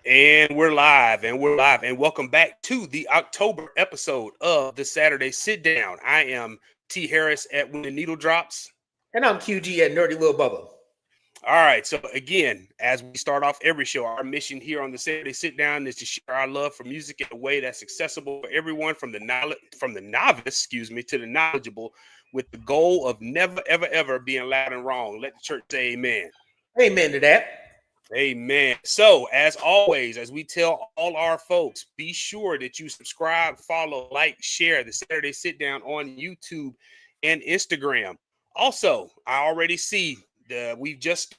And we're live, and welcome back to the October episode of the Saturday Sit Down. I am T. Harris at When the Needle Drops. And I'm QG at Nerdy Lil Bubba. All right, so again, as we start off every show, our mission here on the Saturday Sit Down is to share our love for music in a way that's accessible for everyone, from the novice, to the knowledgeable, with the goal of never, ever, ever being loud and wrong. Let the church say amen. Amen to that. Amen. So, as always, as we tell all our folks, be sure that you subscribe, follow, like, share the Saturday Sit Down on YouTube and Instagram. Also, I already see we just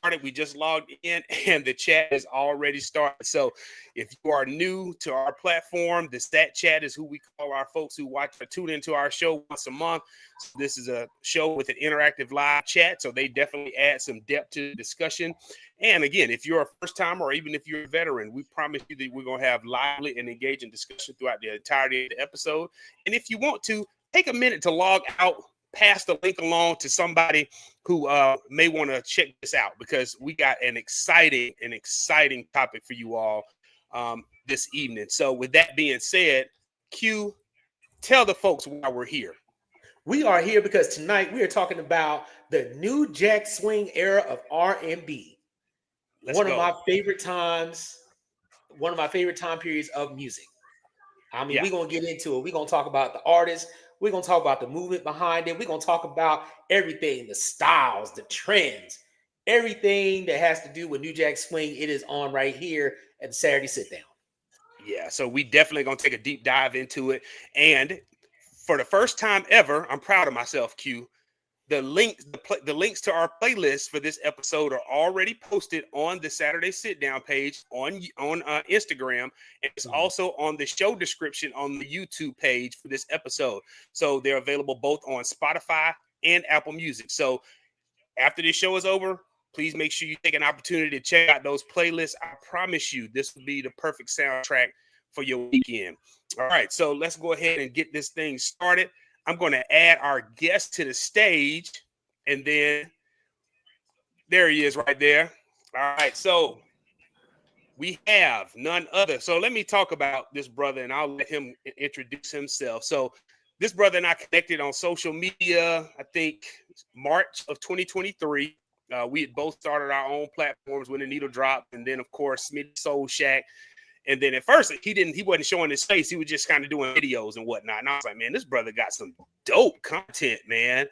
logged in, and the chat has already started. So, if you are new to our platform, the Stat Chat is who we call our folks who watch or tune into our show once a month. So this is a show with an interactive live chat, so they definitely add some depth to the discussion. And again, if you're a first timer or even if you're a veteran, we promise you that we're going to have lively and engaging discussion throughout the entirety of the episode. And if you want to, take a minute to log out, pass the link along to somebody who may want to check this out, because we got an exciting topic for you all this evening. So with that being said, Q, tell the folks why we're here. We are here because tonight we are talking about the new Jack Swing era of R&B. One of my favorite time periods of music. I mean, we're going to get into it. We're going to talk about the artists. We're going to talk about the movement behind it. We're going to talk about everything, the styles, the trends, everything that has to do with New Jack Swing. It is on right here at the Saturday Sit Down. Yeah, so we definitely going to take a deep dive into it. And for the first time ever, I'm proud of myself, Q. The links to our playlist for this episode are already posted on the Saturday Sit Down page on Instagram, and it's also on the show description on the YouTube page for this episode. So they're available both on Spotify and Apple Music. So after this show is over, please make sure you take an opportunity to check out those playlists. I promise you, this will be the perfect soundtrack for your weekend. All right, so let's go ahead and get this thing started. I'm going to add our guest to the stage, and then there he is right there. All right, so we have none other. So let me talk about this brother, and I'll let him introduce himself. So this brother and I connected on social media, I think March of 2023. We had both started our own platforms When the Needle Dropped, and then, of course, Smitty Soul Shack. And then at first he wasn't showing his face. He was just kind of doing videos and whatnot. And I was like, man, this brother got some dope content, man.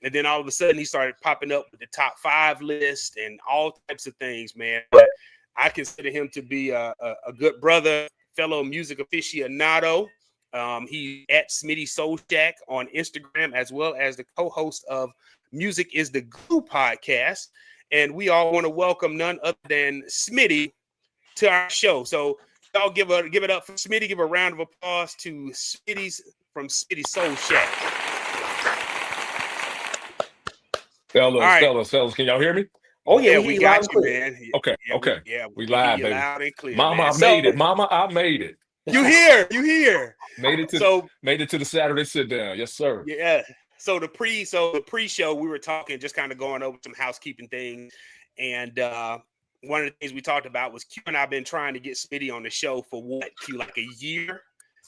And then all of a sudden he started popping up with the top 5 list and all types of things, man. But I consider him to be a good brother, fellow music aficionado. He at Smitty Soul Shack on Instagram, as well as the co-host of Music is the Glue podcast. And we all want to welcome none other than Smitty to our show. So y'all give it up for Smitty. Give a round of applause to Smitty Soul Shack. Fellas, can y'all hear me? Oh yeah, we got you, man. Okay. We live, baby. Loud and clear, Mama, man. I made it. You here. Made it to the Saturday Sit Down. Yes, sir. Yeah. So the pre-show, we were talking, just kind of going over some housekeeping things, and one of the things we talked about was Q and I've been trying to get Smitty on the show for Q, like a year?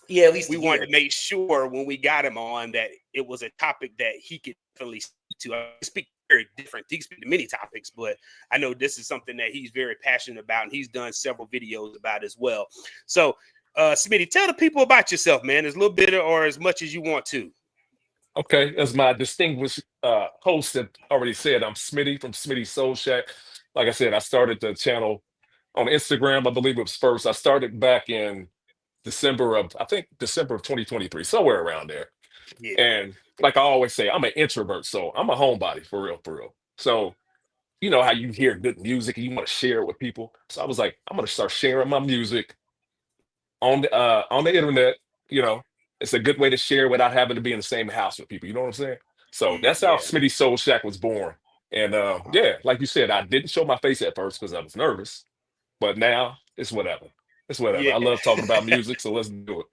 Yeah, at least we wanted to make sure when we got him on that it was a topic that he could definitely speak to. I speak very different. He can speak to many topics, but I know this is something that he's very passionate about, and he's done several videos about as well. So, Smitty, tell the people about yourself, man, as little bit or as much as you want to. Okay, as my distinguished host had already said, I'm Smitty from Smitty Soul Shack. Like I said, I started the channel on Instagram. I believe it was first. I started back in December of 2023, somewhere around there. Yeah. And like I always say, I'm an introvert, so I'm a homebody for real. So you know how you hear good music and you want to share it with people. So I was like, I'm gonna start sharing my music on the internet. You know, it's a good way to share without having to be in the same house with people. You know what I'm saying? So that's how Smitty Soul Shack was born. And like you said, I didn't show my face at first because I was nervous, but now it's whatever. Yeah. I love talking about music, so let's do it.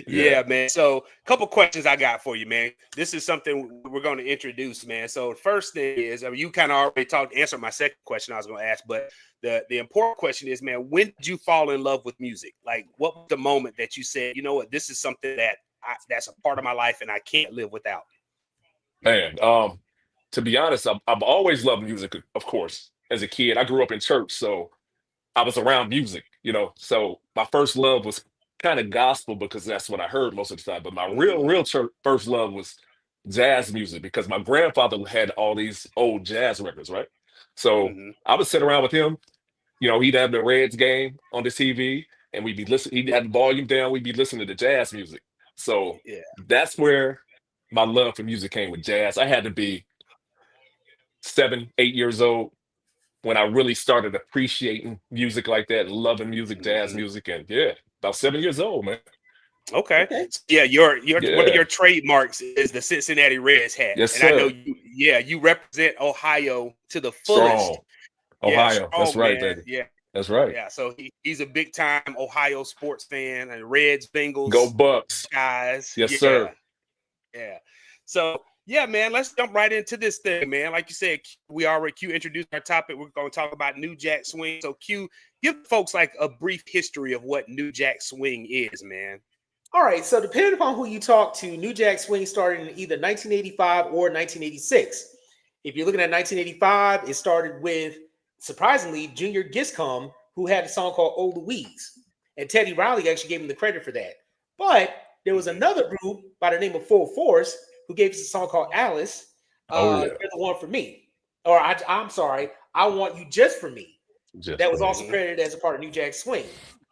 Yeah, man. So, a couple questions I got for you, man. This is something we're going to introduce, man. So, the first thing is, I mean, you kind of already answered my second question I was going to ask, but the important question is, man, when did you fall in love with music? Like, what was the moment that you said, you know what, this is something that's a part of my life and I can't live without? Man, to be honest, I've always loved music, of course. As a kid, I grew up in church, so I was around music, you know. So my first love was kind of gospel because that's what I heard most of the time. But my real church first love was jazz music because my grandfather had all these old jazz records, right? So Mm-hmm. I would sit around with him. You know, he'd have the Reds game on the TV, and we'd be listening. He'd have the volume down. We'd be listening to jazz music. So Yeah. that's where my love for music came with jazz. I had to be 7, 8 years old when I really started appreciating music like that, loving music, jazz Mm-hmm. music, and yeah, about 7 years old, man. Okay. Okay. Yeah, your one of Yeah, your trademarks is the Cincinnati Reds hat. yes, And I know sir. you represent Ohio to the fullest. Strong, Yeah, Ohio. That's strong right, man. baby. Yeah. That's right. Yeah. So he's a big time Ohio sports fan and Reds, Go Bengals, Bucks. guys. Yes, Yeah. sir. Yeah. So yeah, man, let's jump right into this thing, man. Like you said, we already Q introduced our topic. We're going to talk about New Jack Swing. So Q, give folks like a brief history of what New Jack Swing is, man. All right, so depending upon who you talk to, New Jack Swing started in either 1985 or 1986. If you're looking at 1985, it started with, surprisingly, Junior Giscombe, who had a song called Oh Louise. And Teddy Riley actually gave him the credit for that. But there was another group by the name of Full Force who gave us a song called Alice, Oh yeah, You're the One for Me. Or I'm sorry, I Want You Just for Me. just That for was me. also credited as a part of New Jack Swing.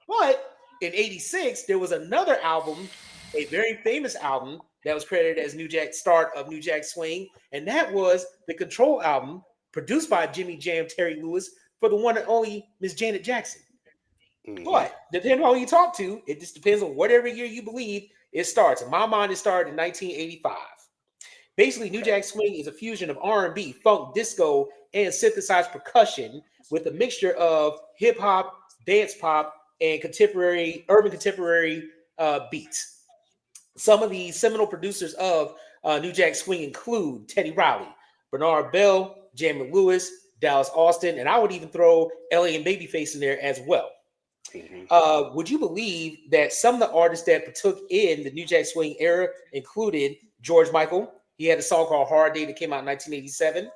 But in 86, there was another album, a very famous album, that was credited as New Jack start of New Jack Swing, and that was the Control album, produced by Jimmy Jam Terry Lewis for the one and only Miss Janet Jackson. Mm-hmm. But depending on who you talk to, it just depends on whatever year you believe it starts. In my mind, it started in 1985. Basically, New Jack Swing is a fusion of R&B, funk, disco, and synthesized percussion with a mixture of hip hop, dance pop, and urban contemporary beats. Some of the seminal producers of New Jack Swing include Teddy Riley, Bernard Bell, Jamie Lewis, Dallas Austin, and I would even throw Ellie and Babyface in there as well. Mm-hmm. Would you believe that some of the artists that partook in the New Jack Swing era included George Michael? He had a song called Hard Day that came out in 1987.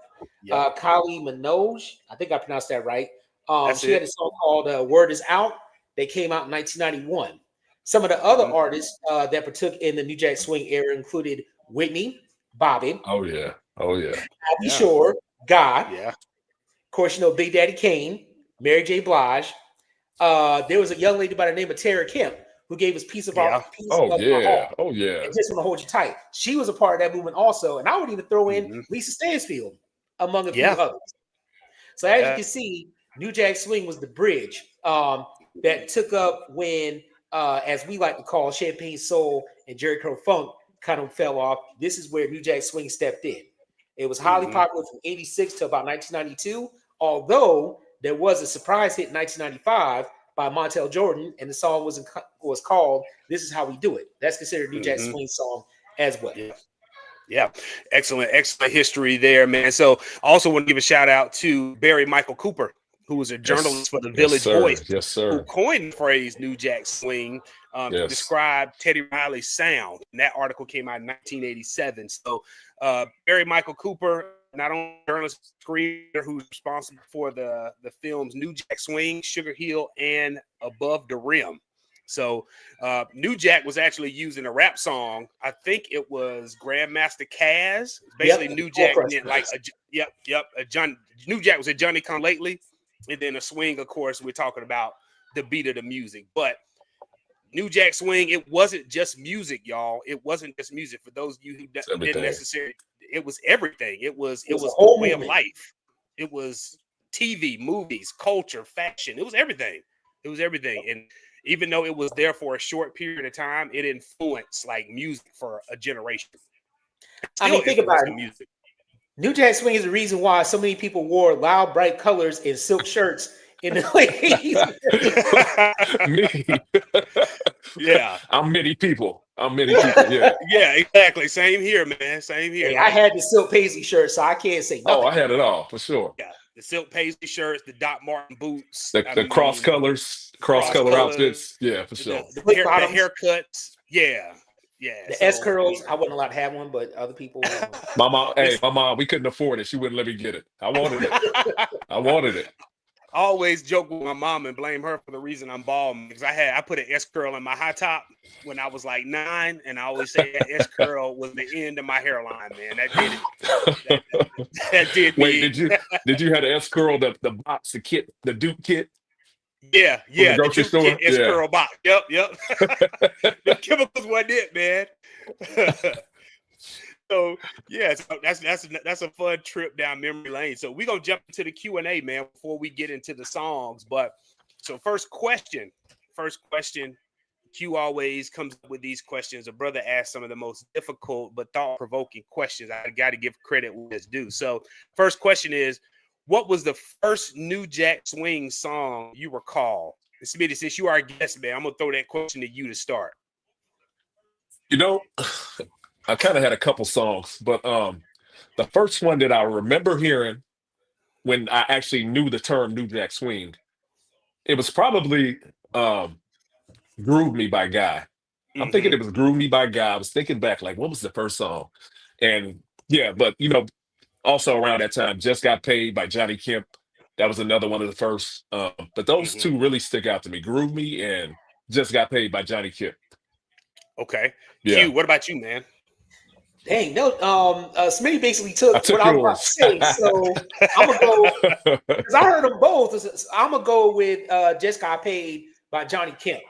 Yep. Kylie Minogue, I think I pronounced that right. That's She had it. a song called Word Is Out that came out in 1991. Some of the other Mm-hmm. artists that partook in the New Jack Swing era included Whitney, Bobby, Oh yeah, oh yeah. Abby Yeah. Shore, Guy, Yeah. of course, you know, Big Daddy Kane, Mary J. Blige. There was a young lady by the name of Tara Kemp who gave us Piece of Yeah. Oh My Heart yeah, oh yeah. and Just Want to Hold You Tight. She was a part of that movement also. And I would even throw in Mm-hmm. Lisa Stansfield among a few Yeah. others. So as you Yeah. can see, New Jack Swing was the bridge that took up when, as we like to call Champagne Soul and Jerry Curl Funk kind of fell off. This is where New Jack Swing stepped in. It was highly Mm-hmm. popular from 86 to about 1992, although there was a surprise hit in 1995 by Montel Jordan, and the song was called "This Is How We Do It." That's considered a New Jack Mm-hmm. Swing song as well. Yeah. Yeah. Excellent history there, man. So I also want to give a shout out to Barry Michael Cooper, who was a journalist Yes, for the yes, Village sir. Voice, Yes, who sir. coined the phrase New Jack Swing to Yes. describe Teddy Riley's sound. And that article came out in 1987. So Barry Michael Cooper, not only a journalist, screenwriter who's responsible for the films New Jack Swing, Sugar Hill, and Above the Rim. So New Jack was actually used in a rap song. I think it was Grandmaster Caz. Basically, New Jack meant like New Jack was a Johnny Come Lately, and then a swing. Of course, we're talking about the beat of the music. But New Jack Swing, it wasn't just music, y'all. It wasn't just music. For those of you who It's didn't everything. necessarily, it was everything. It was a the whole way of movement. life. It was TV, movies, culture, fashion. It was everything. It was everything. And even though it was there for a short period of time, it influenced like music for a generation. I mean, think about it. Music. New Jack Swing is the reason why so many people wore loud, bright colors and silk shirts in the ladies. Me. Yeah. I'm many people. Yeah. Yeah, exactly. Same here, man. Same here. Hey, I had the silk paisley shirt, so I can't say nothing. Oh, I had it all for sure. Yeah, the silk paisley shirts, the Doc Martin boots, The cross color outfits. Yeah, for sure. The haircuts. Yeah. The S curls. I wasn't allowed to have one, but other people. My mom, we couldn't afford it. She wouldn't let me get it. I wanted it. I always joke with my mom and blame her for the reason I'm bald because I put an S curl in my high top when I was like 9, and I always say that S curl was the end of my hairline, man. That did it. That did. Wait, did you have the S curl, the box, the kit, the Duke kit? Yeah, the grocery Duke store. Kit S curl box. Yep. The chemicals wasn't it, man. So yeah, so that's a fun trip down memory lane. So we're gonna jump into the Q&A, man, before we get into the songs. But so first question, Q always comes up with these questions. A brother asks some of the most difficult but thought-provoking questions. I got to give credit where it's due. So first question is, what was the first New Jack Swing song you recall? And Smitty, since you are a guest, man, I'm gonna throw that question to you to start. I kind of had a couple songs, but the first one that I remember hearing when I actually knew the term New Jack Swing, it was probably Groove Me by Guy. I'm thinking it was Groove Me by Guy. I was thinking back, like, what was the first song? And yeah, but also around that time, Just Got Paid by Johnny Kemp. That was another one of the first. But those two really stick out to me. Groove Me and Just Got Paid by Johnny Kemp. Okay. Yeah. Q, what about you, man? Dang, no. Smitty basically took what yours. I was about to say. So I'm gonna go because I heard them both. I'm gonna go with "Just Got Paid" by Johnny Kemp.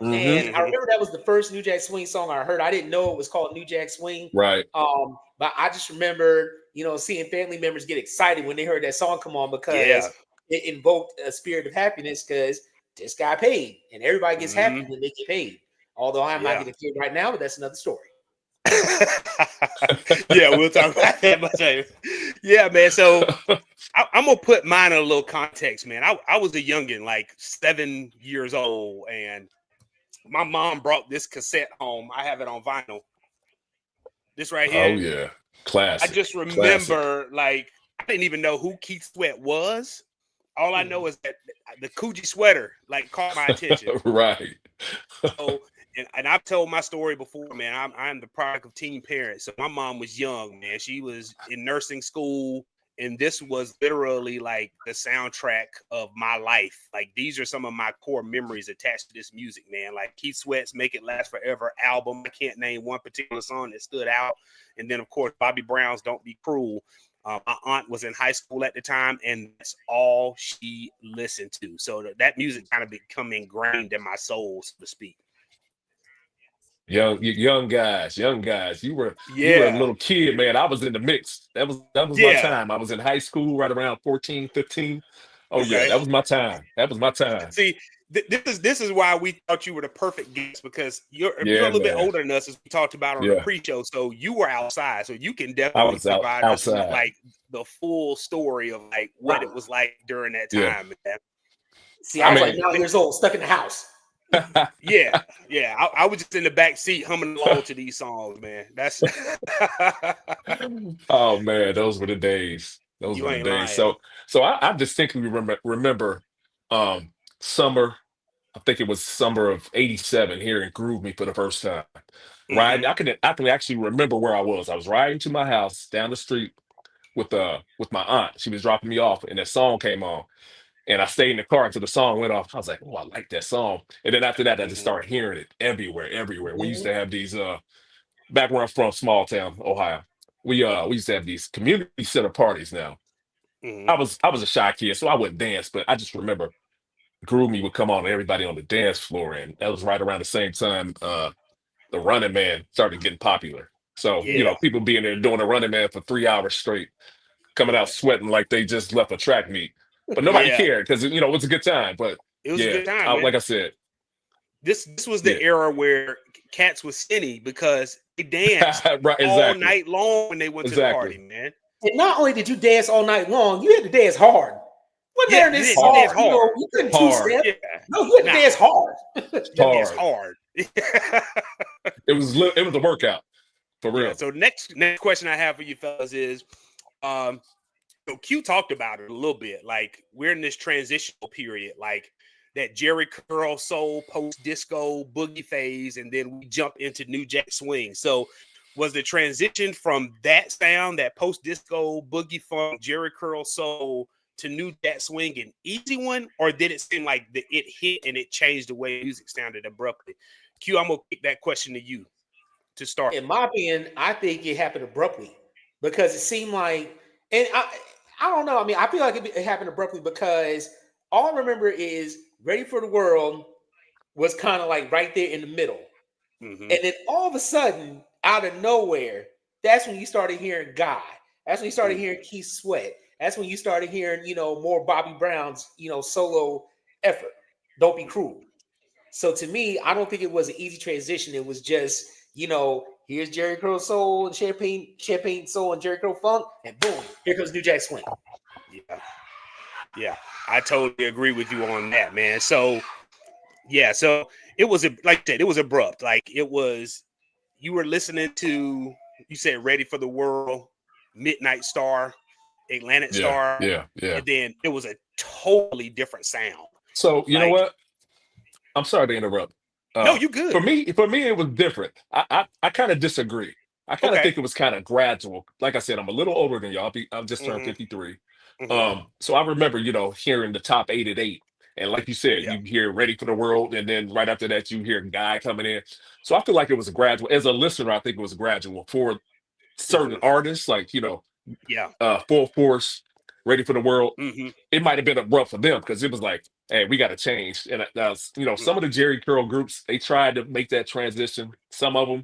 And I remember that was the first New Jack Swing song I heard. I didn't know it was called New Jack Swing. Right. But I just remember, seeing family members get excited when they heard that song come on because it invoked a spirit of happiness because just got paid, and everybody gets happy when they get paid. Although I'm not getting paid right now, but that's another story. Yeah, we'll talk about that. Yeah, man. So I'm gonna put mine in a little context, man. I was a youngin, like 7 years old, and my mom brought this cassette home. I have it on vinyl. This right here. Oh yeah, classic. I just remember, like, I didn't even know who Keith Sweat was. All I know is that the Coogee sweater like caught my attention. Right. So, and I've told my story before, man. I'm the product of teen parents. So my mom was young, man. She was in nursing school, and this was literally like the soundtrack of my life. Like, these are some of my core memories attached to this music, man. Like Keith Sweat's "Make It Last Forever" album. I can't name one particular song that stood out. And then, of course, Bobby Brown's "Don't Be Cruel." My aunt was in high school at the time, and that's all she listened to. So that music kind of become ingrained in my soul, so to speak. Young guys. You were a little kid, man. I was in the mix. That was my time. I was in high school right around 14, 15. Oh yeah, that was my time. See, this is why we thought you were the perfect guest, because you're a little bit older than us, as we talked about on the pre-show. So you were outside, so you can definitely provide us with, like, the full story of like what it was like during that time. Man. See, I was like 9 years old, stuck in the house. Yeah. I was just in the back seat humming along to these songs, man. That's oh man, those were the days. Those were the days. Lying. So I distinctly remember summer. I think it was summer of '87 here in Groove Me for the first time. Riding, I can actually remember where I was. I was riding to my house down the street with my aunt. She was dropping me off, and that song came on. And I stayed in the car until the song went off. I was like, oh, I like that song. And then after that, I just started hearing it everywhere. We used to have these back where I'm from, small town, Ohio. We used to have these community center parties now. I was a shy kid, so I wouldn't dance, but I just remember Groove Me would come on and everybody on the dance floor. And that was right around the same time the Running Man started getting popular. So, people being there doing the Running Man for 3 hours straight, coming out sweating like they just left a track meet. But nobody cared because it was a good time. But it was a good time. Like I said, this was the era where cats was skinny because they danced all night long when they went to the party, man. And not only did you dance all night long, you had to dance hard. couldn't learn this hard. hard. You know, you couldn't two-step. Yeah. No, you had to dance hard. Dance hard. It was a workout for real. Yeah, so next question I have for you fellas is, so Q talked about it a little bit. Like, we're in this transitional period, like that Jerry Curl soul post disco boogie phase, and then we jump into New Jack Swing. So was the transition from that sound, that post disco boogie funk, Jerry Curl soul, to New Jack Swing an easy one, or did it seem like it hit and it changed the way music sounded abruptly? Q, I'm gonna kick that question to you to start. In my opinion, I think it happened abruptly because it seemed like, and I don't know. I mean, I feel like it happened abruptly because all I remember is Ready for the World was kind of like right there in the middle. Mm-hmm. And then all of a sudden, out of nowhere, that's when you started hearing Guy. That's when you started hearing Keith Sweat. That's when you started hearing, you know, more Bobby Brown's, you know, solo effort. Don't Be Cruel. So to me, I don't think it was an easy transition. It was just, you know, here's Jerry Curl soul and champagne soul and Jerry Curl funk, and boom, here comes New Jack Swing. Yeah, I totally agree with you on that, man. So yeah, so it was like I said, it was abrupt. Like, it was, you were listening to, you said Ready for the World, Midnight Star, Atlantic Star, and then it was a totally different sound. So you know what? I'm sorry to interrupt. No, you good. For me, it was different. I kind of disagree. I kind of think it was kind of gradual. Like I said, I'm a little older than y'all. I've just turned 53. So I remember, you know, hearing the top 8 at 8. And like you said, you hear Ready for the World, and then right after that, you hear Guy coming in. So I feel like it was a gradual. As a listener, I think it was gradual for certain artists, like, you know, Full Force, Ready for the World. It might have been abrupt for them because it was like, hey, we got to change. And you know, some of the Jerry Curl groups, they tried to make that transition. Some of them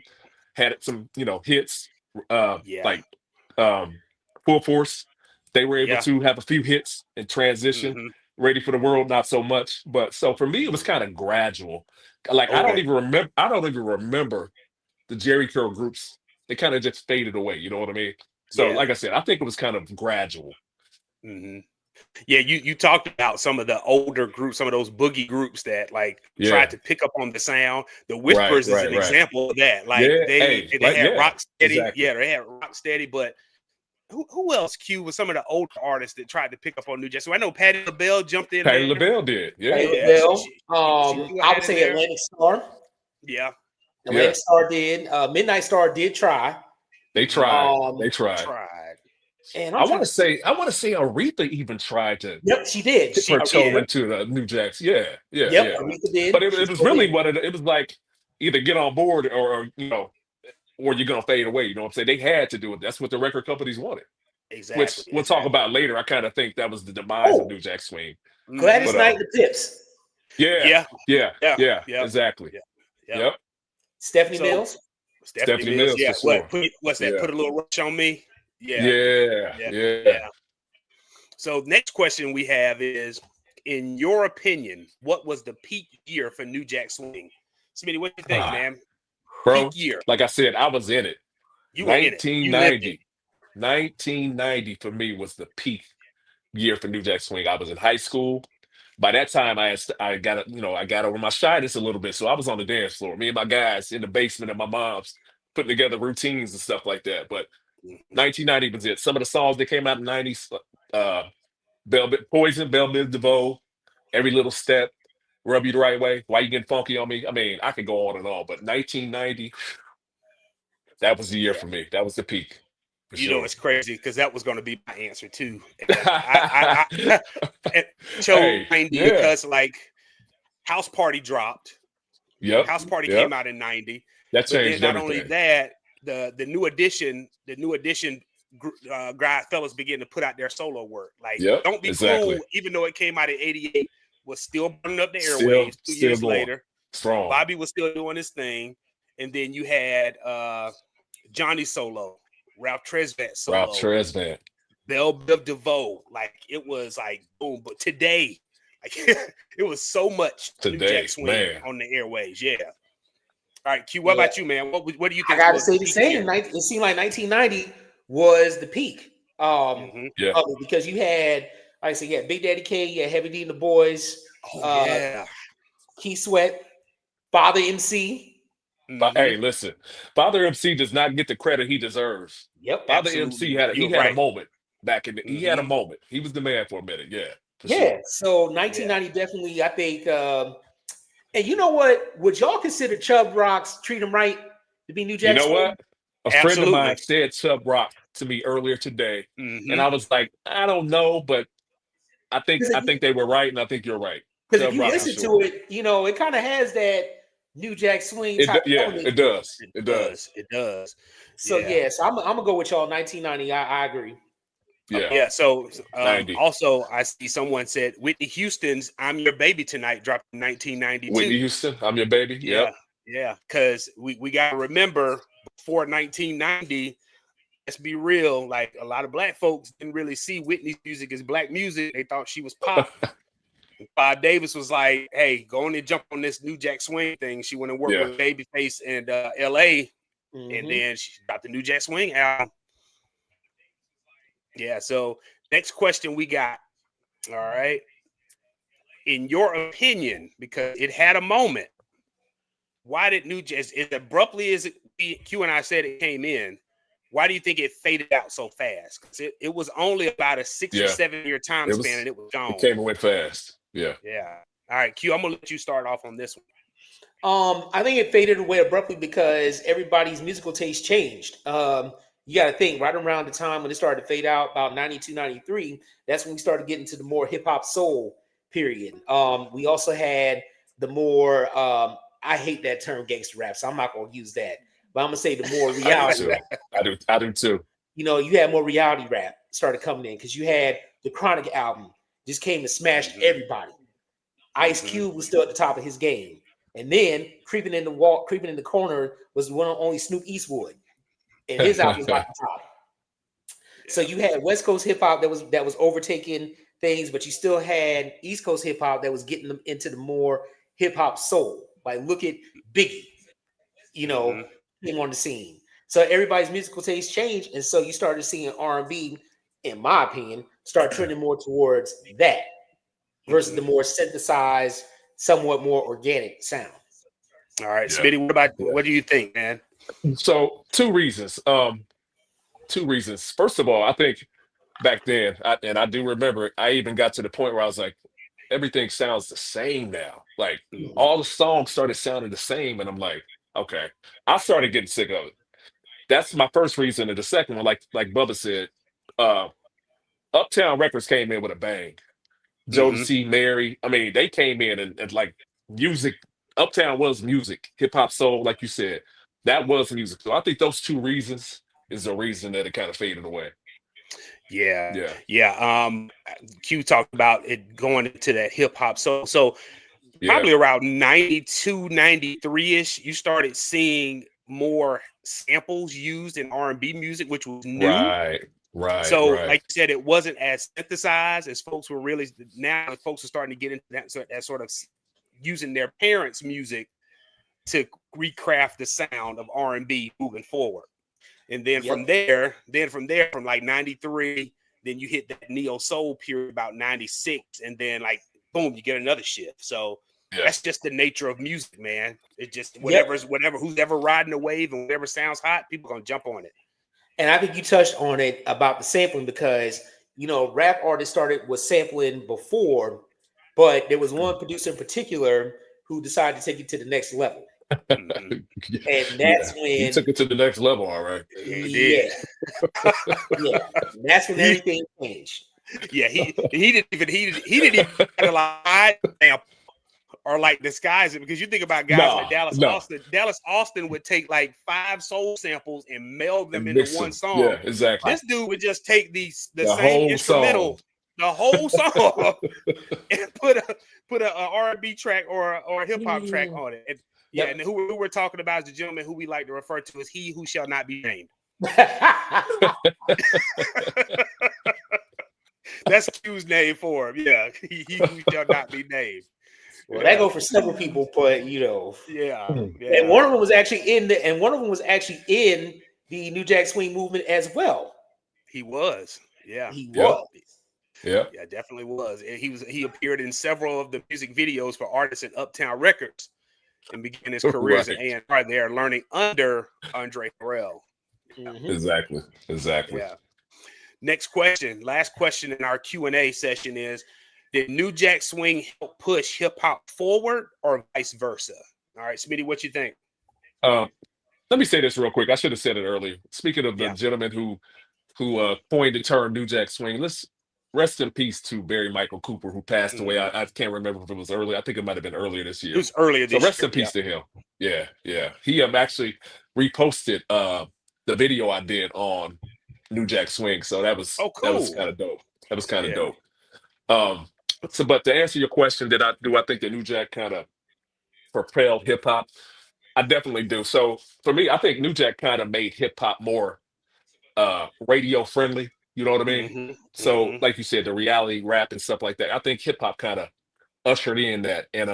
had some, you know, hits, like Full Force. They were able to have a few hits and transition. Ready for the World, not so much. But so for me, it was kind of gradual. Like, I don't even remember the Jerry Curl groups. They kind of just faded away. You know what I mean? So like I said, I think it was kind of gradual. Yeah, you talked about some of the older groups, some of those boogie groups that like tried to pick up on the sound. The Whispers is an example of that. Like, they had Rocksteady. Yeah, they had Rocksteady, but who else, Q, was some of the older artists that tried to pick up on New Jack? So I know Patti LaBelle jumped in. Patti LaBelle did. Yeah. I would say Atlantic Star. Yeah. Atlantic Star did. Midnight Star did try. They tried. And I want to say Aretha even tried to. Yep, she did. Dip her toe into the New Jacks. Yeah. Aretha did. But it was really it was like, either get on board or you know, or you're gonna fade away. You know what I'm saying? They had to do it. That's what the record companies wanted. Exactly. Which we'll talk about later. I kind of think that was the demise of New Jack Swing. Gladys Knight and the Pips. Yeah. Exactly. Yep. Stephanie Mills. Stephanie Mills. Yeah. For sure. What's that? Put a little rush on me. Yeah. So next question we have is, in your opinion, what was the peak year for New Jack Swing? Smitty, what do you think, man? Bro, peak year. Like I said, I was in it. You were in it. 1990. 1990 for me was the peak year for New Jack Swing. I was in high school. By that time, I got over my shyness a little bit, so I was on the dance floor. Me and my guys in the basement of my mom's, putting together routines and stuff like that. But 1990 was it. Some of the songs that came out in the 90s, Poison, Belle Biv DeVoe, Every Little Step, Rub You the Right Way, Why You Getting Funky on Me? I mean, I could go on and on, but 1990, that was the year for me. That was the peak. You know, it's crazy because that was going to be my answer too. I chose 90 because, like, House Party dropped. House Party came out in 90. That changed not everything. only that, the new edition fellas began to put out their solo work. Like, Don't Be Cool, even though it came out in 88, was still burning up the airwaves 2 years later. Strong. Bobby was still doing his thing. And then you had Johnny solo, Ralph Tresvant solo. Belle Biv DeVoe. Like, it was like boom. But today, like, it was so much New Jack Swing on the airwaves. Yeah. All right, Q, what about you, man? What do you think? I got to say the same. It seemed like 1990 was the peak. Because you had Like I said, yeah, Big Daddy Kane, yeah, Heavy D and the Boys, Oh yeah. Key Sweat, Father MC. But hey, listen, Father MC does not get the credit he deserves. Yep, Father MC absolutely. had You're a right. moment back in he had a moment. He was the man for a minute. Yeah, for yeah. sure. So 1990 definitely, I think. And you know what? Would y'all consider Chubb Rock's "Treat 'Em Right" to be New You Jack know Swing? what? A friend of mine Absolutely. said Chubb Rock to me earlier today, and Mm-hmm. I was like, I don't know, but I think they were right, and I think you're right. Because if Chubb you Rock for listen sure. to it, you know it kind of has that New Jack Swing type of Yeah, element it to it. does. It It does. does. It does. So Yeah. yes, I'm gonna go with y'all. 1990. I agree. Yeah, Yeah. So 90. also I see someone said Whitney Houston's "I'm Your Baby Tonight" dropped in Whitney 1992. Houston, I'm your baby. Yep. Yeah. Yeah. Because we gotta remember before 1990. Let's be real. Like a lot of black folks didn't really see Whitney's music as black music. They thought she was pop. Bob Davis was like, "Hey, go on and jump on this New Jack Swing thing." She went and worked Yeah. with Babyface and L.A. Mm-hmm. And then she got the New Jack Swing album. Yeah. So next question we got. All right. In your opinion, because it had a moment, why did New Jack, as abruptly as Q and I said it came in, why do you think it faded out so fast? Because it was only about a 6 or Yeah. 7 year time It span was. and it was gone. It came and went fast. Yeah. Yeah. All right, Q, I'm gonna let you start off on this one. I think it faded away abruptly because everybody's musical taste changed. You got to think right around the time when it started to fade out, about 92, 93, that's when we started getting to the more hip hop soul period. We also had the more, I hate that term gangster rap, so I'm not going to use that, but I'm going to say the more I do reality. too. I do too. You know, you had more reality rap started coming in because you had the Chronic album just came and smashed everybody. Ice Cube was still at the top of his game. And then creeping in the corner was one of only Snoop Eastwood. And his album was like the top. So you had West Coast hip hop that was overtaking things, but you still had East Coast hip hop that was getting them into the more hip hop soul. Like look at Biggie, you know, came on the scene. So everybody's musical taste changed, and so you started seeing R&B, in my opinion, start trending more towards that versus the more synthesized, somewhat more organic sound. All right, Yeah. Smitty, what do you think, man? So two reasons. Two reasons. First of all, I think back then, I do remember it, I even got to the point where I was like, everything sounds the same now. Like all the songs started sounding the same, and I'm like, okay. I started getting sick of it. That's my first reason. And the second one, like Bubba said, uh, Uptown Records came in with a bang. Jodeci, Mary. I mean, they came in and like music. Uptown was music, hip hop, soul, like you said. That was music. So I think those two reasons is the reason that it kind of faded away. Yeah, Yeah. yeah. Q talked about it going into that hip hop. So Yeah. probably around 92, 93-ish, you started seeing more samples used in R&B music, which was new. Right. So, like you said, it wasn't as synthesized as folks were really now. Folks are starting to get into that sort of using their parents' music to recraft the sound of R&B moving forward. And then from there, from like 93, then you hit that neo soul period about 96, and then like boom, you get another shift. So that's just the nature of music, man. It just who's ever riding the wave and whatever sounds hot, people gonna jump on it. And I think you touched on it about the sampling because you know rap artists started with sampling before, but there was one producer in particular who decided to take it to the next level. And that's when he took it to the next level. All right. He did. That's when everything changed. Yeah, he didn't even lie or like disguise it, because you think about guys like Dallas Austin. Dallas Austin would take like 5 soul samples and meld them into one song. Yeah, exactly. This dude would just take the whole same instrumental, song. the whole song, and put a R&B track or a hip hop track on it. And who we're talking about is the gentleman who we like to refer to as he who shall not be named. That's Q's name for him. Yeah, he who shall not be named. Well, that go for several people, but you know, And one of them was actually in the New Jack Swing movement as well. He was, he was. Yeah. Yeah, definitely was. And he appeared in several of the music videos for artists in Uptown Records and began his career as an Right. A&R there, learning under Andre Harrell. Mhm. Exactly. Exactly. Yeah. Next question, last question in our Q&A session is, did New Jack Swing help push hip hop forward or vice versa? All right, Smitty, what you think? Um, Let me say this real quick. I should have said it earlier. Speaking of the Yeah. gentleman who coined the term New Jack Swing, let's rest in peace to Barry Michael Cooper, who passed away. Mhm. I can't remember if it was early. I think it might have been earlier this It year. was earlier So this rest year. in Yeah. peace to him. Yeah, yeah. He actually reposted the video I did on New Jack Swing. So Oh, that was cool. kind of dope. That was kind of Yeah. dope. Um, but to answer your question, do I think that New Jack kind of propelled hip hop? I definitely do. So for me, I think New Jack kind of made hip hop more radio friendly. You know what I mean? Hmm. So, Hmm. like you said, the reality rap and stuff like that. I think hip hop kind of ushered in that, and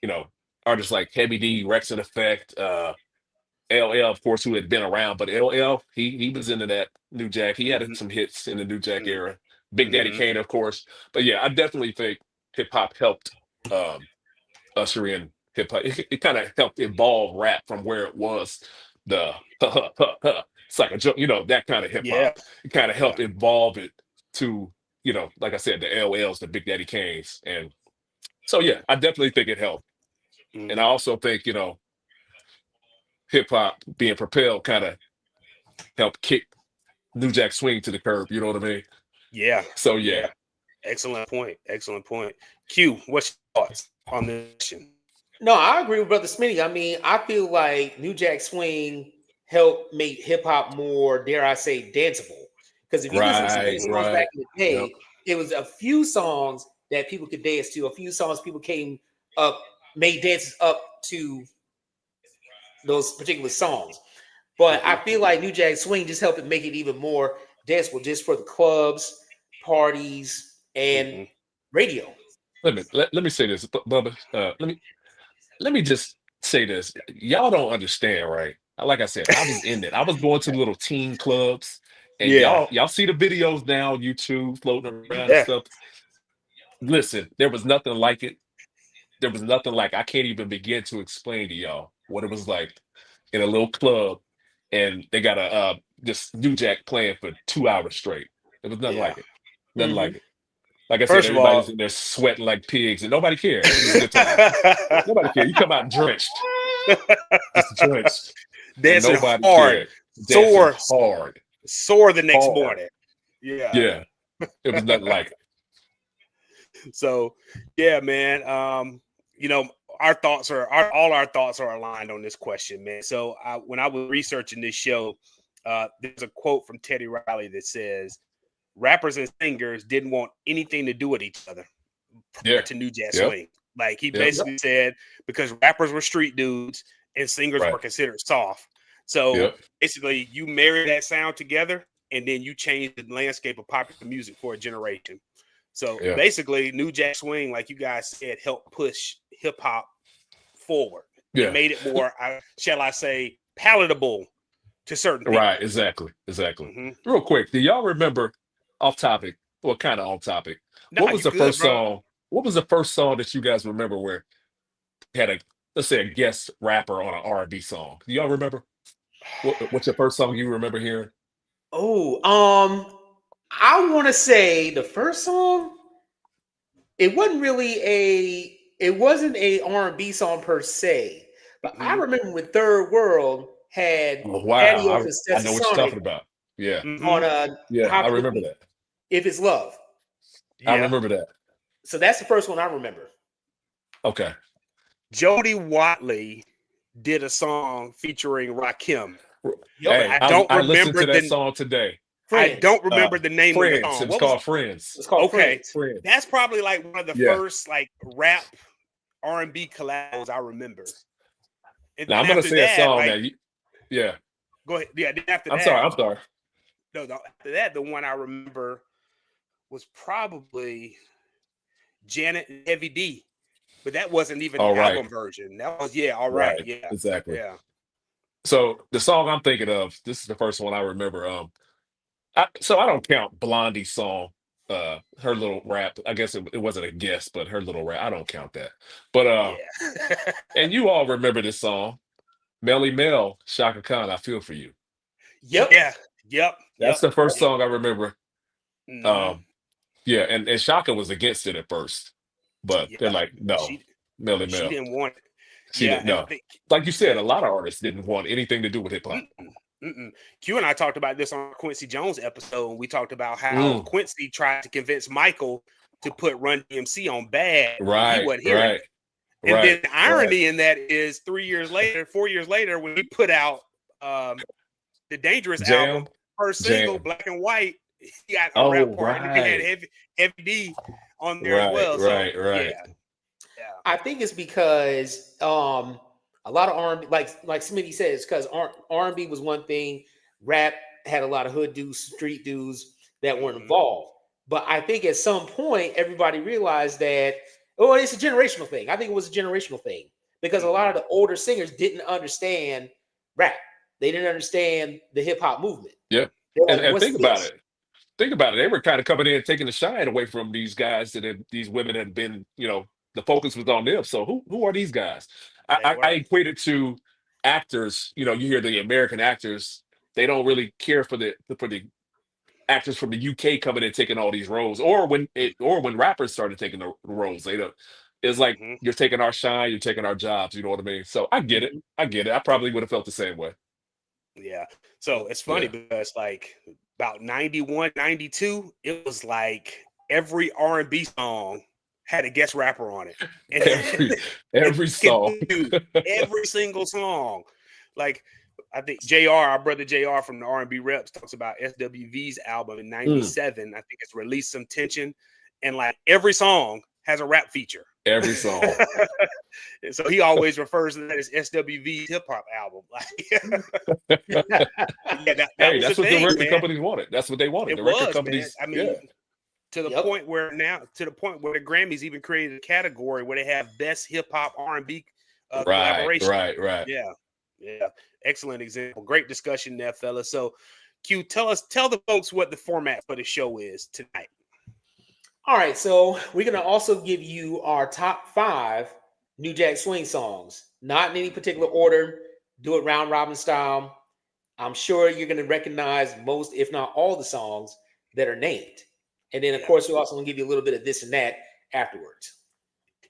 you know, artists like Heavy D, Rex and Effect, LL, of course, who had been around, but LL, he was into that New Jack. He had Hmm. some hits in the New Jack Hmm. era. Big Daddy Hmm. Kane, of course. But yeah, I definitely think hip hop helped um, usher in hip hop. It kind of helped evolve rap from where it was the it's like a joke, that kind of hip Yeah. hop. It kind of Yeah. helped evolve it to, like I said, the LLs, the Big Daddy Kanes. And so yeah, I definitely think it helped. And I Hmm. also think, hip hop being propelled kind of helped kick New Jack Swing to the curb, you know what I mean? Yeah. So Yeah. yeah. Excellent point. Excellent point. Q, what's your thoughts on this question? No, I agree with Brother Smitty. I mean, I feel like New Jack Swing helped make hip hop more, dare I say, danceable. Because if you listen to Right, those songs back right. in the Yep. day, it was a few songs that people could dance to, a few songs people came up, made dances up to those particular songs. But I Hmm. feel like New Jack Swing just helped it make it even more danceable, just for the clubs, parties, and Hmm. radio. Let me say this, Bubba. Let me just say this. Y'all don't understand, right? Like I said, I was in it. I was going to little teen clubs, and Yeah. y'all see the videos now on YouTube floating around and Yeah. stuff. Listen, there was nothing like it. There was nothing like I can't even begin to explain to y'all what it was like in a little club, and they got a this New Jack playing for 2 hours straight. There was nothing Yeah. like it. Nothing like Mhm. it. Like I said, First of all, everybody's in there sweating like pigs, and nobody cared. It was a good time. Nobody cared. You come out drenched, just drenched, and dancing nobody hard, cared. Dancing sore, hard, sore the next hard. morning. Yeah. Yeah, it was nothing like it. So, yeah, man. Our thoughts all our thoughts are aligned on this question, man. So, when I was researching this show, there's a quote from Teddy Riley that says, "Rappers and singers didn't want anything to do with each other prior Yeah. to New Jack Yep. Swing." Like he Yep. Yep. basically said, because rappers were street dudes and singers were Right. considered soft. So Yep. basically, you marry that sound together, and then you change the landscape of popular music for a generation. So Yeah. basically, New Jack Swing, like you guys said, helped push hip hop forward. It Yeah. made it more, shall I say, palatable to certain Right. people. Exactly. Exactly. Hmm. Real quick, do y'all remember off topic? Well, kind of off topic. What Nah, was you the good, first bro? song? What was the first song that you guys remember where had a, let's say, a guest rapper on an R&B song? Do y'all remember? What's your first song you remember hearing? Oh, I want to say the first song. It wasn't a R&B song per se, but I Hmm. remember when Third World had Oh Daddy wow, Off and I know what you're Sonic talking about. Yeah, Hmm. on a yeah, How I Could remember We that. If It's Love. I Yeah. remember that. So that's the first one I remember. Okay. Jody Watley did a song featuring Rakim, Yep. but Hey, I listened to that song today. I Friends. don't remember the name of the Friends. It song. was What was called Friends. It's called okay? Friends. That's Friends. probably like one of the Yeah. first like rap R&B collabs I remember. And Now then I'm gonna after say a that, song like, that yeah. go ahead. Yeah, then after I'm sorry. that, I'm sorry. no, after that, the one I remember was probably Janet and Heavy D, but that wasn't even All the right. album version. That was yeah, all right, Right. yeah, Exactly. yeah. So the song I'm thinking of, this is the first one I remember. So I don't count Blondie's song her little rap. I guess it wasn't a guess, but her little rap. I don't count that. But Yeah. and you all remember this song, Melly Mel, Shaka Khan. I feel for you. Yep. Yeah. Yep. That's Yep. the first Yep. song I remember. Hmm. Um, yeah, and Shaka was against it at first, but they're Yeah. like, no, She Melly she Mel. didn't want it. She Yeah, didn't and I know. think Like you said, yeah, a lot of artists didn't want anything to do with hip hop. mm-mm, mm-mm. Q and I talked about this on Quincy Jones episode, and we talked about how Mm, Quincy tried to convince Michael to put Run DMC on Bad, and he right, wasn't hearing right, it. And right, then the right. irony in that is 3 years later, 4 years later, when he put out um, the Dangerous album, Jam, first single, jam. Black and White, he got a rap Oh, part, and then he had right, Heavy D on there as right, well. So right, yeah, right. yeah. I think it's because a lot of R&B, like Smitty says, because R&B was one thing, rap had a lot of hood dudes, street dudes that weren't Mhm. involved. But I think at some point everybody realized that, oh, it's a generational thing. I think it was a generational thing because a lot Mhm. of the older singers didn't understand rap. They didn't understand the hip hop movement. Yeah. They're And like, and what's think about this? it. Think about it. They were kind of coming in and taking the shine away from these guys that had, these women had been, the focus was on them. So who are these guys? I, They I were. equate it to actors. You hear the American actors, they don't really care for the actors from the UK coming in taking all these roles, or when rappers started taking the roles. They don't. It's like Mhm. you're taking our shine, you're taking our jobs. You know what I mean? So I get it. Mhm. I get it. I probably would have felt the same way. Yeah. So it's funny Yeah. because like about 91, 92, it was like every R&B song had a guest rapper on it. And, Every and every song. continued every single song. Like I think JR, our brother JR from the R&B Reps talks about SWV's album in Mm, 97. I think it's Release Some Tension. And like every song has a rap feature. every song. And so he always refers to that as SWV's hip hop album. Like, yeah, that Hey, was the that's what the thing, record man. companies wanted. That's what they wanted. It The record was, man. companies, I yeah. mean, Yep. to the point where the Grammys even created a category where they have best hip hop R&B Right, collaboration. right, right. Yeah, yeah. Excellent example. Great discussion there, fella. So, Q, tell the folks what the format for the show is tonight. All right, so we're gonna also give you our top 5 New Jack Swing songs, not in any particular order. Do it round robin style. I'm sure you're gonna recognize most, if not all, the songs that are named, and then of Yeah. course we're also gonna give you a little bit of this and that afterwards.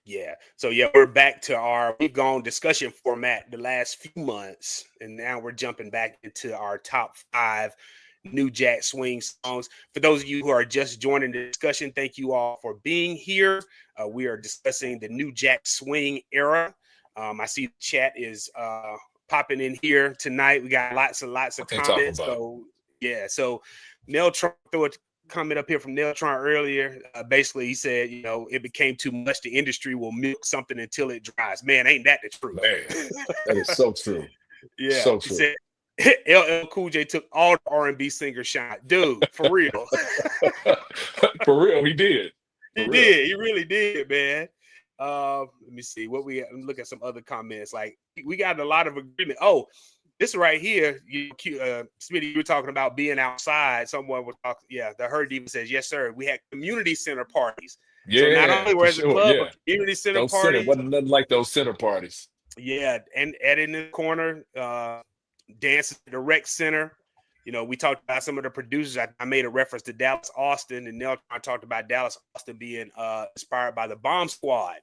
Yeah. So yeah, we're back to we've gone discussion format the last few months, and now we're jumping back into our top 5 New Jack Swing songs. For those of you who are just joining the discussion, thank you all for being here. We are discussing the New Jack Swing era. I see the chat is popping in here tonight. We got lots of What they talking comments. about? So yeah, so Neltron threw a comment up here from Neltron earlier. Basically, he said, it became too much. The industry will milk something until it dries. Man, ain't that the truth? Man, that is so true. Yeah, So he true. said LL Cool J took all the R&B singers shot. Dude, for real. For real, he did. For He real. did. He really did, man. Let me see what we look at some other comments. Like we got a lot of agreement. Oh, this right here, Smitty, you were talking about being outside. Someone was talking. Yeah, the Herd Diva says, yes, sir. We had community center parties. So not Yeah, only for were the sure. club, Yeah. but community center Those center parties. wasn't nothing like those center parties. Yeah, and Ed in the corner, dancing at the rec center. We talked about some of the producers. I made a reference to Dallas Austin, and Nelson talked about Dallas Austin being inspired by the Bomb Squad.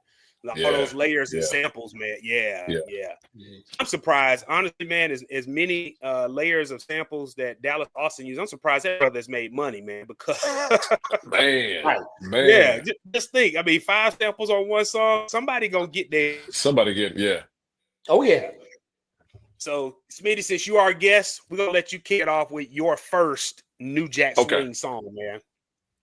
Like all Yeah, those layers and yeah, samples, man. Yeah, yeah. yeah. Mhm. I'm surprised, honestly, man. As many layers of samples that Dallas Austin used, I'm surprised that brother's made money, man. Because Man, Right. yeah, man. just think. I mean, 5 samples on one song, somebody gonna get there. Somebody yeah. Oh yeah. So, Smitty, since you are a guest, we're gonna let you kick it off with your first New Jack Okay. Swing song, man.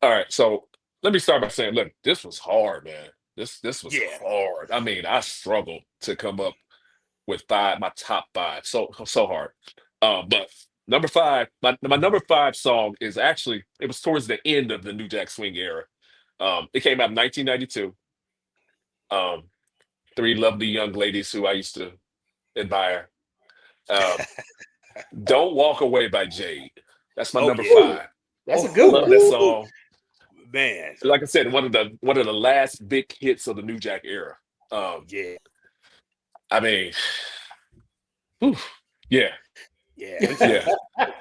All right. So let me start by saying, look, this was hard, man. This was Yeah. hard. I mean, I struggled to come up with my top 5. So hard. But number 5, my number 5 song is actually, it was towards the end of the New Jack Swing era. It came out in 1992. 3 lovely young ladies who I used to admire. Um, Don't Walk Away by Jade. That's my Oh number yeah. 5. That's a Oh, good Love one. that ooh, song. man. Like I said, one of the last big hits of the New Jack era. Yeah. I mean, whew, yeah, Yeah. yeah,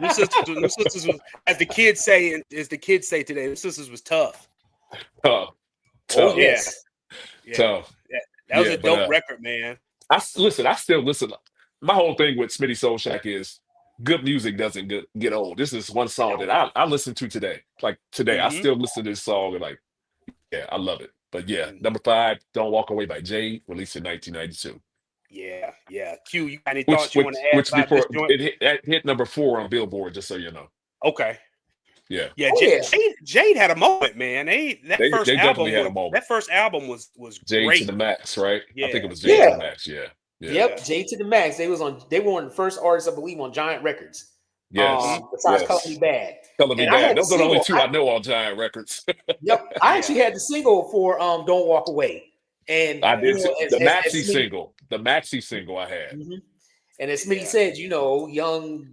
Them sisters was, as the kids say today, the sisters was tough. tough, Oh tough, Yeah. yes. Yeah. tough. That was Yeah, a but dope record, man. listen. I still listen. My whole thing with Smitty Soul Shack is good music doesn't get old. This is one song that I listen to today. Like today, I Hmm. still listen to this song and like, yeah, I love it. But yeah, Hmm. number 5, "Don't Walk Away" by Jade, released in 1992. Yeah. Yeah. Q, you got any Which thoughts you want which to add which about this before joint? it hit number 4 on Billboard, just so you know. Okay. Yeah, Yeah, Oh yeah. Jade had a moment, man. they definitely had a moment. That first album was Jade to great. the Max, right? I think Yeah, it was Jade to Yeah. the Max. Yeah, yeah, yeah. Yep. J to the Max. They were one of the first artists, I believe, on Giant Records. Hmm. yes, Besides Color Me yes. Bad. Color Me And I Bad. had the Those are the only single. two I know on Giant Records. Yep. I Yeah, actually had the single for Don't Walk Away. And I yeah, did too. The as maxi Smitty, single, the maxi single I had. mhm. And as Smitty yeah, said, young,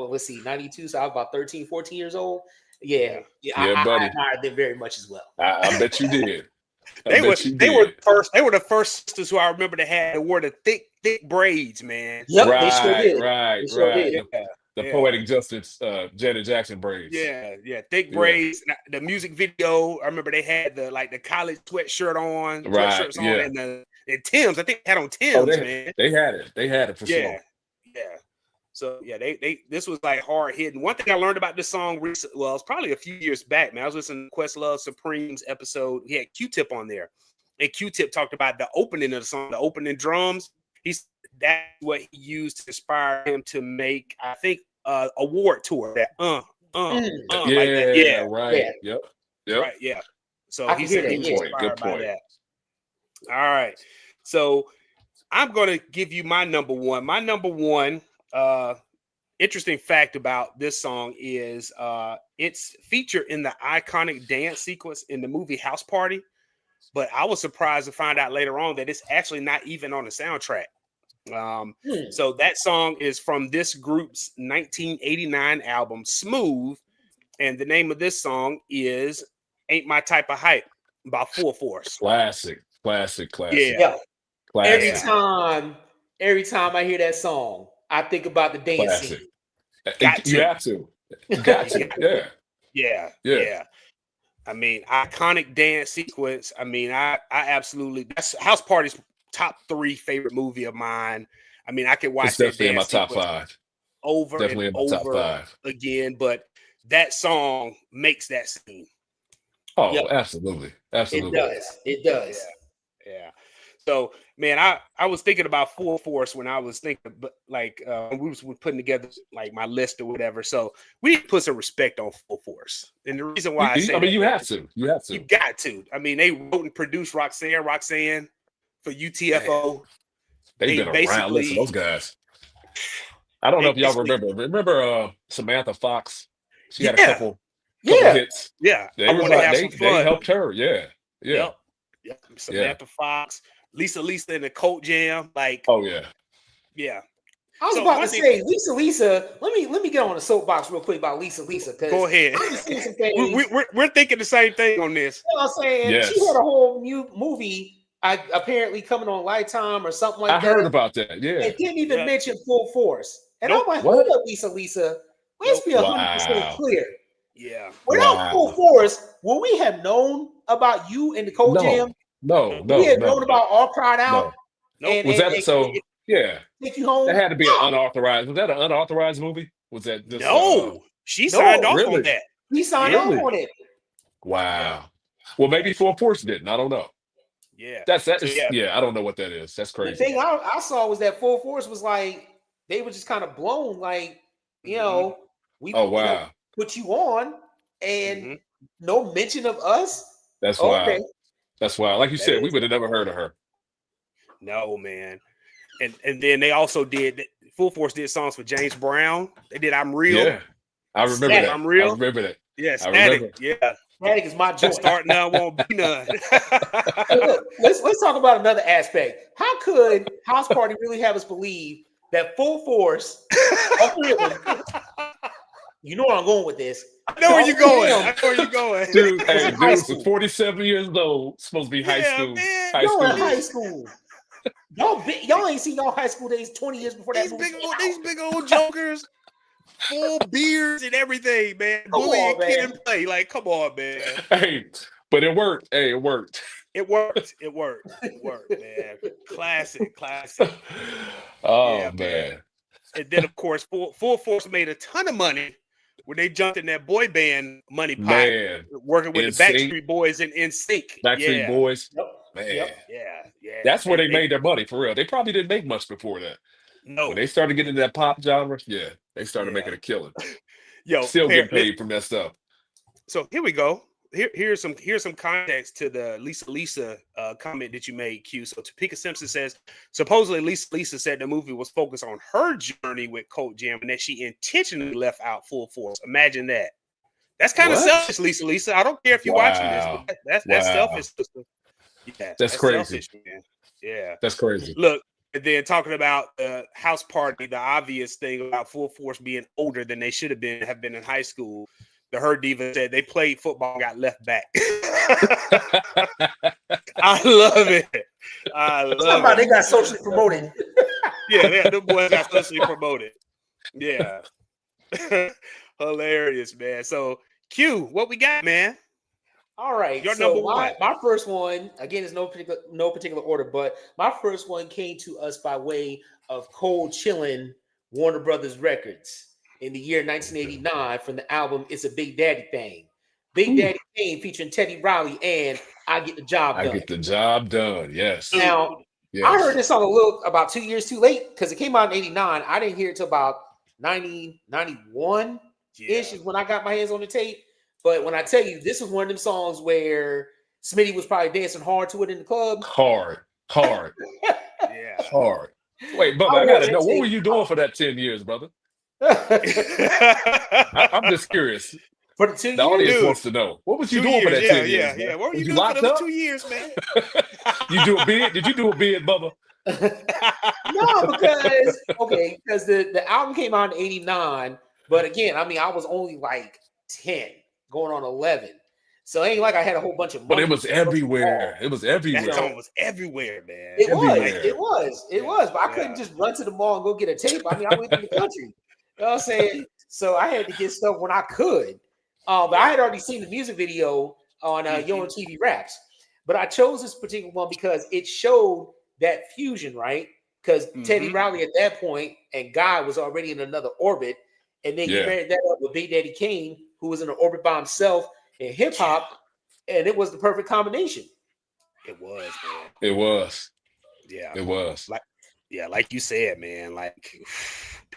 let's see, 92, so I was about 13, 14 years old. Yeah, yeah. yeah, Yeah, I buddy. admired them very much as well. I bet you did. I They were bet you they were the did. first. They were the first sisters who I remember that wore the thick braids, man. Yep, they sure Right, did. right, They sure right. did. Yeah, The yeah, poetic justice, Janet Jackson braids. yeah. Thick Yeah, braids. The music video. I remember they had the college right. sweatshirts on, Yeah. and Tim's. I think they had on Oh, Tim's, man. they had it. They had it for Yeah, sure. yeah. So yeah, they this was like hard hitting. One thing I learned about this song recently, well, it's probably a few years back, man. I was listening to Questlove Supreme's episode. He had Q-Tip on there, and Q-Tip talked about the opening of the song, the opening drums. That's what he used to inspire him to make, I think, award tour. That like that. Yeah, Yeah, right. Yeah, Yep. Yep. right. Yeah. So I he can hear said he that. was Yeah. Point. Good inspired by point. that. All right. So I'm gonna give you my number one. My number one. Interesting fact about this song is it's featured in the iconic dance sequence in the movie House Party, but I was surprised to find out later on that it's actually not even on the soundtrack. Hmm. So that song is from this group's 1989 album Smooth, and the name of this song is Ain't My Type of Hype by Full Force. Classic. Yeah, Yeah. Every Classic. time I hear that song, I think about the dance Classic. scene. Got You to. have to. You got to. Yeah. Yeah. I mean, iconic dance sequence. I mean, I absolutely, that's House Party's top 3 favorite movie of mine. I mean, I could watch It's that definitely in my dance top sequence 5. over Definitely and in my top over 5. again, but that song makes that scene. Oh, Yep. absolutely. It Absolutely. does. It does. Yeah. So, man, I was thinking about Full Force when I was thinking, but like when we was putting together like my list or whatever. So we need to put some respect on Full Force, and the reason why I say I mean, that, you man, have to. You have you to. got to. I mean, they wrote and produced Roxanne for UTFO. They've They been around. Listen, basically those guys. I don't know they if y'all basically remember Samantha Fox? She had a yeah couple Yeah. hits. yeah. They I was want to like have they some they fun. helped her. Yeah. Yeah. Yep. Yeah. Samantha Fox, Lisa in the Colt Jam, like Oh yeah. yeah. I was So about one to thing, say, Lisa. Let me get on the soapbox real quick about Lisa, because go ahead. I just seen some things. We're thinking the same thing on this. You know what I'm saying? She Yes. had a whole new movie apparently coming on Lifetime or something like I that. heard about that. Yeah. And didn't even Yeah. mention Full Force. And Nope. I'm like, What? hold up, Lisa. Let's be 100% Wow. clear. Yeah. Without Full Wow. Force, would we have known about you in the Cold Jam? No. Would we have known about All Cried Out? No. Nope. Was that so? Yeah. Take you home? That had to be No. an unauthorized. Was that an unauthorized movie? Was that just No. She No, signed off really? on that. He signed Really? off on it. Wow. Well, maybe Full Force didn't. I don't know. Yeah. That So, is yeah. yeah. I don't know what that is. That's The crazy. thing I saw was that Full Force was like, they were just kind of blown, like, you know, we Oh wow. put you on and Mhm. no mention of us. That's Okay. wild. That's wild. Like you That said, we is- would have never heard of her. No, man. And then they also did Full Force did songs for James Brown. They did I'm Real. Yeah. I remember Static. that. I'm Real. I remember that. Yeah, I Static. remember. Yeah. Static is my joint. Start now won't be none. Hey, look, let's talk about another aspect. How could House Party really have us believe that Full Force, all three of them, You know where I'm going with this. I know where you're going. I know where you're going. Dude, hey, high dude school. was 47 years old. Supposed to be high school. Man. High Y'all school. in high school. Y'all ain't seen y'all high school days 20 years before that These movie. these big old jokers, full beards and everything, man. Come Bullying on, man. Kid and Play. Like, come on, man. Hey, but it worked. Hey, it worked. It worked. It worked. It worked, man. Classic. Oh Yeah, man. And then, of course, Full Force made a ton of money when they jumped in that boy band money pot, Man. working with the NSYNC. Backstreet Boys and NSYNC. Backstreet Boys. Yep. Man. Yep. Yeah. That's where they made their money for real. They probably didn't make much before that. No. When they started getting into that pop genre, yeah, they started making a killing. Yo, Still getting paid from that stuff. So here we go. Here's some context to the Lisa comment that you made, Q. So Topeka Simpson says, supposedly Lisa said the movie was focused on her journey with Colt Jam and that she intentionally left out Full Force. Imagine that. That's kind of selfish, Lisa. I don't care if you're watching this, but that's selfish. Yeah, that's crazy. Selfish, man. Yeah, that's crazy. Look, and then talking about the house party, the obvious thing about Full Force being older than they should have been in high school. The Her Diva said they played football and got left back. I love it. They got socially promoted. Yeah, the boys got socially promoted. Yeah. Hilarious, man. So, Q, what we got, man? All right. Your so number one. My first one, again, is no particular order, but my first one came to us by way of Cold Chillin' Warner Brothers Records in the year 1989 from the album It's a Big Daddy Thing. Big Daddy Thing featuring Teddy Riley and I Get the Job Done. I Get the Job Done, yes. Now, yes. I heard this song about 2 years too late because it came out in 89. I didn't hear it till about 90, 91-ish is when I got my hands on the tape. But when I tell you, this was one of them songs where Smitty was probably dancing hard to it in the club. Hard. Yeah. Hard. Wait, Bubba, I gotta know, what were you doing for that 10 years, brother? I'm just curious. For the 2 years? The audience wants to know. What was you doing for that 10 years? Yeah. What were you doing doing for those 2 years, man? You do a bid? Did you do a bid, Bubba? No, because the album came out in 89. But again, I mean, I was only like 10, going on 11. So it ain't like I had a whole bunch of money. But it was everywhere. It was everywhere. That song was everywhere, man. It was. But I couldn't just run to the mall and go get a tape. I mean, I went to the country. You know what I'm saying? So I had to get stuff when I could. But I had already seen the music video on Yo on TV Raps. But I chose this particular one because it showed that fusion, right? Because Teddy Riley at that point and Guy was already in another orbit. And then you married that up with Big Daddy Kane, who was in an orbit by himself in hip hop. And it was the perfect combination. It was, man. It was. Yeah. It was. Like you said, man, like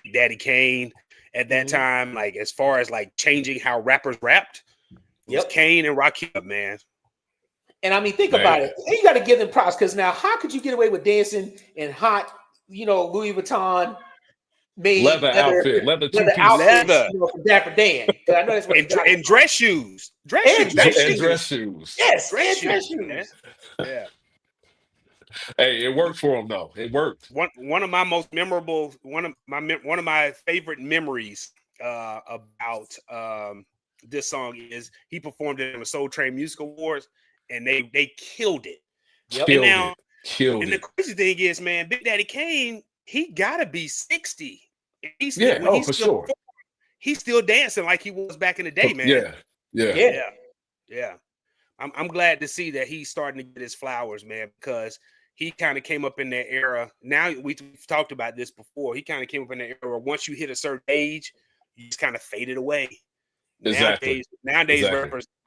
Big Daddy Kane at that time, like as far as like changing how rappers rapped, it was Kane and Rakim, man. And I mean, think about it. And you got to give them props because now, how could you get away with dancing in hot, Louis Vuitton made leather outfit, leather outfits, from Dapper Dan? I know that's what and dress shoes, dress shoes. Yes, dress shoes. Yeah. Hey, it worked for him though. It worked. One of my most memorable, one of my favorite memories about this song is he performed it in the Soul Train Music Awards, and they killed it. Killed it. The crazy thing is, man, Big Daddy Kane, he gotta be 60. He's sure. He's still dancing like he was back in the day, man. Yeah. I'm glad to see that he's starting to get his flowers, man, because he kind of came up in that era. Now we've talked about this before. He kind of came up in that era. Once you hit a certain age, you just kind of faded away. Exactly. Nowadays,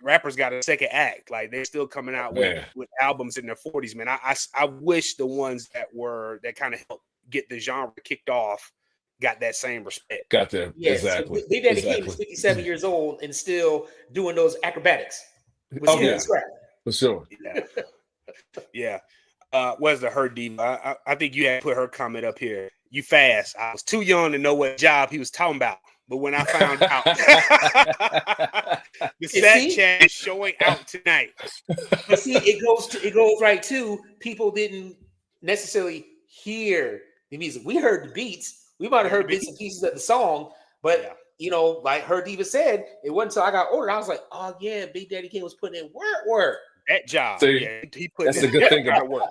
rappers got a second act. Like they're still coming out with albums in their 40s, man. I wish the ones that kind of helped get the genre kicked off got that same respect. Got them. Yeah, exactly. So Big Daddy Kane is 57 years old and still doing those acrobatics. For sure. Yeah. Where's the Her Diva? I think you had put her comment up here. You fast. I was too young to know what job he was talking about. But when I found out, the Sat Chat is showing out tonight. But see, it goes right to people didn't necessarily hear the music. We heard the beats. We might have heard bits and pieces of the song, but you know, like her diva said, it wasn't until I got older. I was like, oh yeah, Big Daddy Kane was putting in work. That job. See, yeah, he put that's in the good thing that about work.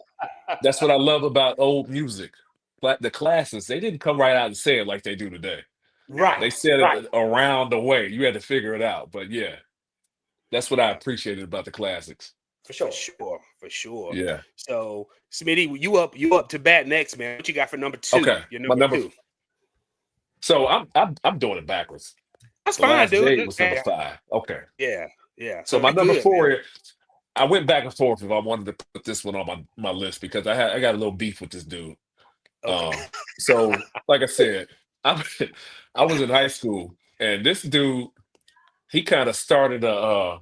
that's what I love about old music. But the classics, they didn't come right out and say it like they do today. They Right, said right, it around the way. You had to figure it out. But yeah, that's what I Yeah, appreciated about the classics. for for sure. sure, for sure. Yeah. So, Smitty, you up to bat next, man. What you got for number two? Okay. Your My number number. two. So I'm doing it backwards. That's The fine, Last dude. Jade was number 5. Okay. Yeah, yeah. So So my we number good, man. 4, I went back and forth if I wanted to put this one on my list because I got a little beef with this dude. Okay. So like I said, I I was in high school and this dude he kind of started a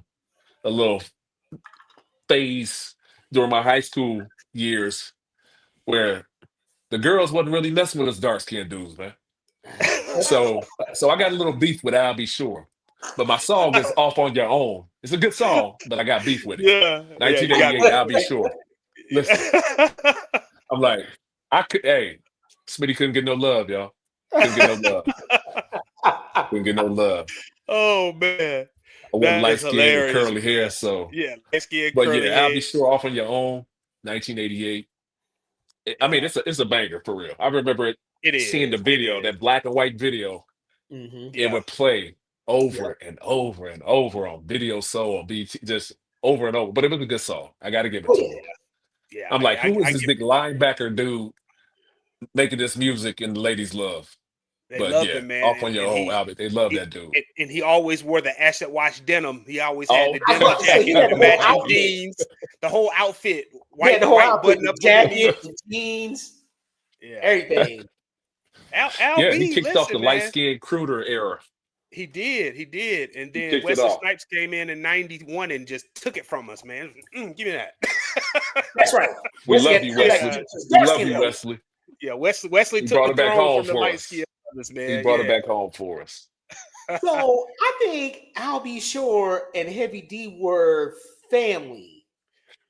little phase during my high school years where the girls wasn't really messing with us dark skinned dudes, man. So I got a little beef with Al B. Sure. But my song is Off on Your Own. It's a good song, but I got beef with it. Yeah, yeah. You got 1988, Al B. Sure. Listen, yeah. I'm like, hey, Smitty couldn't get no love, y'all. Couldn't get no love. Couldn't get no love. Oh man, I wasn't that light is skinned and hilarious, curly hair, man. so Yeah, light skin, but curly yeah, I'll hair. be sure off on your own. 1988. I mean, Yeah, it's a banger for real. I remember it seeing the is. It video, is. that black and white video. Mm-hmm. It Yeah, would play over Yep. and over and over on Video Soul, on BT, just over and over. But it was a good song. I got to give it Oh to yeah. him. yeah. I'm like, who is I this give big it to him. linebacker dude making this music and the ladies love? They But loved yeah, him, man, off on your and own album. They love he that dude. and he always wore the asset wash denim. He always had Oh, the I was denim about to say he jacket, had the the whole matching outfit. jeans, the whole outfit, He had the whole white outfit, button the up underneath. jacket, the jeans, Yeah, everything. Al yeah, he B, kicked off the listen, light man. skinned Cruder era. He did. And He then kicked it Wesley off. Snipes came in '91 and just took it from us, man. Give me that. That's right. We Wesley love had to you, come back Wesley. to his We dark love skin you, though. Wesley. Yeah, Wesley He took brought the it back throne home from the for light us. skinned brothers, He man. brought it Yeah. back home for us. So I think Al B. Shore and Heavy D were family.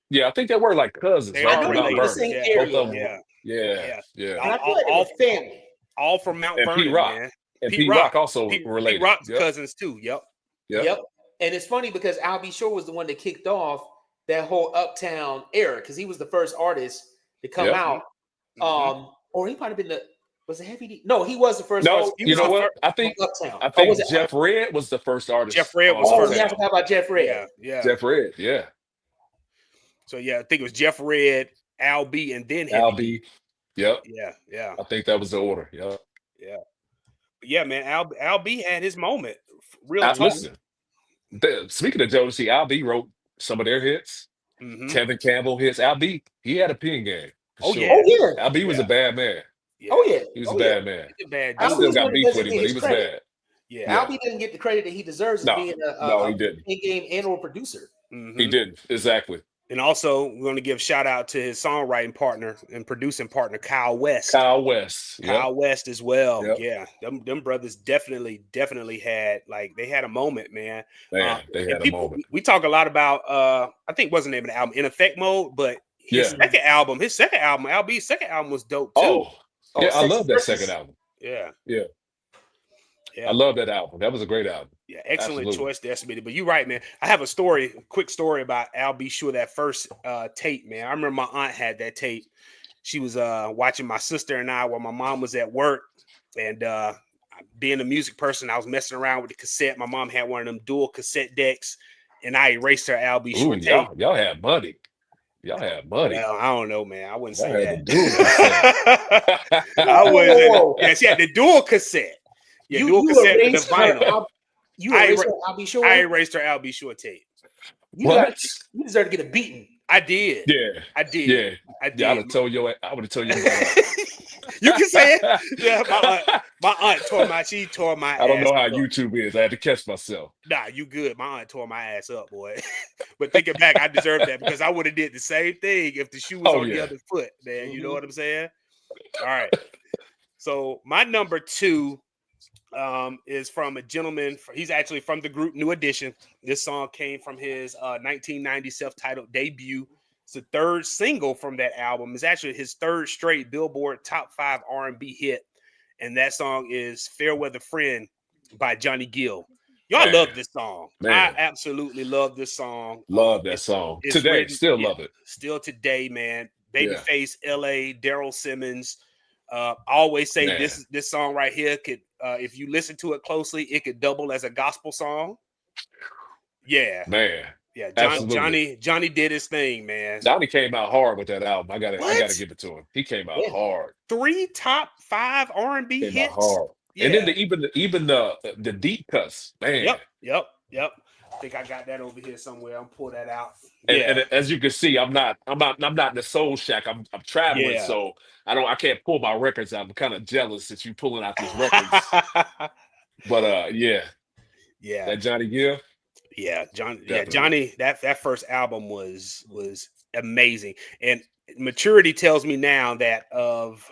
Yeah, I think they were like cousins, They right? I are know From they Mount were in the related. Vernon. same Yeah, Both of area, them were. yeah, Yeah, yeah. yeah. and I feel All, like they all, were family. all from Mount And Pete Vernon, Rock. man. And Pete Pete Rock Rock. also Pete related. Rock's Yep. cousins too. Yep. Yep. Yep. And it's funny because Al B. Shore was the one that kicked off that whole Uptown era because he was the first artist to come Yep. out. Mhm. Or he might have been was it Heavy D? No, he was the first artist No, He you was know the what? first. on Uptown. I Or was think it? Jeff Red was the first artist Jeff Red on was Oh first. yeah, I Uptown. forgot about Jeff Red. Yeah, yeah. Jeff Red, yeah. So yeah, I think it was Jeff Red, Al B, and then Heavy Al D. B. Yep. Yeah, yeah, I think that was the order. Yep. yeah. But yeah, man. Al B had his moment. Real Now, talk. listen, speaking of Jodeci, Al B wrote some of their hits. Hmm. Kevin Campbell hits. Al B, he had a pen game. For Oh sure. yeah, Oh yeah. Al B was a yeah, bad man. yeah. Oh yeah. He was Oh a yeah. bad man. He's a bad I Al dude. still B's got one that beef doesn't with him, get but he his was credit. bad. Yeah. Al B doesn't get the credit that he deserves as No, being no, he a didn't. in-game and/or producer. Hmm. He didn't. Exactly. And also, we're going to give shout out to his songwriting partner and producing partner, Kyle West. Kyle West. Yep. Kyle West as well. Yep. Yeah, them brothers definitely had they had a moment, man. Man, they And had a people, moment. we talk a lot about I think wasn't the name of the album, In Effect Mode, but his Yeah. second album, Al B's second album was dope too. Oh, Oh, yeah, I Sexy love that Princess. second album. Yeah, Yeah. yeah, I love that album. That was a great album. yeah. Excellent Absolutely. choice there, Smitty. But you're right, man. I have a quick story about Al B. Sure, that first tape, man. I remember my aunt had that tape. She was watching my sister and I while my mom was at work, and being a music person, I was messing around with the cassette. My mom had one of them dual cassette decks, and I erased her Al B. Ooh, Sure tape. y'all had money. Y'all had money. Well, I don't know, man. I wouldn't Y'all say had that. the dual cassette. I wouldn't say that. Whoa. Yeah, she had the dual cassette. Yeah, You dual cassette with the erased her vinyl. Al B. Shore. I erased her Al B. Sure tape. You What? deserve to get a beating. I did. Yeah. I did. Yeah. I did. Yeah, I would have told you. You can say it. Yeah, my aunt tore my. She tore my. I don't know how ass up. YouTube is. I had to catch myself. Nah, you good. My aunt tore my ass up, boy. But thinking back, I deserved that because I would have did the same thing if the shoe was on the other foot, man. You know what I'm saying? All right. So my number 2 is from a gentleman. He's actually from the group New Edition. This song came from his 1990 self-titled debut. It's the third single from that album. It's actually his third straight Billboard top 5 R&B hit. And that song is Fairweather Friend by Johnny Gill. Y'all Man. love this song. Man. I absolutely love this song. Love that song. It's Today, written, still love it. Still today, man. Yeah. Babyface, LA, Daryl Simmons. I always say Man. this song right here could, if you listen to it closely, it could double as a gospel song. Yeah, Man. yeah. Johnny did his thing, man. Johnny came out hard with that album. I gotta give it to him. He came out hard. 3 top 5 R&B Came hits. out hard. Yeah. And then even the deep cuts, man. Yep. I think I got that over here somewhere. I'll pull that out. And as you can see, I'm not in the Soul Shack. I'm traveling, so I can't pull my records out. I'm kind of jealous that you pulling out these records. But that Johnny Gill. Yeah, Johnny. That first album was amazing, and maturity tells me now that of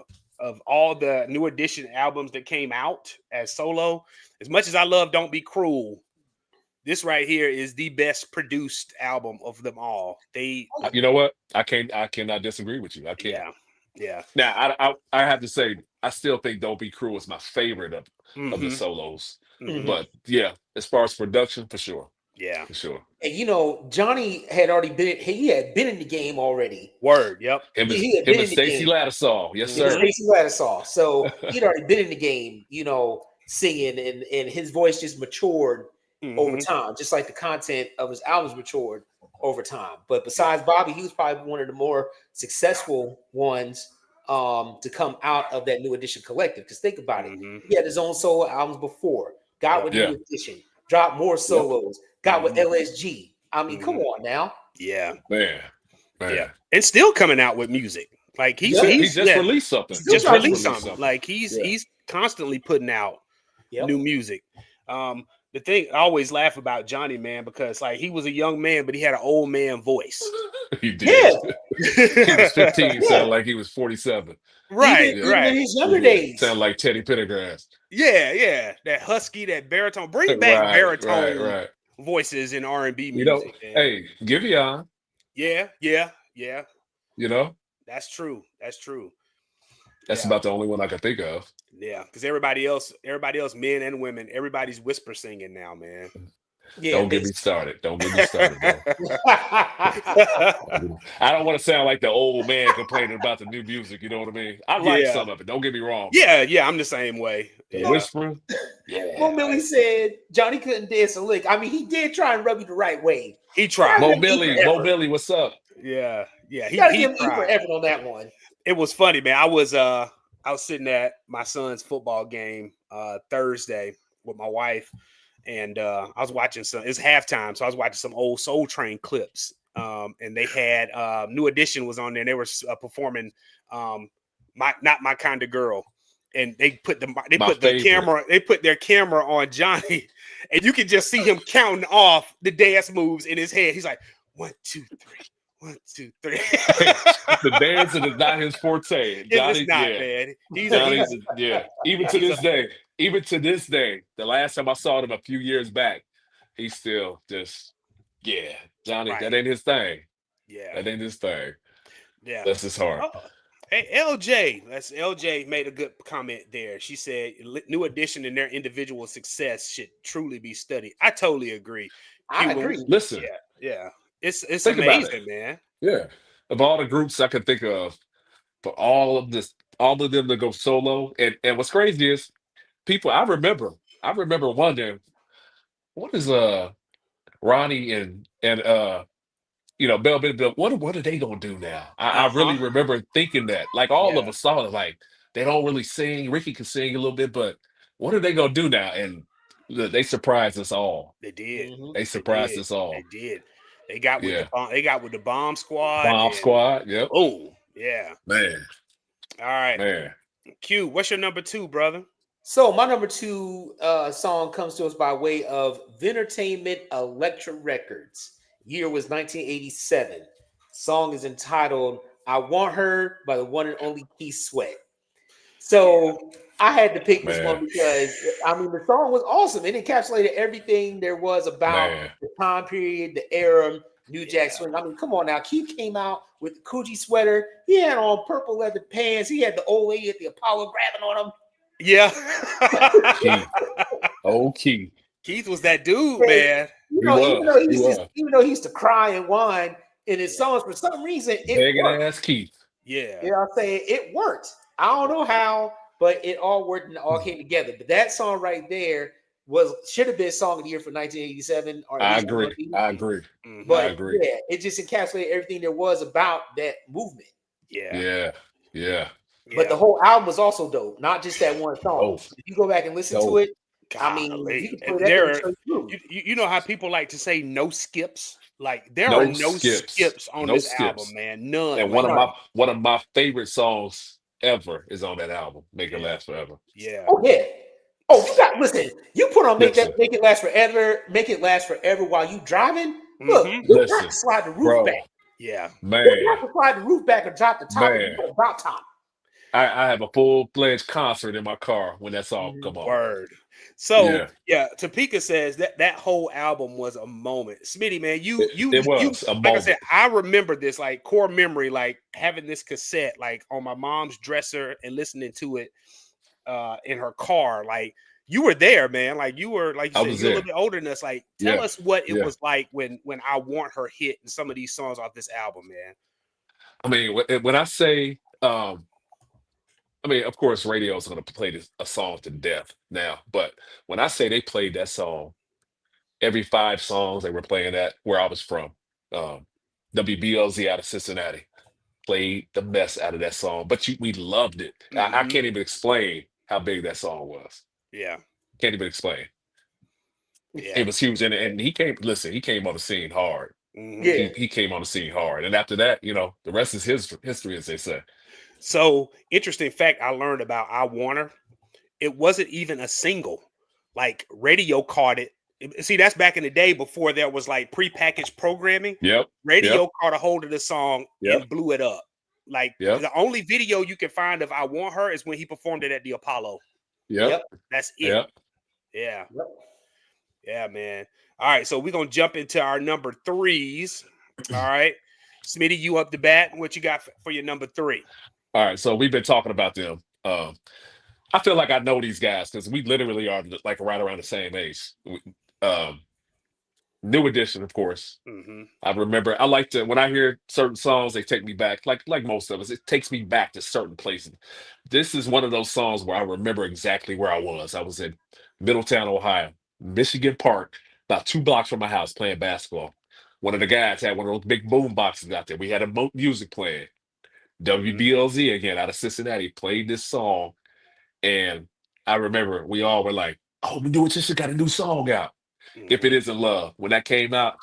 all the New Edition albums that came out as solo, as much as I love Don't Be Cruel, this right here is the best produced album of them all. You know what? I cannot disagree with you. I can't. Yeah. Now I have to say I still think Don't Be Cruel is my favorite of the solos. Mhm. But yeah, as far as production, for sure. Yeah, for sure. And Johnny had already been. He had been in the game already. Word. Yep. Him and Stacey Lattisaw. Yes, sir. Stacey Lattisaw. So he'd already been in the game. Singing, and his voice just matured over time, just like the content of his albums matured over time. But besides Bobby, he was probably one of the more successful ones to come out of that New Edition collective. Because think about it, he had his own solo albums before. Got with New Edition, dropped more solos. Got with LSG. I mean, come on now. Yeah. Man. Yeah. And still coming out with music. Like he just released something. Just released something. Like he's constantly putting out new music. The thing I always laugh about Johnny, man, because like he was a young man, but he had an old man voice. He did. He was 15, sounded like he was 47. Right, even in his younger days. Sound like Teddy Pendergrass. Yeah. That husky, that baritone. Bring back baritone voices in R&B music. Hey, give you on. Yeah. That's true. That's about the only one I can think of. Yeah, because everybody else, men and women, everybody's whisper singing now, man. Yeah, Don't get me started. Bro. I don't want to sound like the old man complaining about the new music. You know what I mean? I like some of it. Don't get me wrong. Yeah, I'm the same way. Whispering. Yeah. Well, Millie said Johnny couldn't dance a lick. I mean, he did try and rub you the right way. He tried. Mo Billy, what's up? Yeah. He give him for effort on that one. It was funny, man. I was sitting at my son's football game Thursday with my wife, and I was watching it's halftime, so I was watching some old Soul Train clips. And they had New Edition was on there, and they were performing Not My Kind of Girl. And they put their camera on Johnny, and you can just see him counting off the dance moves in his head. He's like, 1, 2, 3. 1, 2, 3. The dancing is not his forte. Johnny, it's not, man. Even to this day, the last time I saw him a few years back, he's still just Johnny. Right. That ain't his thing. Yeah, that ain't his thing. Yeah, that's his heart. Oh. Hey, LJ made a good comment there. She said New Edition and their individual success should truly be studied. I totally agree. I agree. Listen. Yeah. It's amazing, man. Yeah. Of all the groups I could think of, for all of them to go solo. And what's crazy is people I remember wondering, what is Ronnie and Bell Biv, what are they gonna do now? I really remember thinking that. Like all of us saw it, like they don't really sing. Ricky can sing a little bit, but what are they gonna do now? And they surprised us all. They did. They surprised us all. They did. They got with the Bomb Squad. Bomb Squad. Yep. Oh, yeah. Man. All right. Man. Q, what's your number 2, brother? So my number 2 song comes to us by way of Vintertainment Elektra Records. Year was 1987. Song is entitled "I Want Her" by the one and only Keith Sweat. So I had to pick this one because the song was awesome. It encapsulated everything there was about the time period, the era, New Jack Swing. I mean, come on now. Keith came out with the Coogi sweater. He had on purple leather pants. He had the old lady at the Apollo grabbing on him. Yeah. Oh, Keith. Keith was that dude, man. You He know, was. even though he used to cry and whine in his songs, for some reason it Begging worked. ass Keith. Yeah. You know what I'm saying? It worked. I don't know how, but it all worked and it all came together. But that song right there should have been Song of the Year for 1987, or at I least agree. I agree. But I agree. yeah, it just encapsulated everything there was about that movement. Yeah. But the whole album was also dope, not just that one song. Dope. If you go back and listen to it, I mean, Golly. you can play that straight through. You know how people like to say no skips? Like there No are no skips. on No this skips. album, man. None. And Like, one of my favorite songs ever is on that album, Make It Last Forever. Yeah. Oh yeah. Oh, you got listen. You put on Make Listen. It Last Forever while you driving. Look, you have to slide the roof back. Yeah, Man. You have to slide the roof back or drop the top. Man. Drop top. I have a full-fledged concert in my car when that song come on. Word. So Topeka says that whole album was a moment. Smitty, man, it was a like moment. I said, I remember this like core memory, like having this cassette like on my mom's dresser and listening to it in her car. Like you were there, man. Like you were like you said, you're a little bit older than us. Like tell us what it was like when I Want Her hit and some of these songs off this album, man. I mean, when I say I mean, of course, radio is going to play a song to death now. But when I say they played that song, every 5 songs they were playing that where I was from, WBLZ out of Cincinnati played the mess out of that song. But we loved it. I can't even explain how big that song was. Yeah. Can't even explain. Yeah. It was huge. And he came on the scene hard. Yeah. He came on the scene hard. And after that, the rest is his history, as they say. So interesting fact I learned about I Want Her. It wasn't even a single. Like radio caught it. See, that's back in the day before there was like prepackaged programming. Yep. Radio caught a hold of the song and blew it up. Like the only video you can find of I Want Her is when he performed it at the Apollo. Yep. That's it. Yeah. Yeah, man. All right. So we're gonna jump into our number 3s. All right. Smitty, you up the bat. What you got for your number 3? All right, so we've been talking about them. I feel like I know these guys because we literally are like right around the same age. New Edition, of course. I remember. I like to when I hear certain songs, they take me back. Like most of us, it takes me back to certain places. This is one of those songs where I remember exactly where I was. I was in Middletown, Ohio, Michigan Park, about 2 blocks from my house, playing basketball. One of the guys had one of those big boom boxes out there. We had a music playing. WBLZ again out of Cincinnati played this song, and I remember we all were like, "Oh, New Edition got a new song out." If It Isn't Love, when that came out,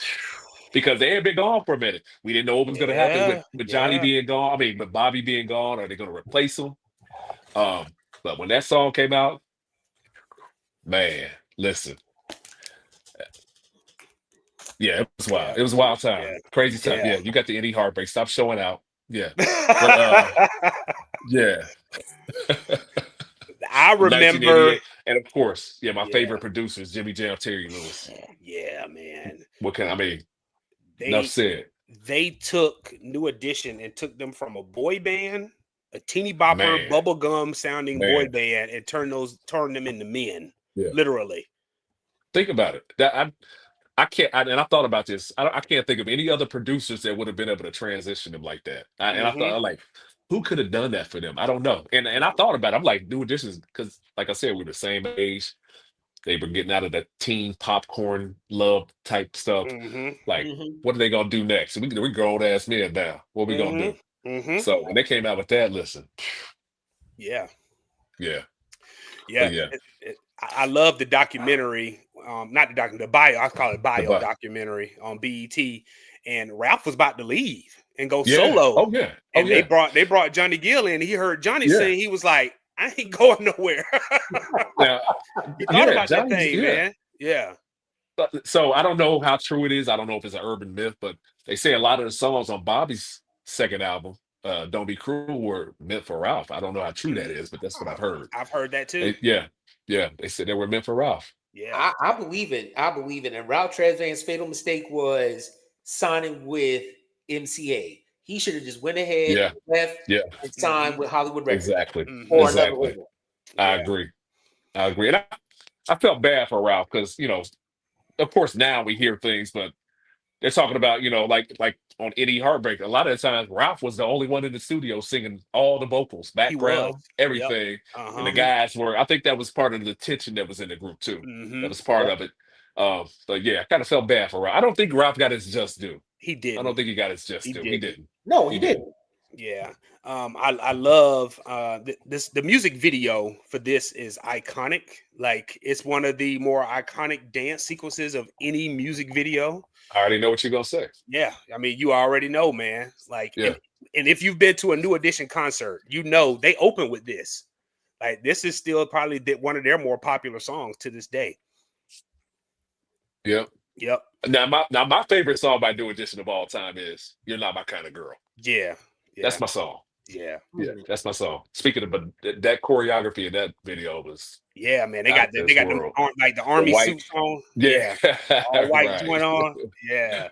because they had been gone for a minute, we didn't know what was going to happen with Johnny being gone. I mean, with Bobby being gone, are they going to replace him? But when that song came out, man, listen. Yeah, it was wild. It was a wild time. Crazy time. Yeah, you got the indie heartbreak. Stop showing out. Yeah. But, I remember, and of course, my favorite producer is Jimmy Jam, Terry Lewis. Yeah, man. Enough said. They took New Edition and took them from a boy band, a teeny bopper, bubblegum sounding boy band, and turned them into men. Yeah. Literally. Think about it. I can't, and I thought about this. I can't think of any other producers that would have been able to transition them like that. And I thought, like, who could have done that for them? I don't know. And I thought about it. I'm like, New Edition, because, like I said, we were the same age. They were getting out of that teen popcorn love type stuff. Like, what are they gonna do next? We're grown ass men now. What are we gonna do? So when they came out with that, listen. Yeah. I love the documentary. Not the documentary, the bio. I call it bio documentary on BET. And Ralph was about to leave and go solo. They brought Johnny Gill in. He heard Johnny sing. He was like, I ain't going nowhere. He thought about that thing, man. Yeah. So I don't know how true it is. I don't know if it's an urban myth, but they say a lot of the songs on Bobby's second album, Don't Be Cruel, were meant for Ralph. I don't know how true that is, but that's what I've heard. I've heard that too. They said they were meant for Ralph. Yeah, I believe it. And Ralph Tresvant's fatal mistake was signing with MCA. He should have just went ahead, left, and signed with Hollywood Records. Exactly. Or another label. I agree. And I felt bad for Ralph because of course now we hear things, but they're talking about like on any Heartbreak. A lot of the times Ralph was the only one in the studio singing all the vocals, He was. background, Yep. everything, and the guys were. I think that was part of the tension that was in the group too. That was part Yep. of it. But yeah, I kind of felt bad for Ralph. I don't think Ralph got his just due. He didn't. I don't think he got his just due. He didn't. No, he didn't. Yeah. I love the music video for this is iconic. Like it's one of the more iconic dance sequences of any music video. I already know what you're gonna say. Yeah, I mean, you already know, man. Like, Yeah. and if you've been to a New Edition concert, they open with this. Like, this is still probably one of their more popular songs to this day. Yep. Yep. Now my favorite song by New Edition of all time is "You're Not My Kind of Girl." Yeah. That's my song. Yeah. Yeah, that's my song. Speaking of, but that choreography in that video was man. They got the army white suits on. Yeah, all white right. joint on. Yeah.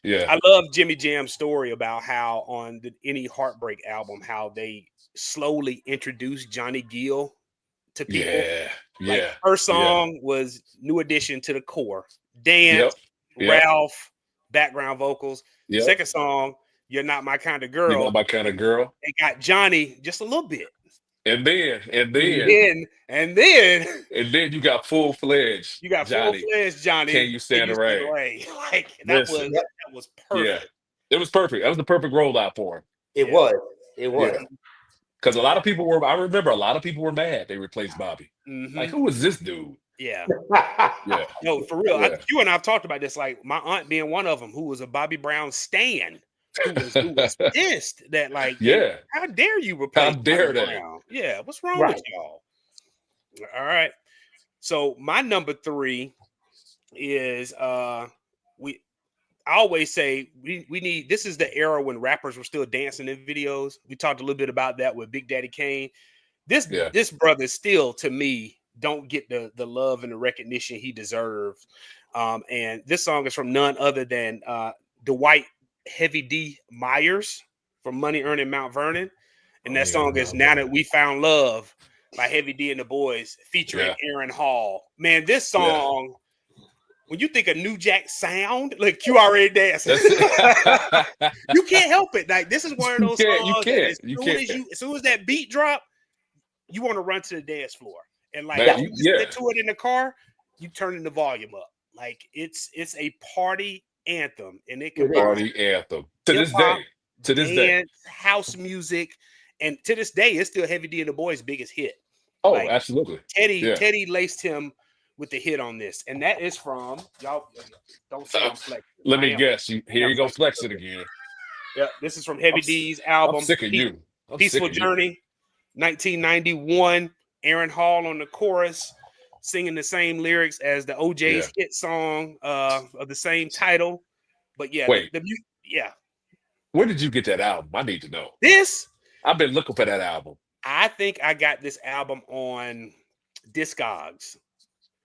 Yeah. I love Jimmy Jam's story about how on Any Heartbreak album, how they slowly introduced Johnny Gill to people. Yeah. Like first song was New Edition to the core, dance, Yep. Ralph, background vocals. Yep. Second song, You're Not My Kind of Girl. You're Not My Kind of Girl. They got Johnny just a little bit. And then you got full-fledged. You got Johnny. full-fledged Johnny. Can You Stand the Rain? Like that was perfect. Yeah. It was perfect. That was the perfect rollout for him. It was. Because I remember a lot of people were mad they replaced Bobby. Like, who was this dude? Yeah. Yeah. No, for real. Yeah. You and I've talked about this, like my aunt being one of them who was a Bobby Brown stan. Who was pissed that how dare you replace Bobby Brown? Yeah, what's wrong with y'all? All right. So my number 3 is I always say we need, this is the era when rappers were still dancing in videos. We talked a little bit about that with Big Daddy Kane. This brother still, to me, don't get the love and the recognition he deserves. And this song is from none other than Dwight Heavy D Myers from Money Earning Mount Vernon. And that song is Now That We Found Love by Heavy D and the Boys featuring Aaron Hall. Man, this song, when you think of New Jack sound, like you already dancing. You can't help it. Like this is one of those songs as soon as that beat drop, you want to run to the dance floor. And like you listen to it in the car, you turn the volume up. Like it's a party anthem, and it can party anthem to this day. House music, and to this day, it's still Heavy D and the Boys' biggest hit. Oh, absolutely. Teddy laced him with the hit on this, and that is from y'all. Don't say I'm flexing. Let me guess. Here you go flexing again. Yeah, this is from Heavy D's album. I'm sick of you. Peaceful Journey, 1991. Aaron Hall on the chorus, singing the same lyrics as the OJ's hit song of the same title. But wait, where did you get that album? I need to know. I've been looking for that album. I think I got this album on Discogs.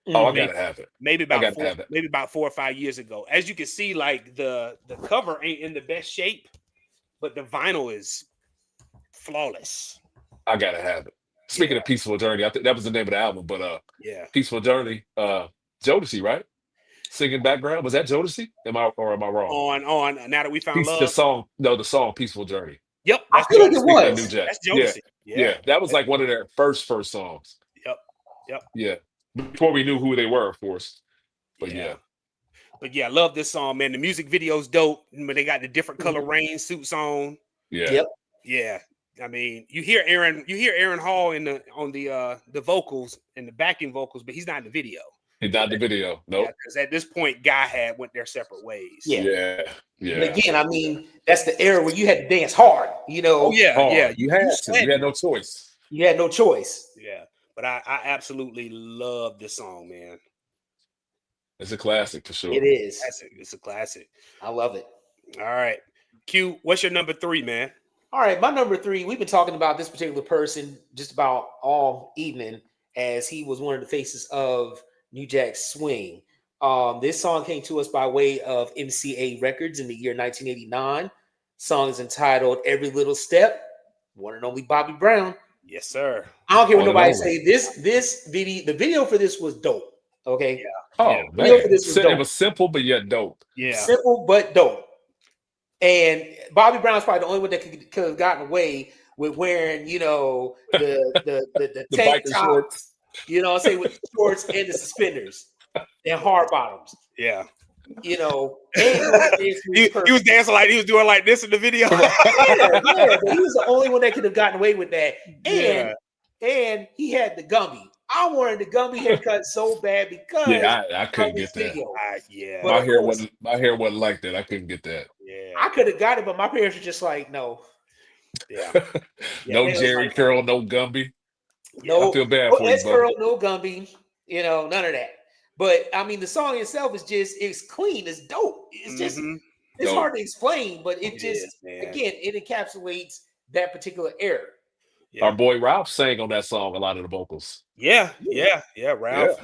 Oh, I gotta have it. Maybe about 4 or 5 years ago. As you can see, like the cover ain't in the best shape, but the vinyl is flawless. I gotta have it. Speaking of Peaceful Journey, I think that was the name of the album, but Peaceful Journey, Jodeci, right? Singing background. Was that Jodeci? Am I wrong? On Now That We Found Love. The song Peaceful Journey. Yep. I feel like it was. New Jack. That's Jodeci. Yeah. That was like one of their first songs. Yep. Yeah. Before we knew who they were, of course. But yeah. But I love this song, man. The music video's dope. But they got the different color rain suits on. Yeah. Yep. Yeah. I mean, you hear Aaron Hall on the vocals and the backing vocals, but he's not in the video. He's not in the video. Nope. Because at this point, Guy went their separate ways. Yeah. But again, I mean, that's the era where you had to dance hard. You know. Oh yeah, hard. yeah. You had to. You had no choice. You had no choice. Yeah. But I absolutely love this song, man. It's a classic for sure. It is. It's a classic. I love it. All right. Q, what's your number 3, man? All right, my number 3, we've been talking about this particular person just about all evening as he was one of the faces of New Jack Swing. This song came to us by way of MCA Records in the year 1989. Song is entitled Every Little Step. One and only Bobby Brown. Yes, sir. I don't care what All in nobody all. say. This video, the video for this was dope. Okay. Oh The video man, for this was it dope. was simple but yet dope. Yeah. Simple but dope. And Bobby Brown's probably the only one that could have gotten away with wearing, you know, the The tank biker top, shorts. you know what I'm saying, with the shorts and the suspenders and hard bottoms. Yeah. You know, and He was dancing like he was doing like this in the video. yeah, but he was the only one that could have gotten away with that. And he had the Gumby. I wanted the Gumby haircut so bad because I couldn't get that. Yeah. But My hair wasn't like that. I couldn't get that. Yeah. I could have got it, but my parents were just like, no. Yeah. No they was Jerry like, curl, no Gumby. no, I feel bad no for you, S curl, no Gumby, you know, none of that. But I mean, the song itself is just, it's clean, it's dope. It's just, it's Dope. hard to explain, but it just, man. again, it encapsulates that particular era. Yeah. Our boy Ralph sang on that song a lot of the vocals. Ralph. Ralph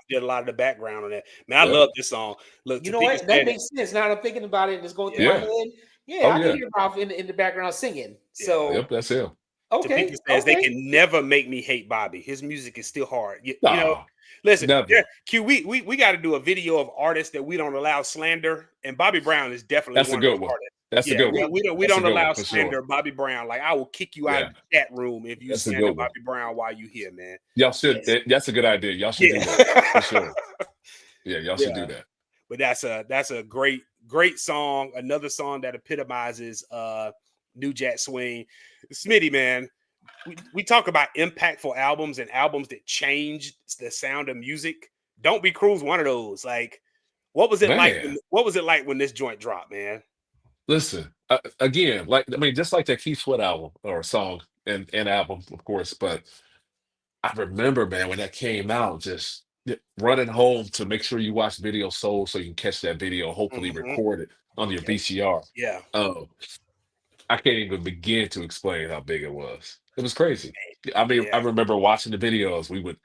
did a lot of the background on that. Man, I love this song. Look, you know what? That makes sense. Now that I'm thinking about it and it's going through my head. Yeah, I can hear Ralph in the background singing. So that's him. Okay. Topeka says they can never make me hate Bobby. His music is still hard. You know, listen, Q, we got to do a video of artists that we don't allow slander, and Bobby Brown is definitely one of those artists. That's a good one. We don't allow slander Bobby Brown. Like, I will kick you out of the chat room if you slander Bobby Brown while you here, man. Y'all should. That's a good idea. Y'all should do that for sure. Yeah, y'all should do that. But that's a great song. Another song that epitomizes New Jack Swing. Smitty, man, we talk about impactful albums and albums that changed the sound of music. Don't Be Cruel's one of those. Like, what was it like? What was it like when this joint dropped, man? Listen, again, just like that Keith Sweat album or song and album, of course. But I remember, man, when that came out, just running home to make sure you watch Video Soul so you can catch that video, hopefully record it on your VCR. Yeah. I can't even begin to explain how big it was. It was crazy. I mean, I remember watching the videos. We would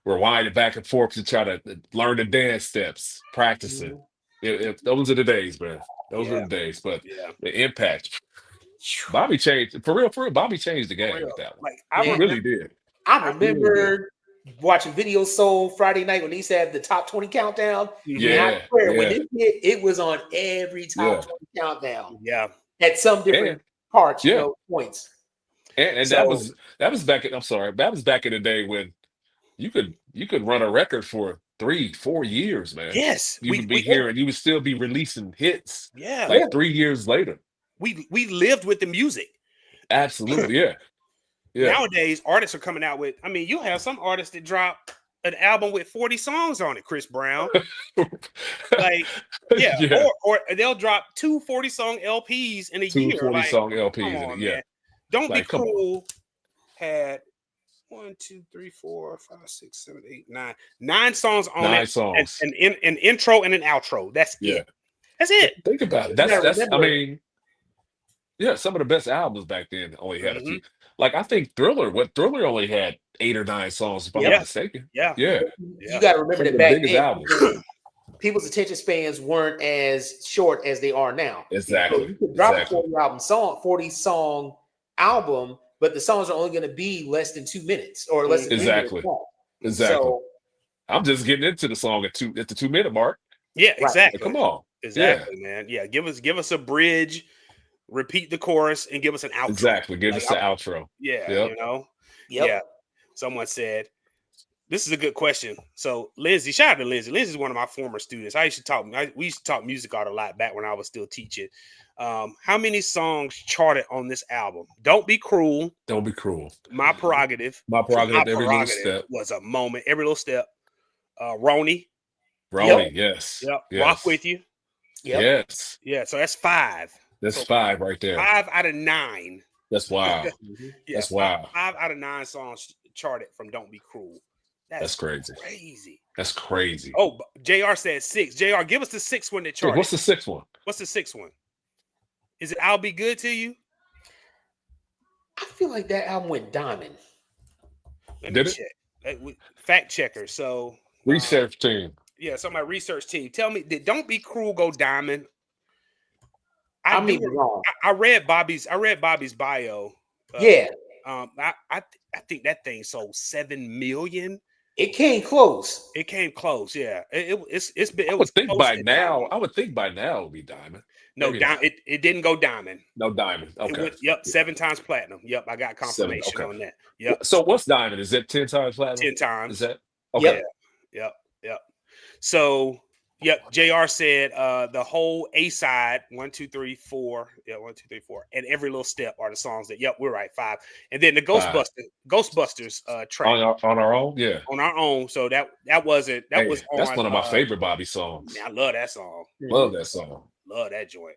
rewind it back and forth to try to learn the dance steps, practicing. Those are the days, man. Those were the days. But the impact, Bobby changed for real. Bobby changed the game with that one. Like, I really did. I remember watching Video Soul Friday night when he used to have the top 20 countdown. Yeah. I swear, when it hit, it was on every top 20 countdown. Yeah. At some different parts, you know, points. And so, that was back in, I'm sorry, that was back in the day when you could run a record for 3-4 years, man. Yes. You would be hearing, you would still be releasing hits. Yeah. Like 3 years later. We lived with the music. Absolutely, yeah. Nowadays, artists are coming out with, I mean, you have some artists that drop an album with 40 songs on it, Chris Brown. Like, or they'll drop 2 40-song LPs in a year. 2 40-song LPs in a year. Don't Be Cruel had 1, 2, 3, 4, 5, 6, 7, 8, 9. 9 songs on it. 9 songs. And an intro and an outro. That's it. That's it. Think about it. That's I mean, some of the best albums back then only had a few. Like, I think Thriller only had 8 or 9 songs, if I'm not mistaken. You got to remember that back then, people's attention spans weren't as short as they are now. Exactly. So you could drop a 40-song album, but the songs are only going to be less than 2 minutes or less than 3 minutes long. Exactly. So, I'm just getting into the song at the 2-minute mark. Yeah, exactly. Come on. Exactly, man. Yeah, give us a bridge, repeat the chorus, and give us an outro. Exactly. Give us the outro. Yeah, you know. Yeah. Someone said, this is a good question. So Lindsay, shout out to Lindsay. Lindsay's one of my former students. We used to talk music art a lot back when I was still teaching. How many songs charted on this album? Don't Be Cruel. Don't Be Cruel. My Prerogative. Every little step was a moment. Every little step. Ronnie, yes. Yep. Yes. Rock With You. Yep. Yes. Yeah, so that's 5. That's 5 right there. 5 out of 9. That's wild. That's wild. 5 out of 9 songs charted from Don't Be Cruel. That's crazy. That's crazy. Oh, JR said 6. JR, give us the 6th one that charted. What's the 6th one? What's the 6th one? Is it I'll Be Good to You? I feel like that album went diamond. Let me check. Fact checker. So research team. Yeah, so my research team. Tell me, did Don't Be Cruel go diamond? I mean, wrong. I read Bobby's bio. Yeah. I think that thing sold 7 million. It came close. It came close. Yeah, it I was would think close by to now. diamond. I would think by now it would be diamond. No, Maybe not. it didn't go diamond. No diamond. It Okay. went, yep, 7 times platinum. Yep, I got 7. confirmation Okay. on that. Yep. So what's diamond? Is it 10 times platinum? 10 times. Is that Yeah. okay? Yep. So, yep, JR said the whole A side, 1, 2, 3, 4. Yeah, 1, 2, 3, 4. And every little step are the songs that, yep, we're right, 5. And then the Ghostbusters track On our own? Yeah. on our own. So that was on. That's one of my favorite Bobby songs. Man, I love that song. Love that song. Love that joint.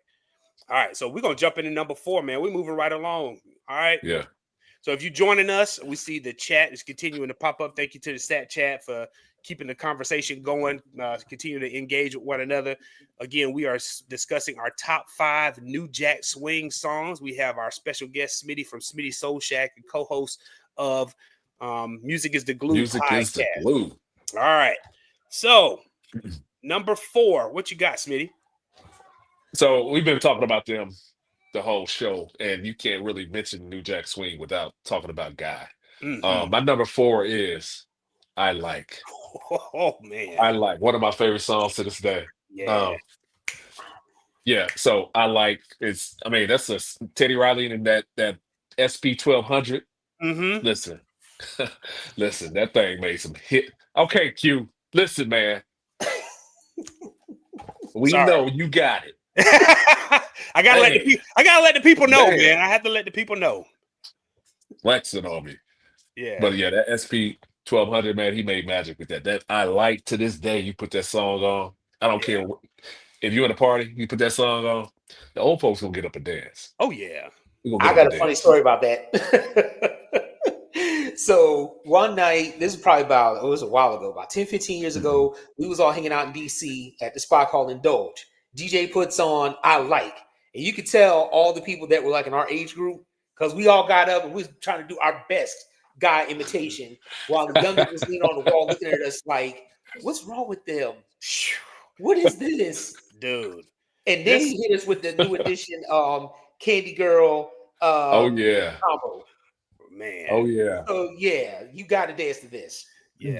All right, so we're gonna jump into number 4, man. We're moving right along. All right. Yeah. So if you're joining us, we see the chat is continuing to pop up. Thank you to the stat chat for keeping the conversation going, continue to engage with one another. Again, we are discussing our top 5 New Jack Swing songs. We have our special guest, Smitty from Smitty Soul Shack, and co-host of Music is the Glue Music podcast. is the glue. All right. So number 4, what you got, Smitty? So we've been talking about them the whole show, and you can't really mention New Jack Swing without talking about Guy. Mm-hmm. My number 4 is I Like. Oh man, I Like, one of my favorite songs to this day. Yeah. So I Like, that's a Teddy Riley and that SP1200. Mm-hmm. Listen, listen, that thing made some hit. Okay, Q, listen, man. We know you got it. I gotta let the people know, man. I have to let the people know. Flexing on me. Yeah. But yeah, that SP1200, man, he made magic with that. That I Like, to this day. You put that song on. I don't care if you're in a party, you put that song on. The old folks gonna get up and dance. Oh yeah. I got a funny story about that. So one night, this is probably it was a while ago, about 10, 15 years ago, we was all hanging out in DC at the spot called Indulge. DJ puts on I Like. And you could tell all the people that were like in our age group, because we all got up and we was trying to do our best Guy imitation, while the youngest was leaning on the wall looking at us like, what's wrong with them? What is this? Dude. And then he hit us with the new edition Candy Girl combo. Man. Oh yeah. So yeah, you gotta dance to this. Yeah.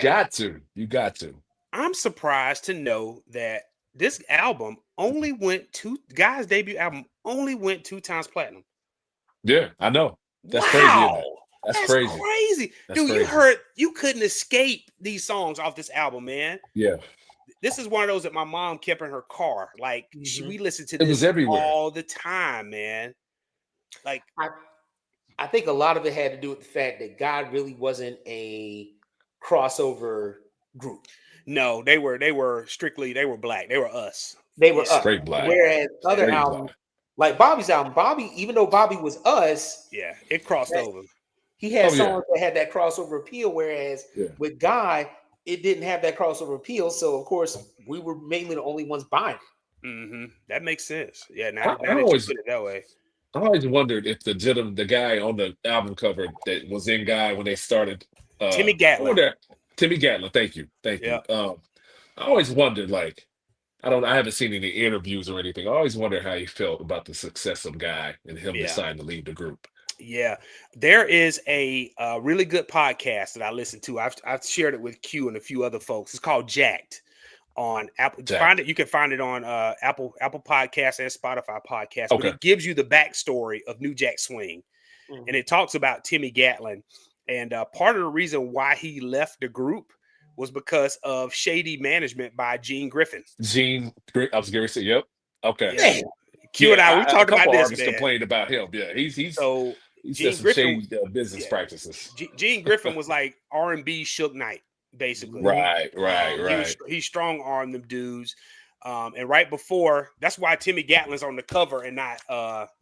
You got to. I'm surprised to know that this album only went Guy's debut album only went 2 times platinum. Yeah, I know. That's crazy. That's crazy. Dude, you couldn't escape these songs off this album, man. Yeah. This is one of those that my mom kept in her car. Like we listened to this all the time, man. Like I think a lot of it had to do with the fact that God really wasn't a crossover group. No, they were black. They were us. They were straight black. Whereas other albums, like Bobby's album, even though Bobby was us, it crossed over. He had songs that had that crossover appeal, whereas with Guy, it didn't have that crossover appeal. So of course, we were mainly the only ones buying it. Mm-hmm. That makes sense. Yeah, now I that always you put it that way. I always wondered if the guy on the album cover that was in Guy when they started, Timmy Gatlin. Timmy Gatlin, thank you. I always wondered, like, I haven't seen any interviews or anything. I always wondered how he felt about the success of Guy and him deciding to leave the group. Yeah, there is a really good podcast that I listen to. I've shared it with Q and a few other folks. It's called Jacked on Apple. You can find it on Apple Podcasts and Spotify Podcasts. But it gives you the backstory of New Jack Swing, and it talks about Timmy Gatlin. And part of the reason why he left the group was because of shady management by Gene Griffin. I was going to say, yep. Okay. Yeah. Q and I, we talked about this. Artists complained about him. Yeah, he's Gene some Griffin, shady business practices. Gene Griffin was like R&B Suge Knight, basically. Right. He strong-armed them dudes. And right before, that's why Timmy Gatlin's on the cover and not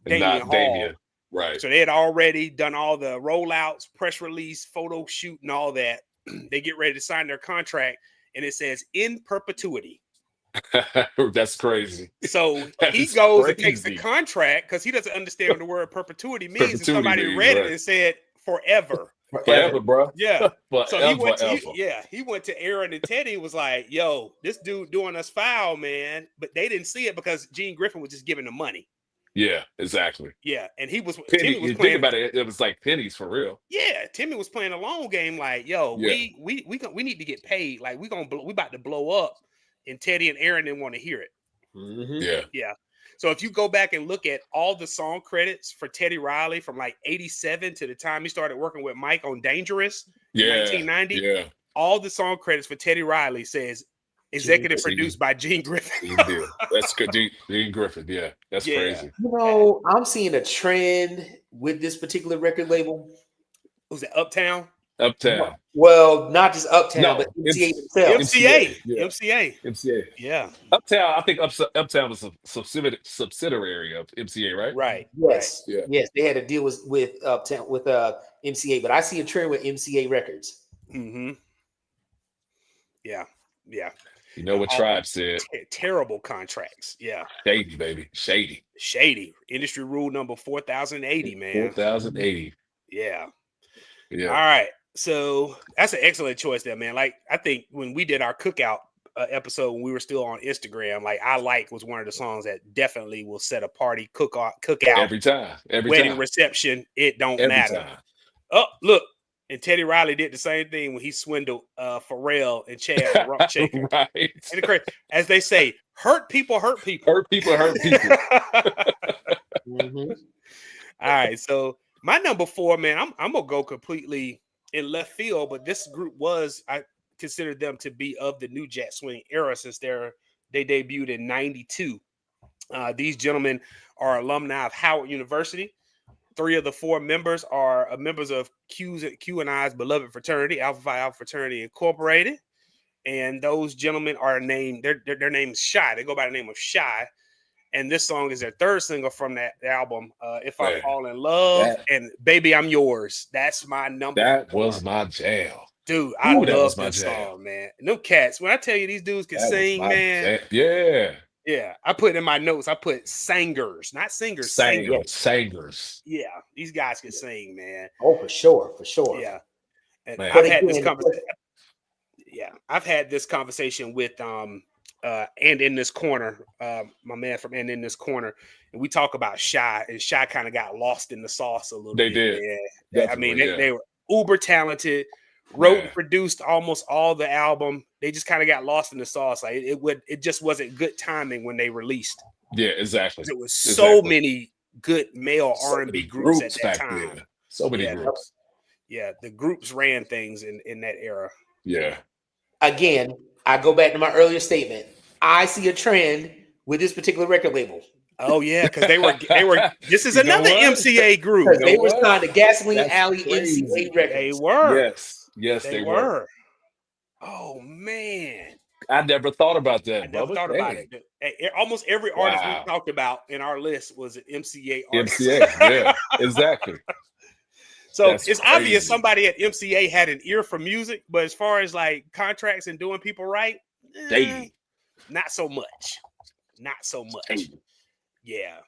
Damian Hall. Right. So they had already done all the rollouts, press release, photo shoot, and all that. They get ready to sign their contract, and it says in perpetuity. That's crazy. So he goes and takes the contract because he doesn't understand what the word perpetuity means. And somebody read it and said forever. Forever, bro. Yeah. So he went to Aaron and Teddy and was like, yo, this dude doing us foul, man. But they didn't see it because Gene Griffin was just giving them money. Yeah, exactly. Yeah, and Penny, Timmy was you think playing. about it, it was like pennies for real. Yeah, Timmy was playing a long game. Like, yo, Yeah. we need to get paid. Like, we about to blow up, and Teddy and Aaron didn't want to hear it. Yeah. Yeah. So if you go back and look at all the song credits for Teddy Riley from like 87 to the time he started working with Mike on Dangerous in 1990, Yeah. all the song credits for Teddy Riley says executive produced by Gene Griffin. That's good. Gene Griffin. Yeah. That's crazy. You know, I'm seeing a trend with this particular record label. Was it Uptown? Uptown. Well, not just Uptown, No, but MCA itself. MCA. Yeah. Uptown. I think Uptown was a subsidiary of MCA, right? Right. Yes. Yeah. Yes. They had to deal with Uptown with MCA, but I see a trend with MCA Records. Mm-hmm. Yeah. Yeah. You know what Tribe said? Terrible contracts. Yeah. Shady, baby. Shady. Industry rule number 4080, man. 4080. Yeah. Yeah. All right. So that's an excellent choice there, man. Like, I think when we did our cookout episode when we were still on Instagram, like I Like was one of the songs that definitely will set a party, cookout every time. Wedding reception. It don't every matter. Time. Oh, look. And Teddy Riley did the same thing when he swindled Pharrell and Chad the Rump Shaker. Right. And as they say, hurt people hurt people. Hurt people hurt people. All right. So my number 4, man, I'm gonna go completely in left field, but this group I consider them to be of the new Jack Swing era since they debuted in '92. These gentlemen are alumni of Howard University. 3 of the 4 members are members of Q and I's beloved fraternity, Alpha Phi Alpha Fraternity Incorporated, and those gentlemen are named. Their name is Shy. They go by the name of Shy. And this song is their 3rd single from that album, If I Fall in Love, and Baby, I'm Yours. That's my number. That was my jam. Dude, I love this song, man. And them cats, when I tell you these dudes can sing, man. Jam. Yeah. I put in my notes, I put singers, not singers. Singers. Yeah. These guys can sing, man. Oh, for sure. Yeah. And I've had this conversation. Yeah. I've had this conversation with And In This Corner, my man from And In This Corner, and we talk about Shy, and Shy kind of got lost in the sauce a little bit. They did. I mean, they were uber talented, wrote and produced almost all the album. They just kind of got lost in the sauce. Like it just wasn't good timing when they released. Yeah, exactly. There was so many good male R&B groups at that time. Then. So many groups. Yeah, the groups ran things in that era. Yeah. Again, I go back to my earlier statement. I see a trend with this particular record label. Oh yeah, because they were. This is another MCA group. They were signed to Gasoline Alley MCA Records. They were. Yes, they were. Oh man, I never thought about that. I never thought about it. Almost every artist we talked about in our list was an MCA artist. MCA, yeah, exactly. So it's obvious somebody at MCA had an ear for music, but as far as like contracts and doing people right, not so much. Yeah.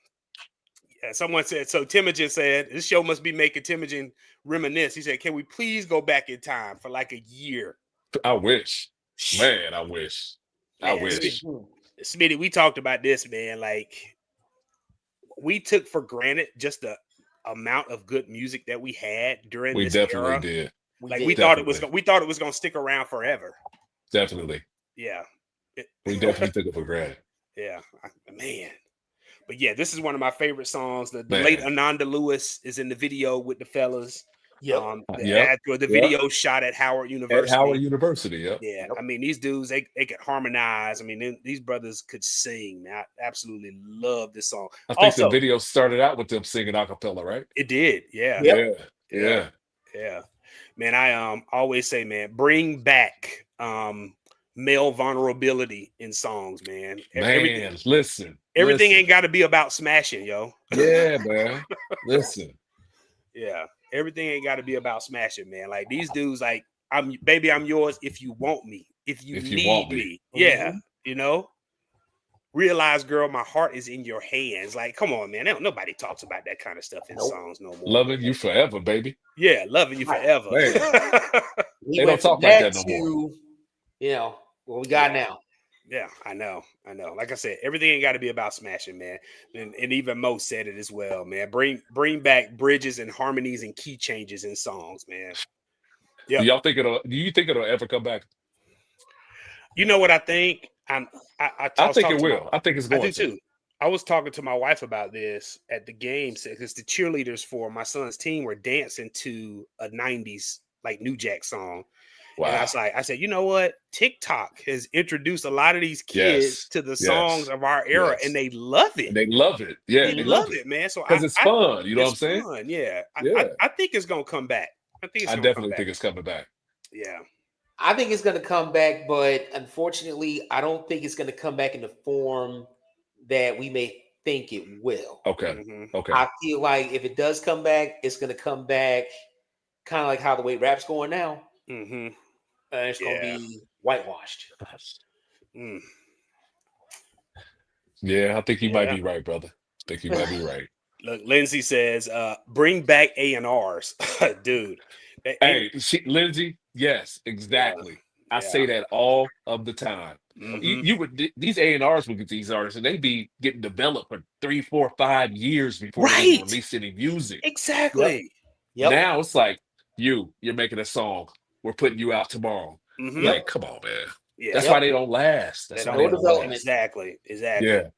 Someone said, so Timogen said, this show must be making Timogen reminisce. He said, can we please go back in time for like a year? I wish. Man, I wish. I wish. Smitty, we talked about this, man. Like, we took for granted just the amount of good music that we had during this era. We definitely did. Like, we thought it was going to stick around forever. Definitely. Yeah. We definitely took it for granted. Yeah. Man. But yeah, this is one of my favorite songs. The late Ananda Lewis is in the video with the fellas. The video shot at Howard University. Yeah. I mean, these dudes, they could harmonize. I mean, these brothers could sing. I absolutely love this song. I think the video started out with them singing a cappella, right? It did. Yeah. Yeah. Man, I always say, man, bring back male vulnerability in songs, man. Everything ain't got to be about smashing, yo. Yeah, man. Listen. Yeah. Everything ain't got to be about smashing, man. Like these dudes, like, I'm yours if you want me. If you need me. Yeah. You know? Realize, girl, my heart is in your hands. Like, come on, man. Nobody talks about that kind of stuff in songs no more. Loving you forever, baby. Yeah, loving you forever. They don't talk like that no more. You know, what we got now. Yeah, I know. Like I said, everything ain't got to be about smashing, man. And even Mo said it as well, man. Bring back bridges and harmonies and key changes in songs, man. Do Yep. y'all think it'll? Do you think it'll ever come back? You know what I think? I was think talking it to my. will. I think it's I going do to. too. I was talking to my wife about this at the game because the cheerleaders for my son's team were dancing to a '90s like New Jack song. And Wow. I said, you know what? TikTok has introduced a lot of these kids Yes. to the songs Yes. of our era, and Yes. they love it. And they love it. Yeah, They they love love it it, man. So because it's fun. You know what it's I'm saying? fun. Yeah, Yeah. I think it's gonna come back. I think it's I gonna come definitely back. think it's coming back. Yeah. I think it's going to come back, but unfortunately, I don't think it's going to come back in the form that we may think it will. Okay. Mm-hmm. Okay. I feel like if it does come back, it's going to come back kind of like how the way rap's going now. Mm-hmm. It's going to be whitewashed. Mm. Yeah, I think you might Yeah. be right, brother. I think you might be right. Look, Lindsay says, bring back A&Rs. Dude. Hey, Lindsay, yes, exactly. I say that all of the time. Mm-hmm. You would these A&Rs would get these artists, and they be getting developed for 3, 4, 5 years before they even Right. release any music. Exactly. Yep. Now it's like you're making a song. We're putting you out tomorrow. Mm-hmm. Like, come on, man. Yeah. That's why they don't last. That's why they No don't development. last. Exactly. Yeah.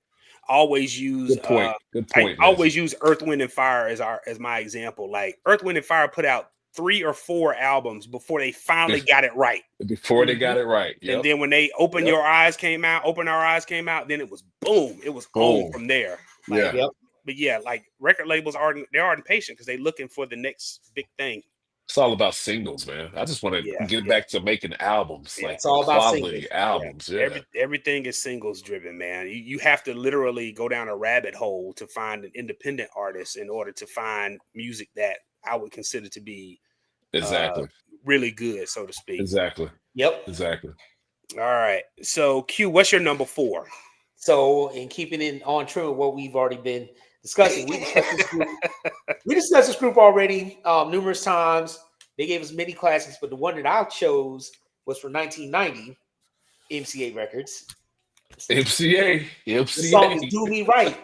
Always use Good point. Good I point. always use Earth, Wind, and Fire as my example. Like Earth, Wind, and Fire put out 3 or 4 albums before they finally got it right. Before they got it right. Yep. And then when they Open Our Eyes came out, then it was boom. It was on from there. Like, Yeah. But yeah, like record labels aren't impatient because they're looking for the next big thing. It's all about singles, man. I just want to get back to making albums, like it's all about quality albums. Yeah. Everything is singles driven, man. You have to literally go down a rabbit hole to find an independent artist in order to find music that I would consider to be Exactly. Really good, so to speak. Exactly. Yep. Exactly. All right. So Q, what's your number 4? So in keeping it on true with what we've already been discussing, we discussed this group already numerous times. They gave us many classics, but the one that I chose was from 1990, MCA Records. MCA. The song is "Do Me Right"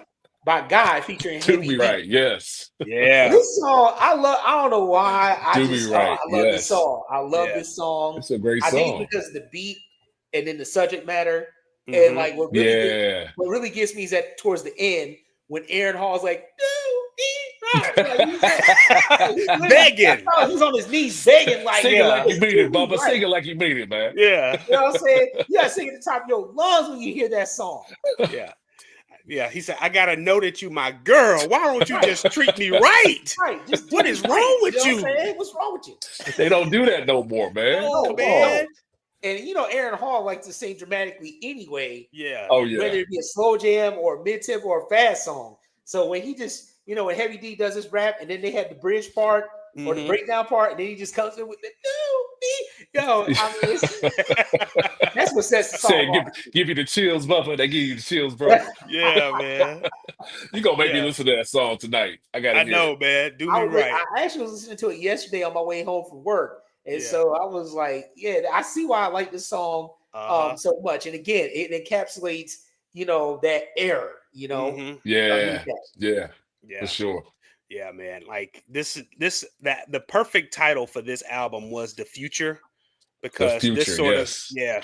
by Guy featuring Do Heavy Me D. Right. Yes. Yeah. This song I love. I don't know why. I Do Me Right. I love this song. I love this song. It's a great song. I think it's because of the beat and then the subject matter. And like what really gets me is that towards the end when Aaron Hall's like, begging. He's on his knees begging like, sing it like you mean it, Bubba. Sing it like you mean it, man. Yeah. You know what I'm saying? You gotta sing at the top of your lungs when you hear that song. Yeah. Yeah. He said, I gotta know that you my girl. Why don't you just treat me right? Right. Just what is wrong with you? What's wrong with you? They don't do that no more, man. No, man. And you know, Aaron Hall likes to sing dramatically anyway. Yeah. Oh, yeah. Whether it be a slow jam or a mid-tempo or a fast song. So when he just, when Heavy D does his rap and then they had the bridge part or the breakdown part, and then he just comes in with the that's what sets the song give you the chills, Bubba. They give you the chills, bro. Yeah, man. You gonna make me listen to that song tonight. I know, man. Do me right. I actually was listening to it yesterday on my way home from work. And so I was like, I see why I like this song so much. And again, it encapsulates, that era, Yeah, for sure. Yeah, man. Like the perfect title for this album was The Future, because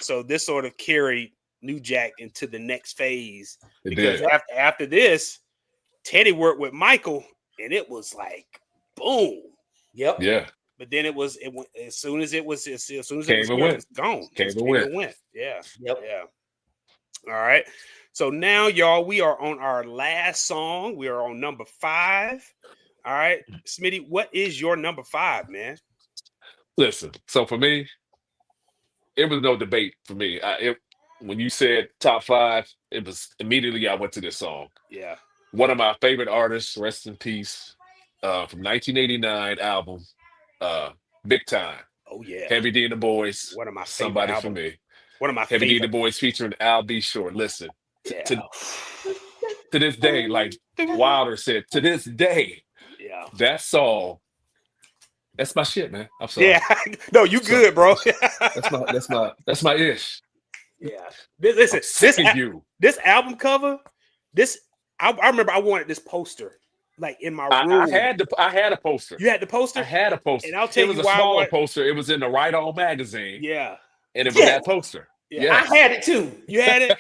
so this sort of carried New Jack into the next phase. After this, Teddy worked with Michael, and it was like boom. Yep. Yeah. But then it went as soon as it was gone. Came and went. Yeah. Yep. Yeah. All right. So now, y'all, we are on our last song. We are on number 5. All right. Smitty, what is your number 5, man? Listen, so for me, it was no debate for me. When you said top 5, it was immediately I went to this song. Yeah. One of my favorite artists, rest in peace, from 1989 album, Big Time. Oh, yeah. Heavy D and the Boys. One of my Somebody for me. One of my Heavy D and the Boys featuring Al B. Short. Listen, to this day, like Wilder said, to this day, that song, that's my shit, man. I'm sorry. Yeah, no, you good, bro. That's my ish. Yeah. Listen, I'm sick of you. this album cover, I remember I wanted this poster like in my room. I had a poster. You had the poster? I had a poster. And I'll tell it was you a why smaller poster. It was in the Right On magazine. Yeah. And it was that poster. Yeah. Yes. I had it too. You had it?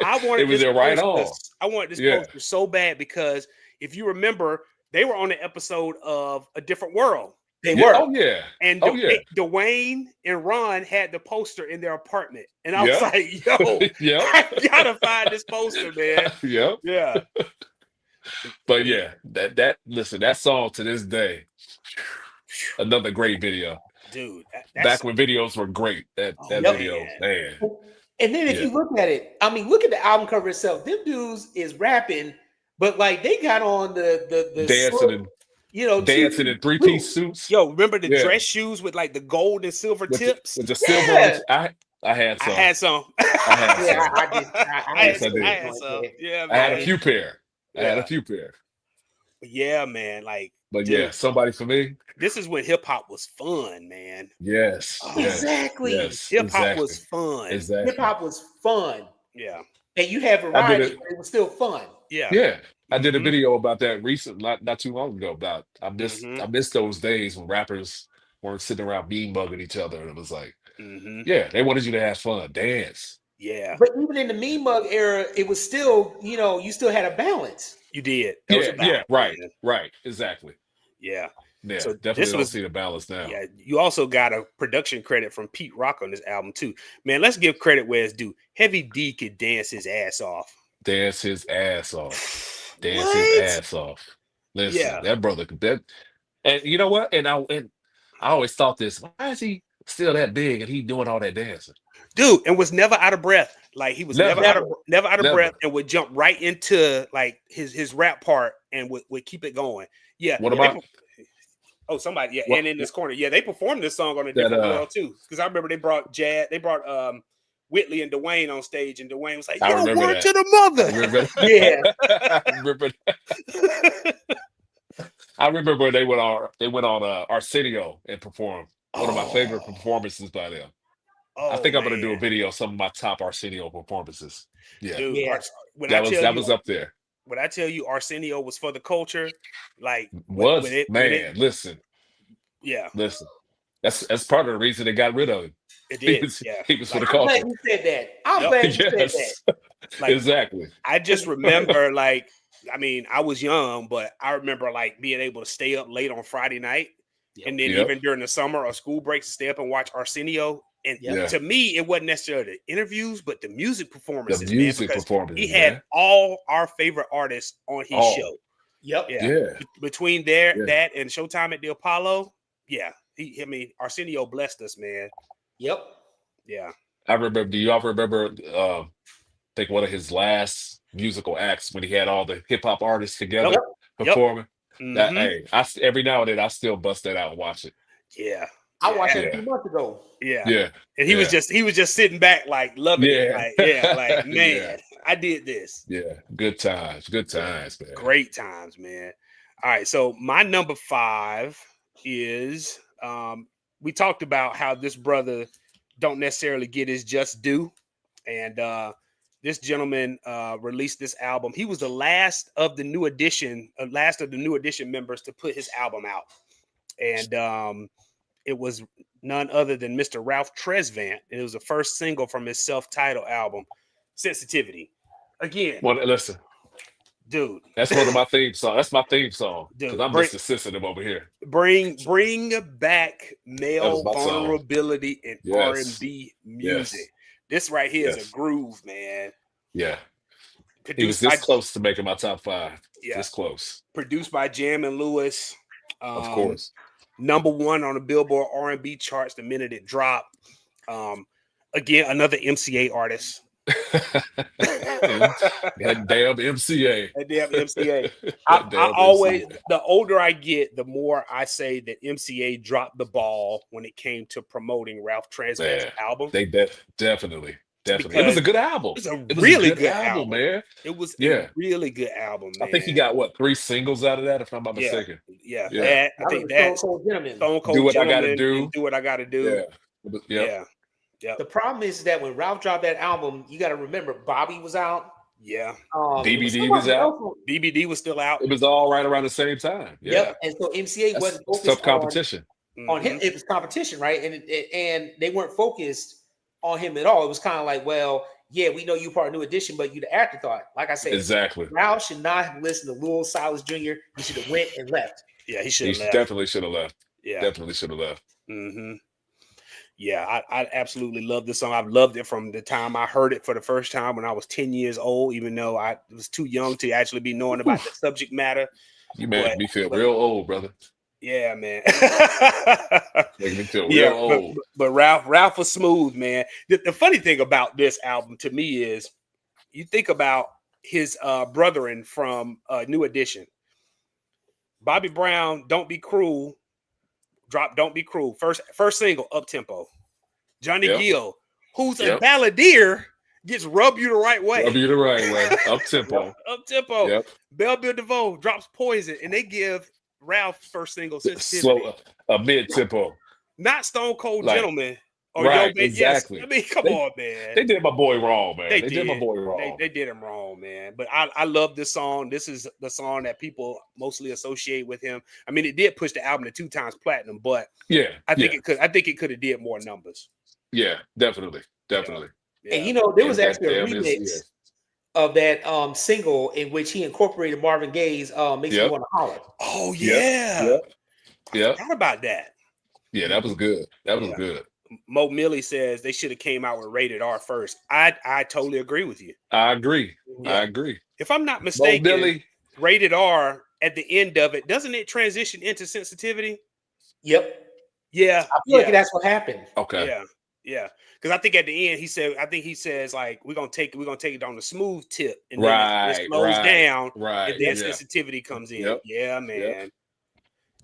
I wanted it was this in Right poster. On. I wanted this poster so bad because if you remember, they were on the episode of A Different World. They were. Oh, yeah. And Dwayne and Ron had the poster in their apartment. And I was like, yo, I gotta find this poster, man. Yeah. But yeah, listen, that song to this day, another great video. Dude. Back when videos were great. That video, man. And then if you look at it, I mean, look at the album cover itself. Them dudes is rapping, but like they got on the dancing dancing in 3-piece suits. Yo, remember the dress shoes with like the gold and silver tips? With the silver. I had some. I had some. I had some. Yeah, man. I had a few pair. Yeah, man. Like, but dude, somebody for me. This is when hip hop was fun, man. Yes. Exactly. Hip hop was fun. Hip hop was fun. Yeah. And you have variety, but it was still fun. Yeah. Yeah. I did a video about that not too long ago about I missed those days when rappers weren't sitting around mean mugging each other. And it was like, they wanted you to have fun, dance. Yeah. But even in the mean mug era, it was still, you still had a balance. You did. Right. Exactly. Yeah. Yeah, so definitely don't see the balance now. Yeah, you also got a production credit from Pete Rock on this album too. Man, let's give credit where it's due. Heavy D could dance his ass off. Listen, that brother could that. And you know what? And I always thought this: why is he still that big and he doing all that dancing? Dude, and was never out of breath. Like he was never out of breath, and would jump right into like his rap part and would keep it going. Yeah. What about? Somebody, and in this corner, they performed this song on A Different World too. Because I remember they brought Whitley and Dwayne on stage, and Dwayne was like, "Yo, word to the mother." I remember they went on Arsenio and performed. One of my favorite performances by them. I think I'm gonna do a video of some of my top Arsenio performances. Yeah, dude, that was up there. When I tell you Arsenio was for the culture, like listen. Yeah. Listen. That's part of the reason they got rid of him. It did. He was for the culture. I'm glad you said that. I'm glad you said that. Like, exactly. I just remember I was young, but I remember like being able to stay up late on Friday night. And then even during the summer or school breaks to stay up and watch Arsenio. And to me, it wasn't necessarily the interviews, but the music performances. He had all our favorite artists on his show. Yep. Between that and Showtime at the Apollo, Arsenio blessed us, man. Yep. Yeah. I remember. Do y'all remember? I think one of his last musical acts when he had all the hip hop artists together performing. Every now and then I still bust that out and watch it. Yeah. I watched it a few months ago. Yeah. And he was just sitting back like loving it. Like, man, I did this. Yeah. Good times, man. Great times, man. All right. So my number 5 is we talked about how this brother don't necessarily get his just due. And this gentleman released this album. He was the last of the New Edition members to put his album out. And it was none other than Mr. Ralph Tresvant. And it was the first single from his self-titled album, Sensitivity. Again. Well, listen. Dude. That's one of my theme songs. That's my theme song. Dude, I'm Mr. Sensitive over here. Bring back male vulnerability in R&B music. Yes. This right here is a groove, man. Yeah. He was this close to making my top 5. Yeah. This close. Produced by Jam and Lewis. Of course. Number 1 on the Billboard R&B charts the minute it dropped. Again, another MCA artist. That damn MCA. I always, the older I get, the more I say that MCA dropped the ball when it came to promoting Ralph Tresvant's album. They definitely. It was a good album. It was a really good album, man. It was a really good album, man. I think he got 3 singles out of that, if I'm not mistaken. Yeah. I think that Stone Cold Gentleman. Stone Cold Do What I Gentleman Gotta Do. Do What I Gotta Do. Yeah. Yep. The problem is that when Ralph dropped that album, you got to remember Bobby was out. Yeah. DVD was out. BBD was still out. It was all right around the same time. Yeah. Yep. And so MCA wasn't It's focused tough competition. on him. It was competition, right? And they weren't focused on him at all. It was kind of like, well, yeah, we know you part of New Edition, but you the afterthought. Like I said, exactly. Ralph should not have listened to Lil Silas Jr. He should have went and left. Yeah, he should have left. Definitely should have left. Yeah, definitely should have left. Yeah, I absolutely love this song. I've loved it from the time I heard it for the first time when I was 10 years old, even though I was too young to actually be knowing about the subject matter. You made me feel real old, brother. Yeah, man. Make me feel real old. But Ralph was smooth, man. The funny thing about this album to me is you think about his brethren from New Edition. Bobby Brown, Don't Be Cruel. Drop Don't Be Cruel. First single, Up Tempo. Johnny Gill, who's a balladeer, gets Rub You the Right Way. Rub You the Right Way. Up Tempo. Up Tempo. Yep. Belle Biv DeVoe drops Poison, and they give Ralph first single Sensitivity. Slow, a mid tempo. Not Stone Cold Gentleman. Or right, Yo, exactly. Yes. I mean, come on, man. They did my boy wrong, man. They did my boy wrong. They did him wrong, man. But I love this song. This is the song that people mostly associate with him. I mean, it did push the album to 2 times platinum, but I think it could have did more numbers. Yeah, definitely. Yeah. And there was actually a remix of that single in which he incorporated Marvin Gaye's Makes Me Wanna Holler. Oh yeah. Yeah. I forgot about that. Yeah, that was good. That was good. Mo Millie says they should have came out with Rated R first. I totally agree with you. I agree. If I'm not mistaken, Rated R at the end of it, doesn't it transition into Sensitivity? Yep. Yeah. I feel like that's what happened. Okay. Yeah. Because I think at the end he says like we're gonna take it on the smooth tip, and then it slows down, and then Sensitivity comes in. Yep. Yeah, man.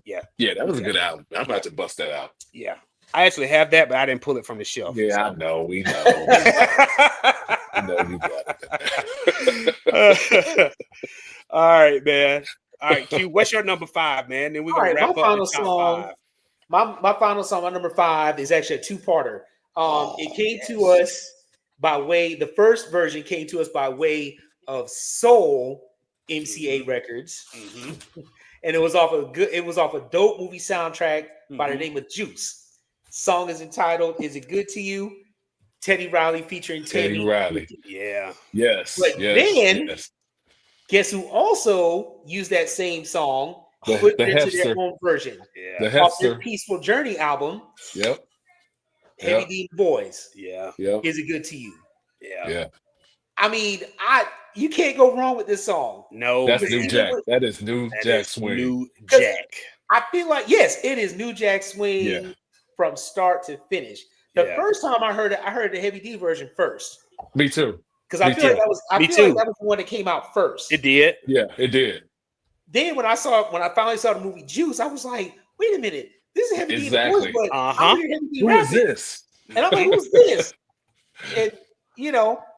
Yep. Yeah, that was a good album. I'm about to bust that out. Yeah. I actually have that, but I didn't pull it from the shelf. Yeah, so. I know. We know. I know you got it. All right, man. All right, Q, what's your number 5, man? Then we're going to wrap up the top 5. My final song, my number 5, is actually a 2-parter. It came to us by way, the first version came to us by way of Soul MCA Records. And it was off a dope movie soundtrack by the name of Juice. Song is entitled "Is It Good to You?" Teddy Riley featuring Teddy Riley. Yeah. Yes. But then, guess who also used that same song, put it into their own version? Yeah. The off their Peaceful Journey album. Yep. Heavy D Boys. Yeah. Yep. Is It Good to You? Yeah. I mean, you can't go wrong with this song. No, that's New Jack. That is New Jack Swing. New Jack. I feel like it is New Jack Swing from start to finish. The first time I heard it, I heard the Heavy D version first. Me too. Because I feel like that was the one that came out first. It did. Yeah, it did. Then when I finally saw the movie Juice, I was like, wait a minute, this is Heavy D. Exactly. Who is this? And I'm like, who's this? And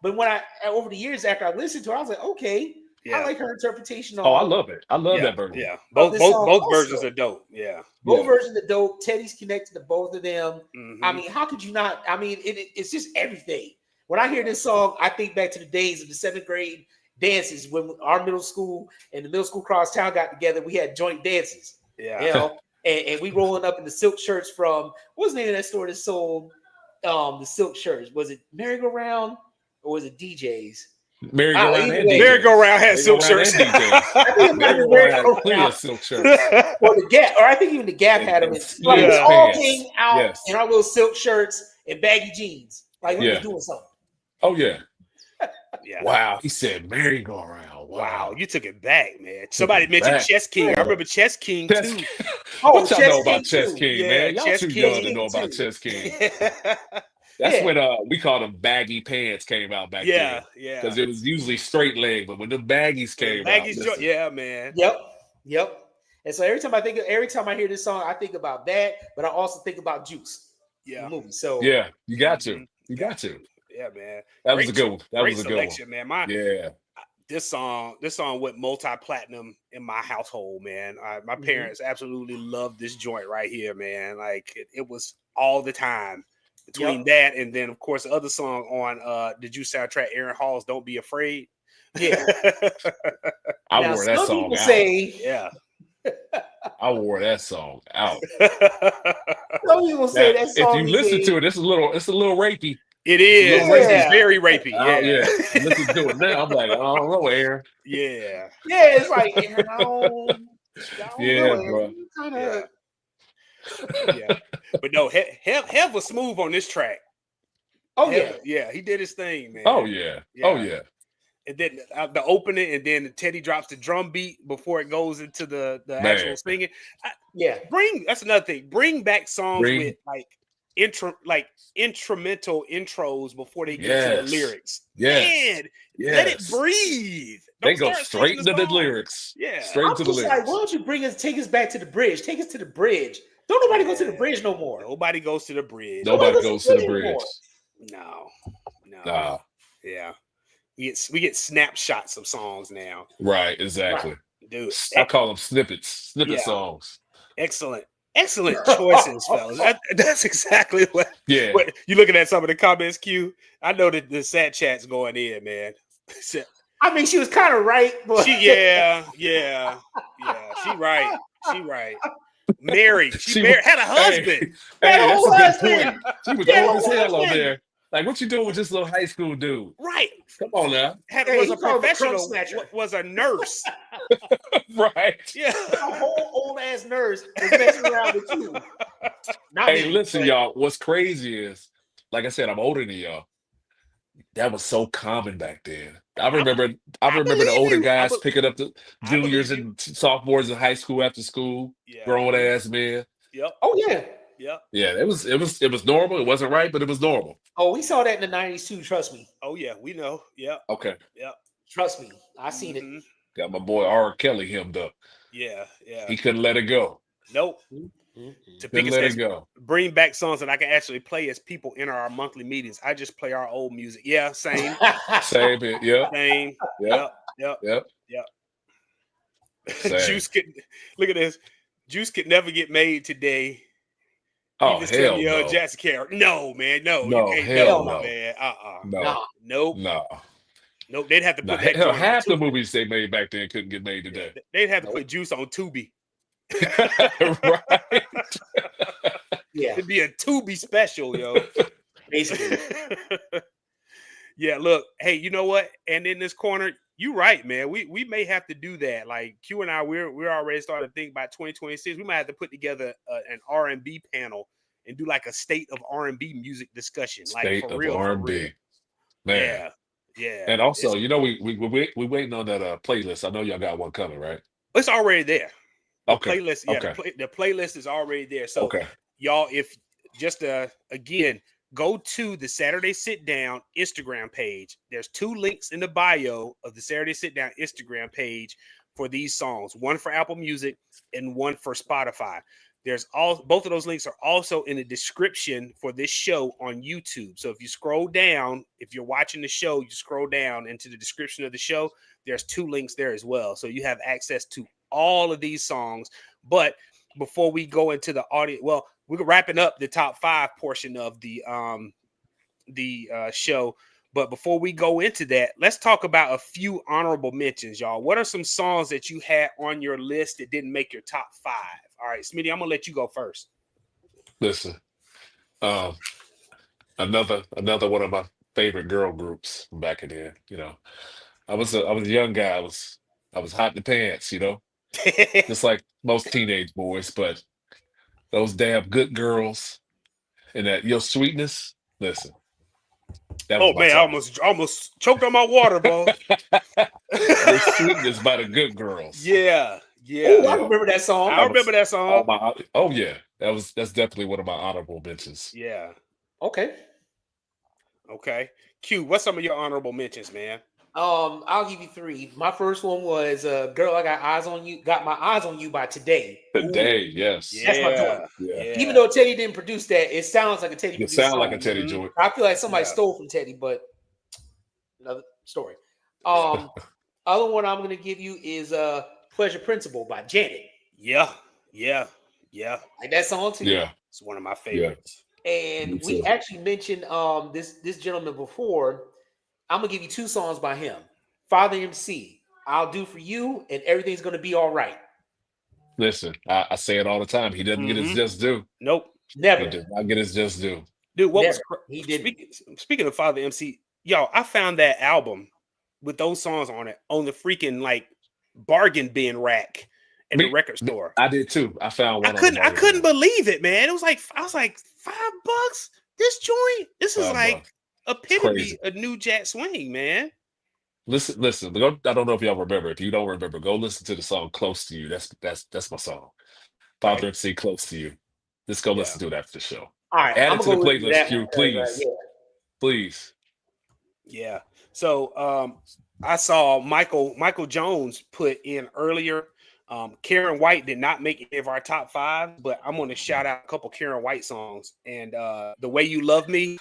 but when over the years after I listened to it, I was like, okay, I like her interpretation. I love it. I love that version. Yeah, both versions are dope. Yeah, both versions are dope. Teddy's connected to both of them. I mean, how could you not? I mean, it's just everything. When I hear this song, I think back to the days of the 7th grade dances when our middle school and the middle school cross town got together. We had joint dances. Yeah, and we rolling up in the silk shirts from what's the name of that store that sold the silk shirts? Was it Merry Go Round or was it DJ's? Merry Go Round had silk shirts. Merry-Go-Round had plenty of silk shirts. Or the Gap, or I think even the Gap had them. Like we all came out in our little silk shirts and baggy jeans, like we were doing something. Oh yeah. Wow, he said merry-go-round. Wow, you took it back, man. Somebody mentioned Chess King. I remember Chess King too. What y'all know about Chess King, man? Y'all too young to know about Chess King. That's when we called them baggy pants came out back then. Yeah. Because it was usually straight leg, but when the baggies came out. Yeah, man. Yep. And so every time I hear this song, I think about that, but I also think about Juice. Yeah. The movie. So yeah, you got to. You got to. Yeah, man. That was a good one. That was a good one. Man. This song went multi-platinum in my household, man. My parents absolutely loved this joint right here, man. Like it was all the time. between that and then of course the other song on the Juice soundtrack, Aaron Hall's "Don't Be Afraid." Yeah. I Now, wore that some song people out. say, Yeah. I wore that song out. some people say Now, that if song you he listen to made. it, it's a little rapey. It It's a is. little rapey. It's very rapey. Oh Yeah. yeah. Listen to it now. I'm like, I don't know, Aaron. Yeah. Yeah, it's like, Aaron, I don't Yeah, know, Aaron. bro. You kinda, Yeah. But no, Hev was smooth on this track. oh Hev, yeah. yeah, he did his thing, man. Oh yeah. Oh yeah. And then the opening, and then Teddy drops the drum beat before it goes into the actual singing. Yeah. That's another thing. Bring back songs Bring- with instrumental intros before they get to the Yes. lyrics. Yes. Man, Yes. let it breathe. They Don't go start straight singing into the song. lyrics. Yeah. Straight I'm to the just like, lyrics. why don't you take us back to the bridge? Take us to the bridge. Don't nobody go to the bridge no more. Nobody goes to the bridge. Nobody goes to the bridge. anymore. No. Nah. Yeah. We get snapshots of songs now. Right, exactly. Dude, I call them snippet Yeah. songs. excellent choices, fellas. That's exactly what you looking at some of the comments, Q. I know that the sat chat's going in, man. I mean, she was kind of right, but yeah. She right. Married. She married, had a husband. Hey, that's a good husband. point. She was Yeah, old as hell on husband. there. Like, what you doing with this little high school dude? Right. Come on now. Was he a called him a crumb professional. snatcher. Was a nurse. Right. Yeah. A whole old ass nurse is messing around with you. Not Hey, me, listen, but- y'all. What's crazy is, like I said, I'm older than y'all. That was so common back then. I remember the believe older you. guys picking up the I juniors believe and sophomores in high school after school, Yeah. grown ass men. Yep. Oh yeah. Yep. Yeah, it was normal. It wasn't right, but it was normal. Oh, we saw that in the 90s too. Trust me. Oh yeah, we know. Yep. Okay. Yep. Trust me. I seen it. Mhm. Got my boy R. Kelly hemmed up. Yeah. He couldn't let it go. Nope. Mhm. To Couldn't pick let us it go. bring back songs that I can actually play as people enter our monthly meetings. I just play our old music. Yeah, same. Same it. Yep. Same. Yep. Yep. Yep. Same. Juice could look at this. Juice could never get made today. Oh, Even hell Samuel no. Jackson character. No, man. No. No, You can't, hell no, no. man. No. Nah. Nope. No. Nope. They'd have to No. put that Hell, joint on half the Tubi. movies they made back then couldn't get made today. They'd have to Nope. put Juice on Tubi. Right. Yeah. It'd be a Tubi special, yo. Basically. Yeah, look, hey, you know what? And in this corner, you right, man. We may have to do that. Like Q and I, we're already starting to think about 2026. We might have to put together an R&B panel and do like a state of R&B music discussion. Like State for of real, R&B. Man. Yeah. And also, you know, we waiting on that playlist. I know y'all got one coming, right? It's already there. The Okay. playlist, yeah, Okay. the playlist is already there. So Okay. y'all, if just again, go to the Saturday Sit Down Instagram page. There's 2 links in the bio of the Saturday Sit Down Instagram page for these songs. One for Apple Music and one for Spotify. Both of those links are also in the description for this show on YouTube. So if you scroll down, if you're watching the show, you scroll down into the description of the show. There's 2 links there as well. So you have access to all of these songs. But before we go into the audio, well, we're wrapping up the top 5 portion of the show. But before we go into that, let's talk about a few honorable mentions, y'all. What are some songs that you had on your list that didn't make your top 5? All right, Smitty, I'm gonna let you go first. Listen, another one of my favorite girl groups from back in then. You know, I was a young guy. I was hot in the pants. You know, just like most teenage boys. But those damn good girls and that Your Sweetness. Listen, that was Oh man, I almost choked on my water, bro. Your Sweetness by the Good Girls. Yeah. Oh, I remember that song. I remember that song. Oh yeah, that's definitely one of my honorable mentions. Yeah. Okay. Q, what's some of your honorable mentions, man? I'll give you 3. My first one was "Girl, I Got Eyes on You." Got my eyes on you by Today. Today, yes. That's my joint. Yeah. Even though Teddy didn't produce that, it sounds like a Teddy. It sounds like a Teddy joint. I feel like somebody stole from Teddy, but another story. Other one I'm gonna give you is "Pleasure Principle" by Janet. Yeah. Like that song too. Yeah. It's one of my favorites. And we actually mentioned this gentleman before. I'm gonna give you 2 songs by him. Father MC, I'll Do For You, and Everything's Gonna Be All Right. Listen, I say it all the time. He doesn't get his just due. Nope. Never. He does not get his just due. Dude, what Never. was He didn't. Speaking of Father MC, yo, I found that album with those songs on it on the freaking like bargain bin rack at the record store. I did too. I found one. I couldn't believe it, man. It was like I was like $5. This joint. This is like epitome of New Jack Swing, man. Listen. I don't know if y'all remember. If you don't remember, go listen to the song "Close to You." That's my song. Father MC, "Close to You." Let's go listen to it after the show. All right, add it to the playlist, Q, please. Please. Yeah. So I saw Michael Jones put in earlier. Karen White did not make any of our top 5, but I'm going to shout out a couple Karen White songs. And The Way You Love Me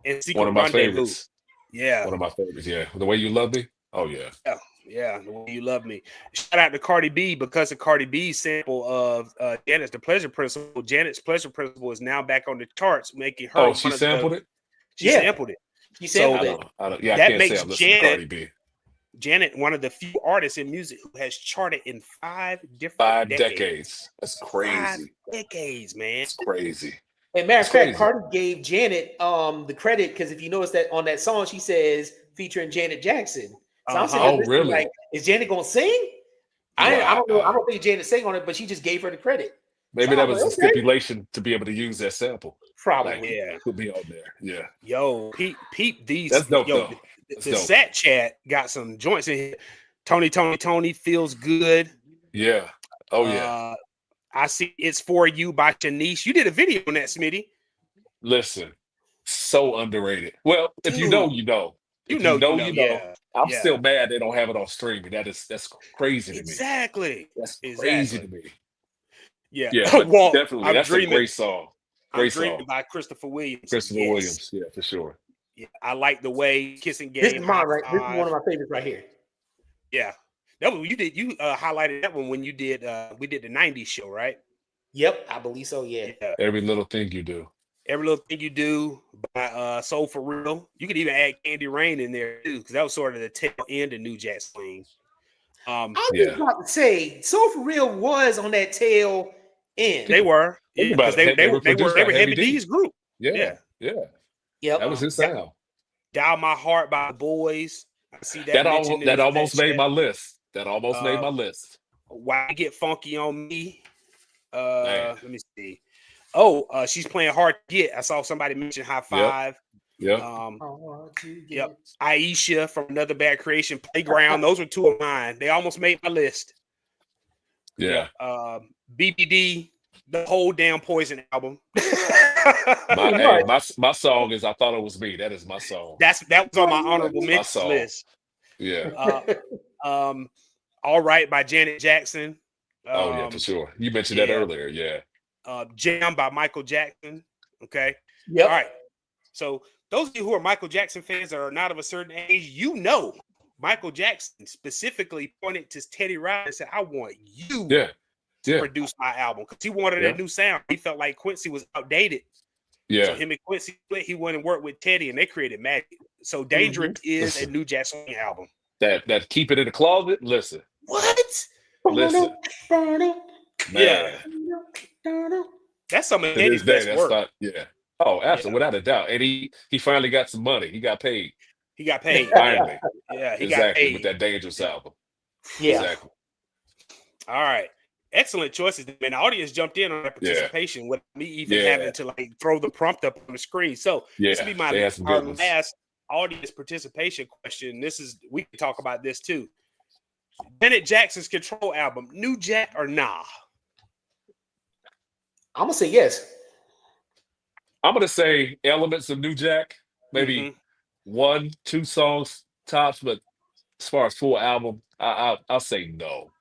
and Secret One of my Rendezvous. favorites. Yeah. One of my favorites. Yeah. The Way You Love Me. Oh, yeah. Yeah. The Way You Love Me. Shout out to Cardi B because of Cardi B's sample of Janet's The Pleasure Principle. Janet's Pleasure Principle is now back on the charts, making her. Oh, she sampled it? She sampled it. She sampled it. I that can't makes say I'm listening to Cardi B. Janet, one of the few artists in music who has charted in 5 different decades. That's crazy. 5 decades, man. It's crazy. And matter of fact, Cardi gave Janet the credit because if you notice that on that song, she says featuring Janet Jackson. So I'm saying, really? Like, is Janet gonna sing? I don't know. I don't think Janet sang on it, but she just gave her the credit. Maybe that was a stipulation to be able to use that sample. Probably, could be on there. Yeah. Yo, peep these. That's dope. Yo, the Sat Chat got some joints in here. Tony feels good. Yeah. Oh yeah. I see It's For You by Shanice. You did a video on that, Smitty. Listen, so underrated. Well, if you know, you know. You know. Yeah. I'm still mad they don't have it on streaming. That's crazy to me. Exactly. That's crazy to me. Yeah. But definitely. That's a great song. Great song by Christopher Williams. Williams, yeah, for sure. Yeah, I like the way Kissing Game. This is mine, right? This is one of my favorites right here. Yeah. That was, you highlighted that one when you did we did the 90s show, right? Yep, I believe so. Yeah. Every Little Thing You Do. Every Little Thing You Do by Soul For Real. You could even add Candy Rain in there too, because that was sort of the tail end of New Jack Swing. I was just about to say, Soul For Real was on that tail end. They were. Because they were Heavy D's group. Yeah. Yep. That was his sound. Dial My Heart by the Boys. I see that. That almost made my list. Made my list. Why Get Funky on Me? Let me see. Oh, She's Playing Hard to Get. I saw somebody mention High Five. Yep. Yep. Aisha from Another Bad Creation. Playground. Those were 2 of mine. They almost made my list. Yeah. BBD, the whole damn Poison album. my song is I Thought It Was Me. That is my song. That was on my honorable mention list. Yeah. All Right by Janet Jackson. Yeah, for sure. You mentioned that earlier. Yeah. Jam by Michael Jackson. Okay. Yep. All right. So those of you who are Michael Jackson fans that are not of a certain age, Michael Jackson specifically pointed to Teddy Riley and said, I want you to produce my album, because he wanted a new sound. He felt like Quincy was outdated. Yeah. So him and Quincy split. He went and worked with Teddy, and they created magic. So Dangerous is a New Jack Swing album. That Keep It in the Closet. Listen. What? Listen. Yeah. That's some of Eddie's best work. Oh, absolutely, without a doubt. And he finally got some money. He got paid. Finally. Yeah, he got paid with that Dangerous album. Yeah. Exactly. All right. Excellent choices, man. The audience jumped in on that participation with me even having to throw the prompt up on the screen. So this will be our last audience participation question. We can talk about this too. Janet Jackson's Control album, New Jack or nah? I'm gonna say yes. I'm gonna say elements of New Jack, maybe 1-2 songs tops, but as far as full album, I'll say no.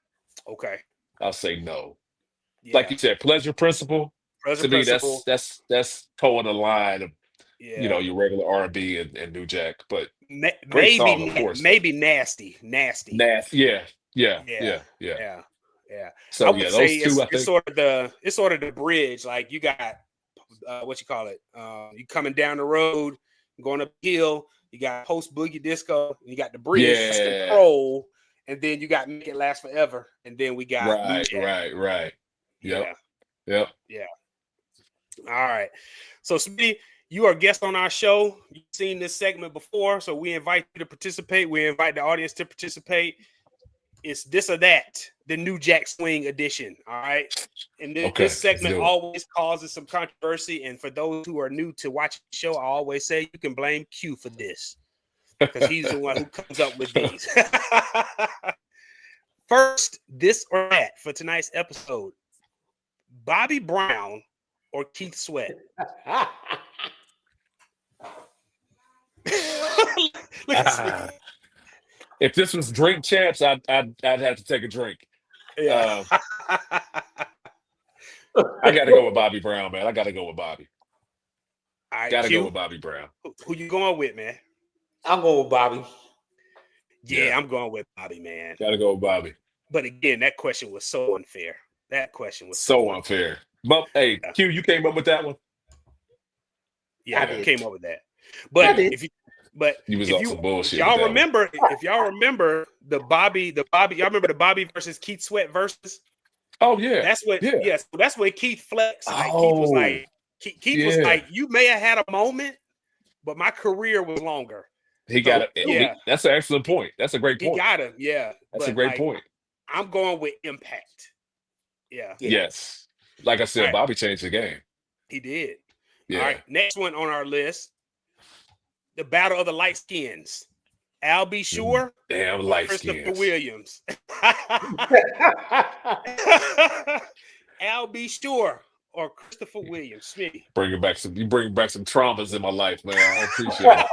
Okay. I'll say no. Yeah. Like you said, Pleasure Principle. To me, that's towing the line of your regular R&B and New Jack, but great song, of course. Maybe nasty. Yeah. Yeah. So I would say those two. it's sort of the bridge. Like you got what you call it? You coming down the road, going up the hill. You got Post Boogie Disco. You got the Bridge Control, and then you got Make It Last Forever, and then we got New Jack. Right. Yep. Yeah. All right. So, Smitty, you are a guest on our show. You've seen this segment before, so we invite you to participate. We invite the audience to participate. It's this or that, the New Jack Swing edition. All right. And this segment always causes some controversy. And for those who are new to watching the show, I always say you can blame Q for this because he's the one who comes up with these. First, this or that for tonight's episode: Bobby Brown or Keith Sweat? Look at if this was drink champs, I'd have to take a drink. Yeah. I got to go with Bobby Brown, man. I got to go with Bobby. All right, got to go with Bobby Brown. Who you going with, man? I'm going with Bobby. Yeah, I'm going with Bobby, man. Got to go with Bobby. But again, that question was so unfair. That question was so unfair. But hey, Q, you came up with that one. Yeah, I came up with that. But you was some bullshit. If y'all remember the Bobby, y'all remember the Bobby versus Keith Sweat versus? Oh yeah, that's what. Yeah, so that's when Keith flexed. Like, Keith was like, was like, you may have had a moment, but my career was longer. He got it. Yeah, that's an excellent point. That's a great point. He got him. Yeah, that's a great point. I'm going with impact. Yeah. Yes. Like I said, Bobby changed the game. He did. Yeah. All right. Next one on our list: the Battle of the Light Skins. Al B. Sure. Damn light skins. Christopher Williams. Al B. Sure or Christopher Williams. Smitty. You bring back some traumas in my life, man. I appreciate it.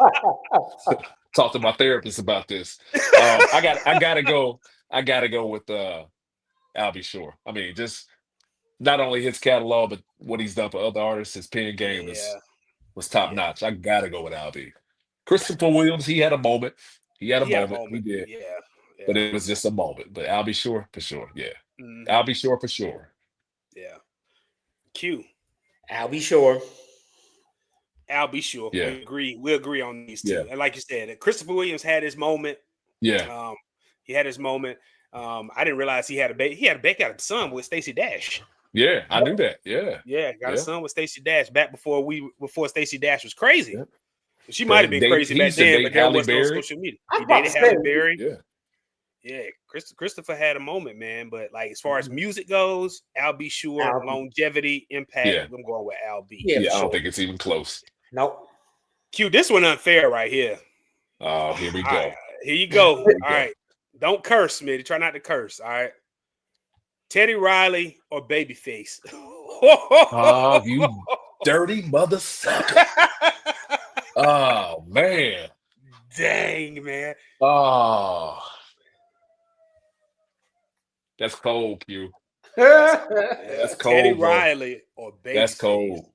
Talk to my therapist about this. I gotta go with Al B. Sure. I mean, just not only his catalog, but what he's done for other artists. His pen game was top notch. I gotta go with Al B. Christopher Williams, he had a moment. He did. Yeah. But it was just a moment. But Al B. Sure for sure. Yeah. Al B. Sure for sure. Yeah. Q. Al B. Sure. Al B. Sure. Yeah. We agree on these two. Yeah. And like you said, Christopher Williams had his moment. Yeah. He had his moment. I didn't realize he had a baby. He had a son with Stacey Dash. Yeah, I knew that. Yeah. Yeah, got a son with Stacey Dash back before Stacey Dash was crazy. Yeah. She might have been crazy back then, but there was no social media. He dated Halle Berry. Yeah. Christopher had a moment, man. But like as far as music goes, Al B. Sure, longevity, impact. Yeah. I'm going with Al B. Yeah, I don't think it's even close. Nope. Q, this one unfair right here. Oh, here we go. Right, here you go. All right. Don't curse, Smitty. Try not to curse. All right. Teddy Riley or Babyface? Oh, you dirty mother sucker. Oh, man. Dang, man. Oh. That's cold, Q. That's cold. Teddy bro. Riley or Babyface? That's cold.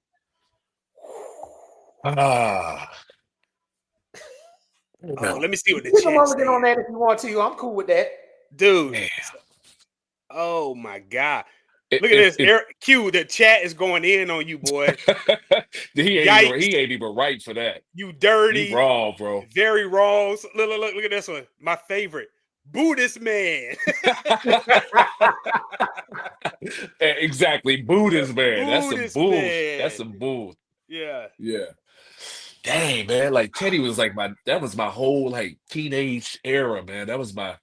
Ah. Oh, let me see what the chat chat on that if you want to. I'm cool with that. Dude. Damn. Oh my God. Look at this. Q, the chat is going in on you, boy. he ain't even right for that. You dirty. You wrong, bro. Very wrong. Look at this one. My favorite. Buddhist man. Exactly. Buddhist man. Buddhist That's some bull. man. That's some bull. Yeah. Yeah. Dang, man. Like Teddy was like that was my whole like teenage era, man. That was my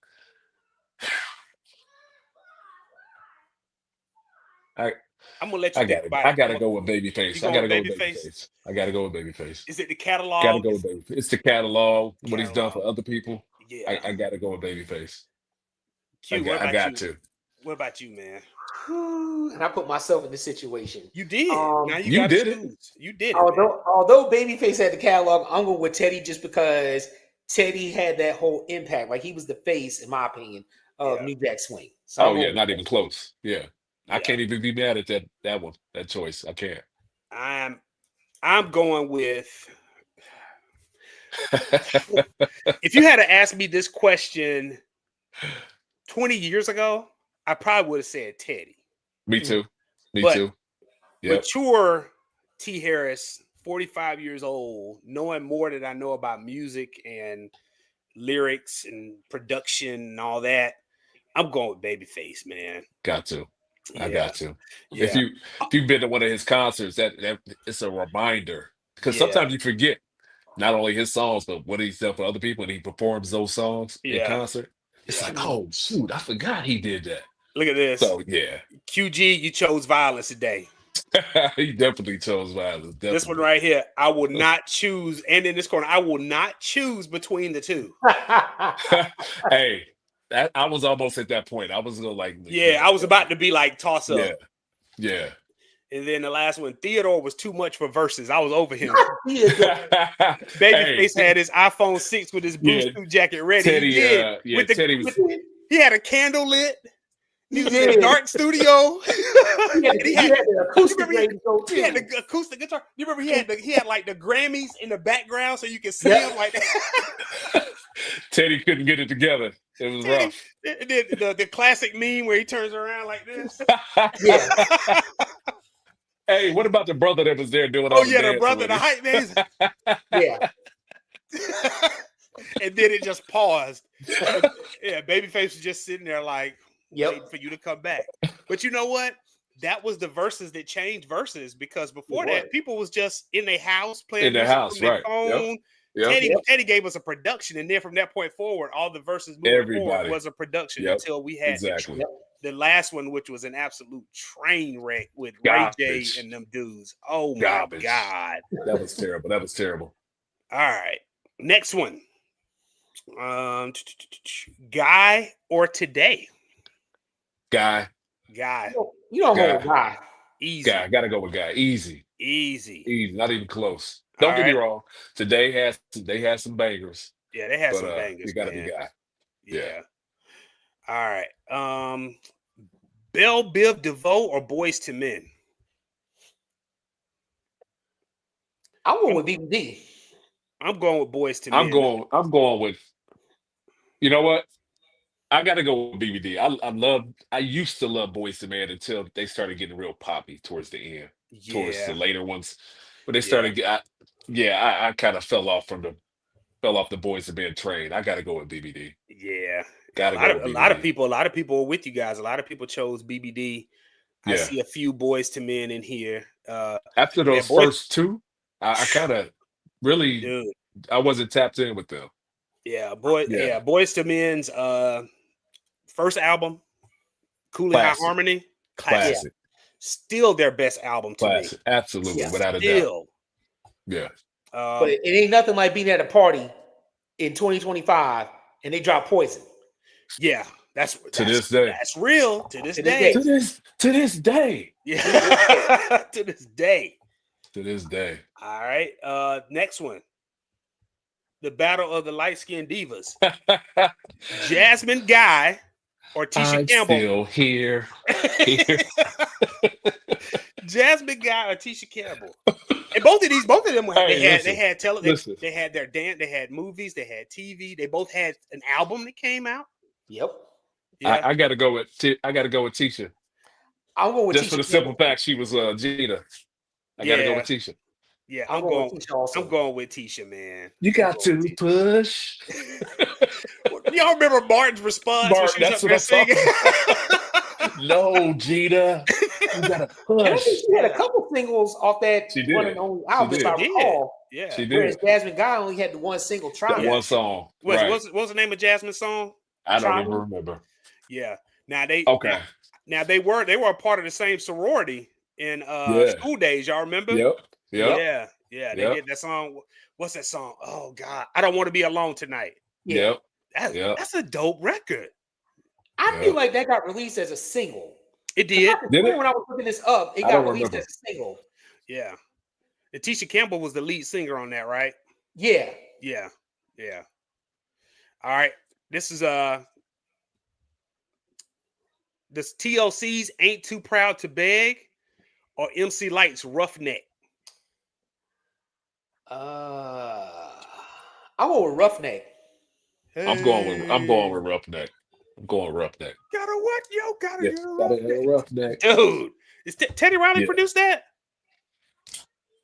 I'm gonna let you think about it. I gotta go with Babyface. I gotta go with Babyface. I gotta go with Babyface. Is it the catalog? Gotta go with Babyface. It's the catalog, what he's done for other people. Yeah. I gotta go with Babyface. Q, I got to. What about you, man? And I put myself in this situation. You did. Now you did it. You did it. Although Babyface had the catalog, I'm going with Teddy just because Teddy had that whole impact. Like he was the face, in my opinion, of New Jack Swing. So not even close. Yeah. I can't even be mad at that choice. I can't. I'm going with if you had to ask me this question 20 years ago, I probably would have said Teddy. Me too. Me too. Yep. Mature T. Harris, 45 years old, knowing more than I know about music and lyrics and production and all that, I'm going with Babyface, man. Got to. I Yeah, got to. If yeah, you've been to one of his concerts, that it's a reminder. Because yeah, sometimes you forget not only his songs, but what he's done for other people, and he performs those songs in yeah, concert. It's yeah. like, oh shoot, I forgot he did that. Look at this. So yeah, QG, you chose violence today. he definitely chose violence. This one Definitely. right here, I will not choose. And in this corner, I will not choose between the two. Hey, I was almost at that point. I was gonna like, Yeah, I was about to be like toss up. yeah, yeah. And then the last one, Theodore was too much for verses. I was over him. Hey, Babyface had his iPhone 6 with his blue yeah, suit jacket ready. Teddy, He did. With the, Teddy was. he had a candle lit. He was in did. a dark studio. He had the acoustic he, ready to go he had too. the acoustic guitar. You remember he had like the Grammys in the background so you could see him like that. Teddy couldn't get it together. It was rough. The classic meme where he turns around like this. Yeah. Hey, what about the brother that was there doing all Oh the yeah, the dancing brother, with the him? hype man. Yeah. And then it just paused. Yeah, Babyface was just sitting there like waiting for you to come back. But you know what? That was the verses that changed verses, because before that, people was just in their house playing In their music house, from their right. phone. Yep. Teddy gave us a production, and then from that point forward, all the verses moving forward Everybody. was a production Yep. until we had Exactly. the last one, which was an absolute train wreck with Garbage. Ray J and them dudes. Oh my Garbage. God. That was terrible. That was terrible. All right. Next one. Guy or Today? Guy. You don't hold Guy. Easy. Guy. Gotta go with Guy. Easy. Easy. Not even close. Don't get me wrong. Today they had some bangers. Yeah, they had But some bangers. you gotta man. be Guy. Yeah. All right. Belle Biv DeVoe or Boys to Men? I'm going with BBD. I'm going with Boys to Men. I'm going with, you know what? I gotta go with BBD. I used to love Boys to Men until they started getting real poppy towards the end. Towards the later ones. But they started I kind of fell off the Boys to Men train. I gotta go with BBD. Yeah. Gotta go with A BBD. lot of people are with you guys. A lot of people chose BBD. I see a few Boys to Men in here. After those first two, I kind of really I wasn't tapped in with them. Boys to Men's first album, Cool and High Harmony, classic. Still their best album to me. Absolutely, without a doubt. Yeah. But it ain't nothing like being at a party in 2025 and they drop Poison. Yeah, that's this day. That's real. To this day. To this day. Yeah. To this day. To this day. All right. Next one. The battle of the light-skinned divas. Jasmine Guy or Tisha Campbell. Still here. Jasmine Guy or Tisha Campbell. And both of them they had television, they had their dance, they had movies, they had TV, they both had an album that came out. Yep. Yeah. I gotta go with Tisha. I'm going with just Tisha for the simple fact she was Gina. I gotta go with Tisha. Yeah, I'm going with Tisha also. I'm going with Tisha, man. You got to push. Y'all remember Martin's response? Martin, that's what I'm singing. No, Gina. You gotta push. She had a couple singles off that one and only album, if I recall. Yeah. She did. Whereas Jasmine Guy only had the one single Triumph. One song. What's the name of Jasmine's song? I don't even remember. Yeah. Now they Now they were a part of the same sorority in school days. Y'all remember? Yep. Yeah. They did that song. What's that song? Oh God. I Don't Want to Be Alone Tonight. Yeah. That's a dope record. I feel like that got released as a single. It did. When I was looking this up, it got released as a single. Yeah. And Tisha Campbell was the lead singer on that, right? Yeah. Yeah. All right. This is this TLC's Ain't Too Proud to Beg or MC Light's Roughneck? I'm going with Roughneck. I'm going with Roughneck. Gotta what? Yo, gotta Roughneck. Dude, is Teddy Riley produced that?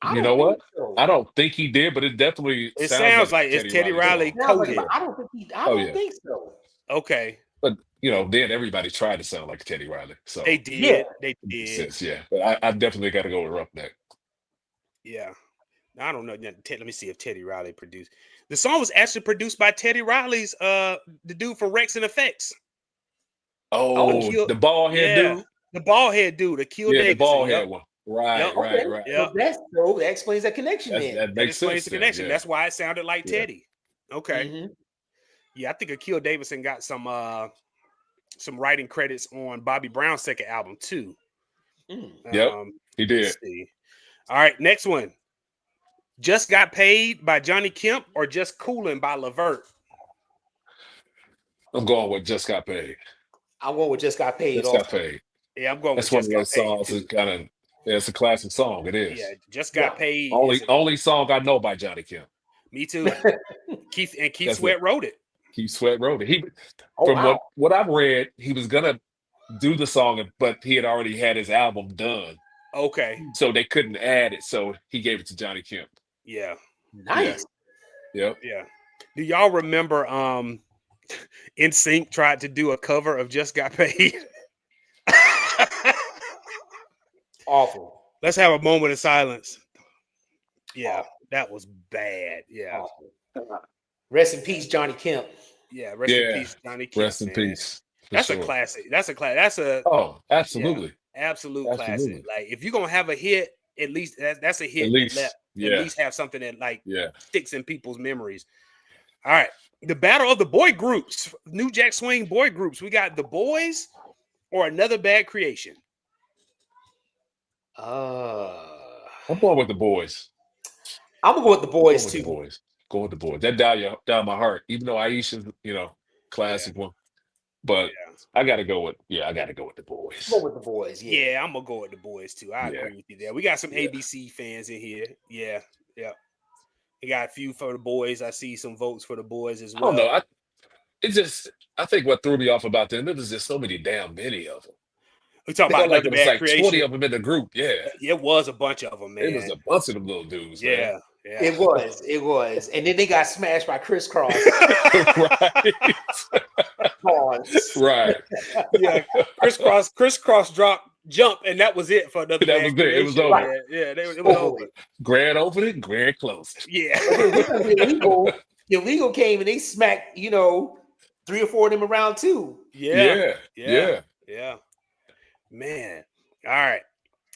I You don't know think what? so. I don't think he did, but it definitely It sounds sounds like like it's Teddy Teddy Riley Riley song. Sounds like, coded. but Yeah. I don't think he. I Oh don't yeah. think so. Okay, But then everybody tried to sound like Teddy Riley. they So Yeah. did. They it makes did. sense, yeah. But I definitely got to go with Roughneck. Yeah. I don't know. Let me see if Teddy Riley produced. The song was actually produced by Teddy Riley's the dude for Rex and Effects. Oh, Akil, the bald head yeah. dude? The bald head dude, Akil Yeah, the Davidson. bald Yep. head one. Right, Yep. right, Okay. right. Yep. So that explains that connection then. That That makes explains sense the then. connection. Yeah. That's why it sounded like Yeah. Teddy. Okay. Mm-hmm. Yeah, I think Akil Davidson got some writing credits on Bobby Brown's second album too. Yep, he did. Let's see. All right, next one. Just Got Paid by Johnny Kemp or Just Coolin' by Levert? I'm going with Just Got Paid. I'm going with Just Got Paid Just also. Got Paid. Yeah, I'm going with That's one Just of Got those Paid songs too. that kind of, it's a classic song. It is. Yeah, Just Got Paid. Only song I know by Johnny Kemp. Me too. Keith That's Sweat wrote it. Keith Sweat wrote it. He Oh, from wow. what I've read, he was gonna do the song, but he had already had his album done, Okay. so they couldn't add it. So he gave it to Johnny Kemp. Yeah. Nice. Yep. Yeah. Do y'all remember NSYNC tried to do a cover of Just Got Paid? Awful. Let's have a moment of silence. Yeah, that was bad. Yeah. Awful. Rest in peace, Johnny Kemp. Yeah, rest in peace, Johnny Kemp. Rest in peace. That's a classic. That's a classic. That's a Absolutely. Yeah, absolute classic. Like if you're gonna have a hit, at least that's a hit. At least have something that sticks in people's memories. All right, the battle of the boy groups, New Jack Swing boy groups. We got the Boys or Another Bad Creation. I'm going with the Boys. I'm gonna go with the Boys too. Go with the Boys. That down my heart. Even though Aisha's, classic one, but I gotta go with the Boys. Go with the Boys. Yeah, I'm gonna go with the Boys too. I agree with you there. We got some ABC fans in here. Yeah. We got a few for the Boys. I see some votes for the Boys as well. I don't know. I think what threw me off about them, there was just so many damn many of them. We talk about like the it was Bad like Creation. 20 of them in the group. Yeah, it was a bunch of them, man. It was a bunch of them little dudes. Yeah, man. It was, and then they got smashed by Crisscross. Right. Yeah, Crisscross jump, and that was it for another. That was it. It was over. Right. Yeah, it was over. Grand opening, grand closing. Yeah. Illegal came and they smacked 3 or 4 of them around too. Yeah. Man. All right.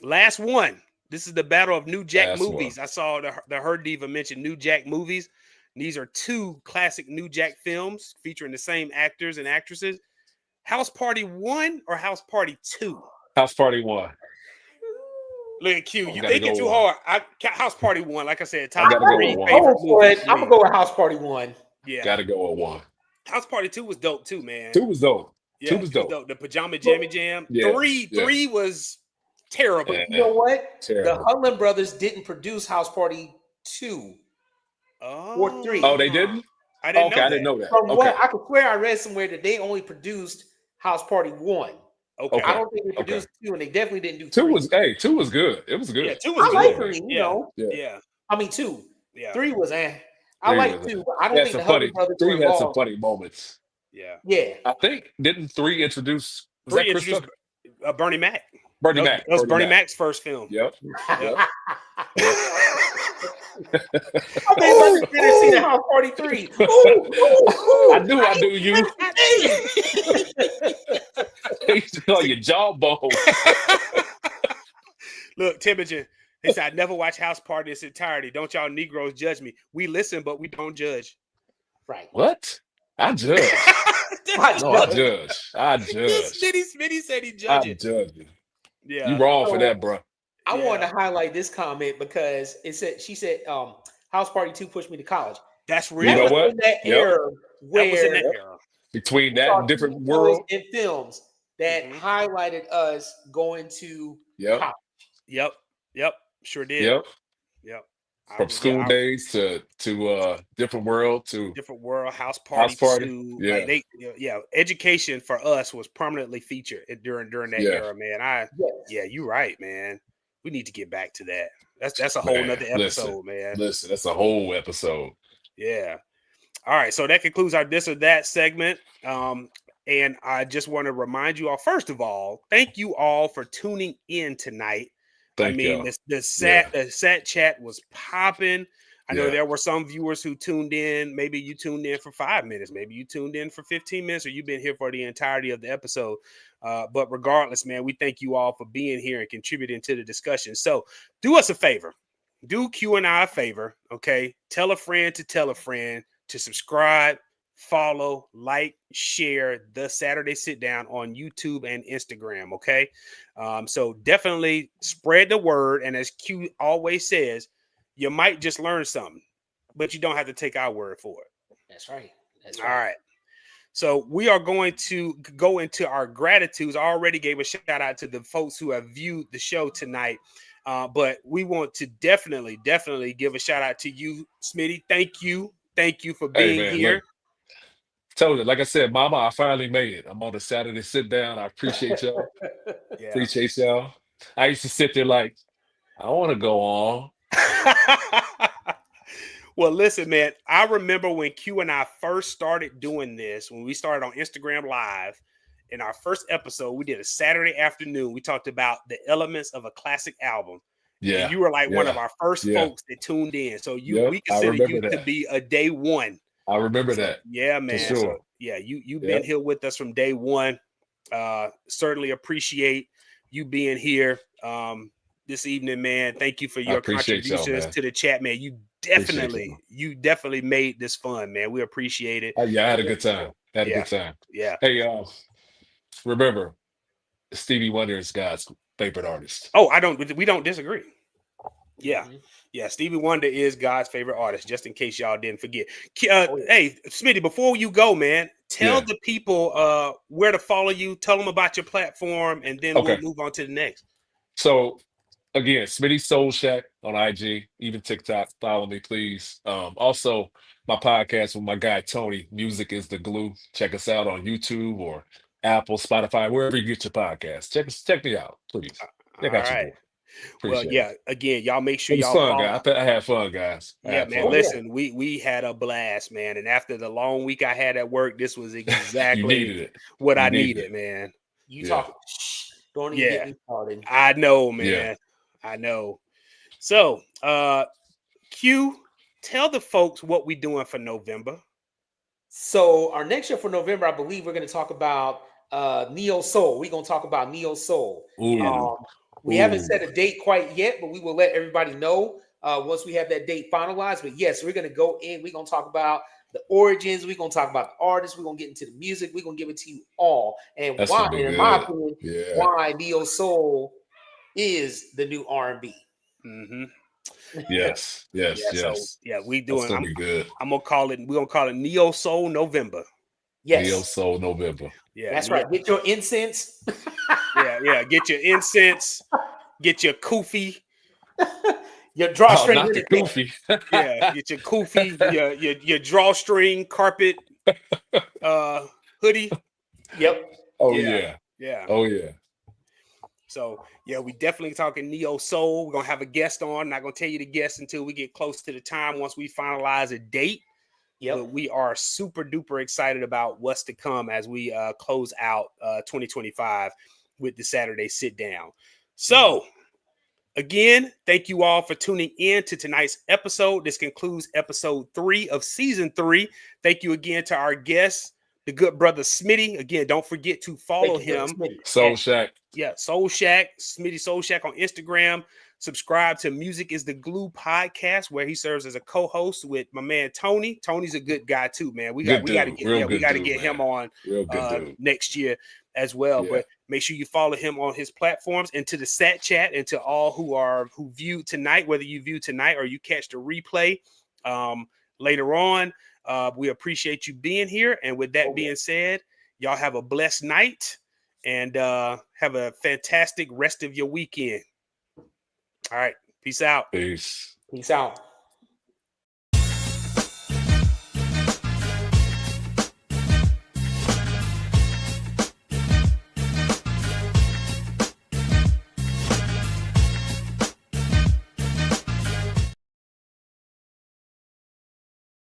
Last one. This is the battle of New Jack movies. I saw the Her Diva mention New Jack movies. These are 2 classic New Jack films featuring the same actors and actresses. House Party 1 or House Party 2? House Party 1. Look at Q. You thinking too hard. House Party 1, like I said, top 3 favorite movies. I'm gonna go with House Party 1. Yeah. Gotta go with 1. House Party 2 was dope too, man. 2 was dope. Yeah, 2 was dope. The Pajama Jammy Jam. Yeah. 3 was terrible. You know what? Terrible. The Hudlin brothers didn't produce House Party 2 or 3. Oh, they didn't? I didn't know that. I didn't know that. From what I could swear I read somewhere that they only produced House Party 1. Okay. I don't think they produced 2, and they definitely didn't do 3. 2 was good. It was good. Yeah, 2 was I good. like 3, Yeah. I mean 2. Yeah. 3 was I like 2, but I don't think the Hudlin brothers were 3 had some funny moments. Yeah. I think didn't 3 introduce Bernie Mac. Bernie Mac. That was Bernie Mac's first film. Yep. I think I seen House Party 3. I do you. They used to call you Jawbone. Look, Temujin, he said, I never watch House Party in its entirety. Don't y'all Negroes judge me. We listen, but we don't judge. Right. What? I judge. I judge. Smitty said he judged. I judge you. Yeah. You wrong for that, bro. I wanted to highlight this comment because she said House Party 2 pushed me to college. That's real. You know what? In that era where that was in that era. Between that and different world and films that highlighted us going to college. Yep. Sure did. Yep. From school days to different world to different world, House Party. Yeah. Education for us was prominently featured during that era, man. You're right, man. We need to get back to that. That's a whole nother episode, man. Listen, that's a whole episode. Yeah. All right. So that concludes our this or that segment. And I just want to remind you all, first of all, thank you all for tuning in tonight. Thank you. The sat chat was popping. I know there were some viewers who tuned in. Maybe you tuned in for 5 minutes. Maybe you tuned in for 15 minutes, or you've been here for the entirety of the episode. But regardless, man, we thank you all for being here and contributing to the discussion. So do us a favor. Do Q and I a favor, okay? Tell a friend to subscribe, follow, like, share the Saturday Sit Down on YouTube and Instagram, okay? So definitely spread the word. And as Q always says, you might just learn something, but you don't have to take our word for it. That's right. All right. So we are going to go into our gratitudes. I already gave a shout out to the folks who have viewed the show tonight. But we want to definitely give a shout out to you, Smitty. Thank you for being here. Look, told you, like I said, Mama, I finally made it. I'm on the Saturday Sit Down. I appreciate y'all. Appreciate y'all. I used to sit there like, I want to go on. Well, listen, man, I remember when Q and I first started doing this, when we started on Instagram Live. In our first episode, we did a Saturday afternoon. We talked about the elements of a classic album. Yeah. And you were like one of our first folks that tuned in. So we consider you to be a day one. I remember that. Yeah, man. For sure. So, yeah, you've been here with us from day one. Certainly appreciate you being here this evening, man. Thank you for your contributions to the chat, man. You definitely made this fun, man. We appreciate it. I had a good time. Had a good time. Yeah. Hey, remember, Stevie Wonder is God's favorite artist. Oh, we don't disagree. Yeah. Yeah. Stevie Wonder is God's favorite artist, just in case y'all didn't forget. Hey, Smitty, before you go, man, tell the people where to follow you, tell them about your platform, and then we'll move on to the next. So again, Smitty Soul Shack on IG, even TikTok. Follow me, please. Also, my podcast with my guy Tony, Music is the Glue. Check us out on YouTube or Apple, Spotify, wherever you get your podcast. Check me out, please. Check out your boy. Appreciate it. Again, y'all make sure y'all fun, guys. I had fun, guys. Listen, we had a blast, man. And after the long week I had at work, this was exactly what I needed, man. You talking? Don't even get me started. I know, man. Yeah. I know. So, Q, tell the folks what we're doing for November. So our next show for November, I believe we're going to talk about Neo Soul. We're going to talk about Neo Soul. We haven't set a date quite yet, but we will let everybody know once we have that date finalized. But yes, we're going to go in. We're going to talk about the origins. We're going to talk about the artists. We're going to get into the music. We're going to give it to you all. And why, in my opinion, why Neo Soul is the new R&B. Mm-hmm. Yes. So, we doing. That's gonna be good. We're gonna call it Neo Soul November. Yes. Neo Soul November. Yeah, that's right. Get your incense. Get your incense. Get your kufi. Your drawstring. Not the kufi. Get your kufi. Your drawstring carpet. Hoodie. Yep. Oh yeah. Oh yeah. So, we definitely talking Neo Soul. We're going to have a guest on. Not going to tell you the guest until we get close to the time once we finalize a date. But we are super duper excited about what's to come as we close out 2025 with the Saturday Sit Down. So, again, thank you all for tuning in to tonight's episode. This concludes episode 3 of season 3. Thank you again to our guests, the good brother Smitty. Again, don't forget to follow him. Soul Shack. Soul Shack, Smitty Soul Shack on Instagram. Subscribe to Music is the Glue podcast, where he serves as a co-host with my man Tony. Tony's a good guy too, man. We got to get him on next year as well. Yeah. But make sure you follow him on his platforms, and to the Sat Chat, and to all who viewed tonight, whether you view tonight or you catch the replay later on. We appreciate you being here. And with that being said, y'all have a blessed night and have a fantastic rest of your weekend. All right. Peace out. Peace. Peace out.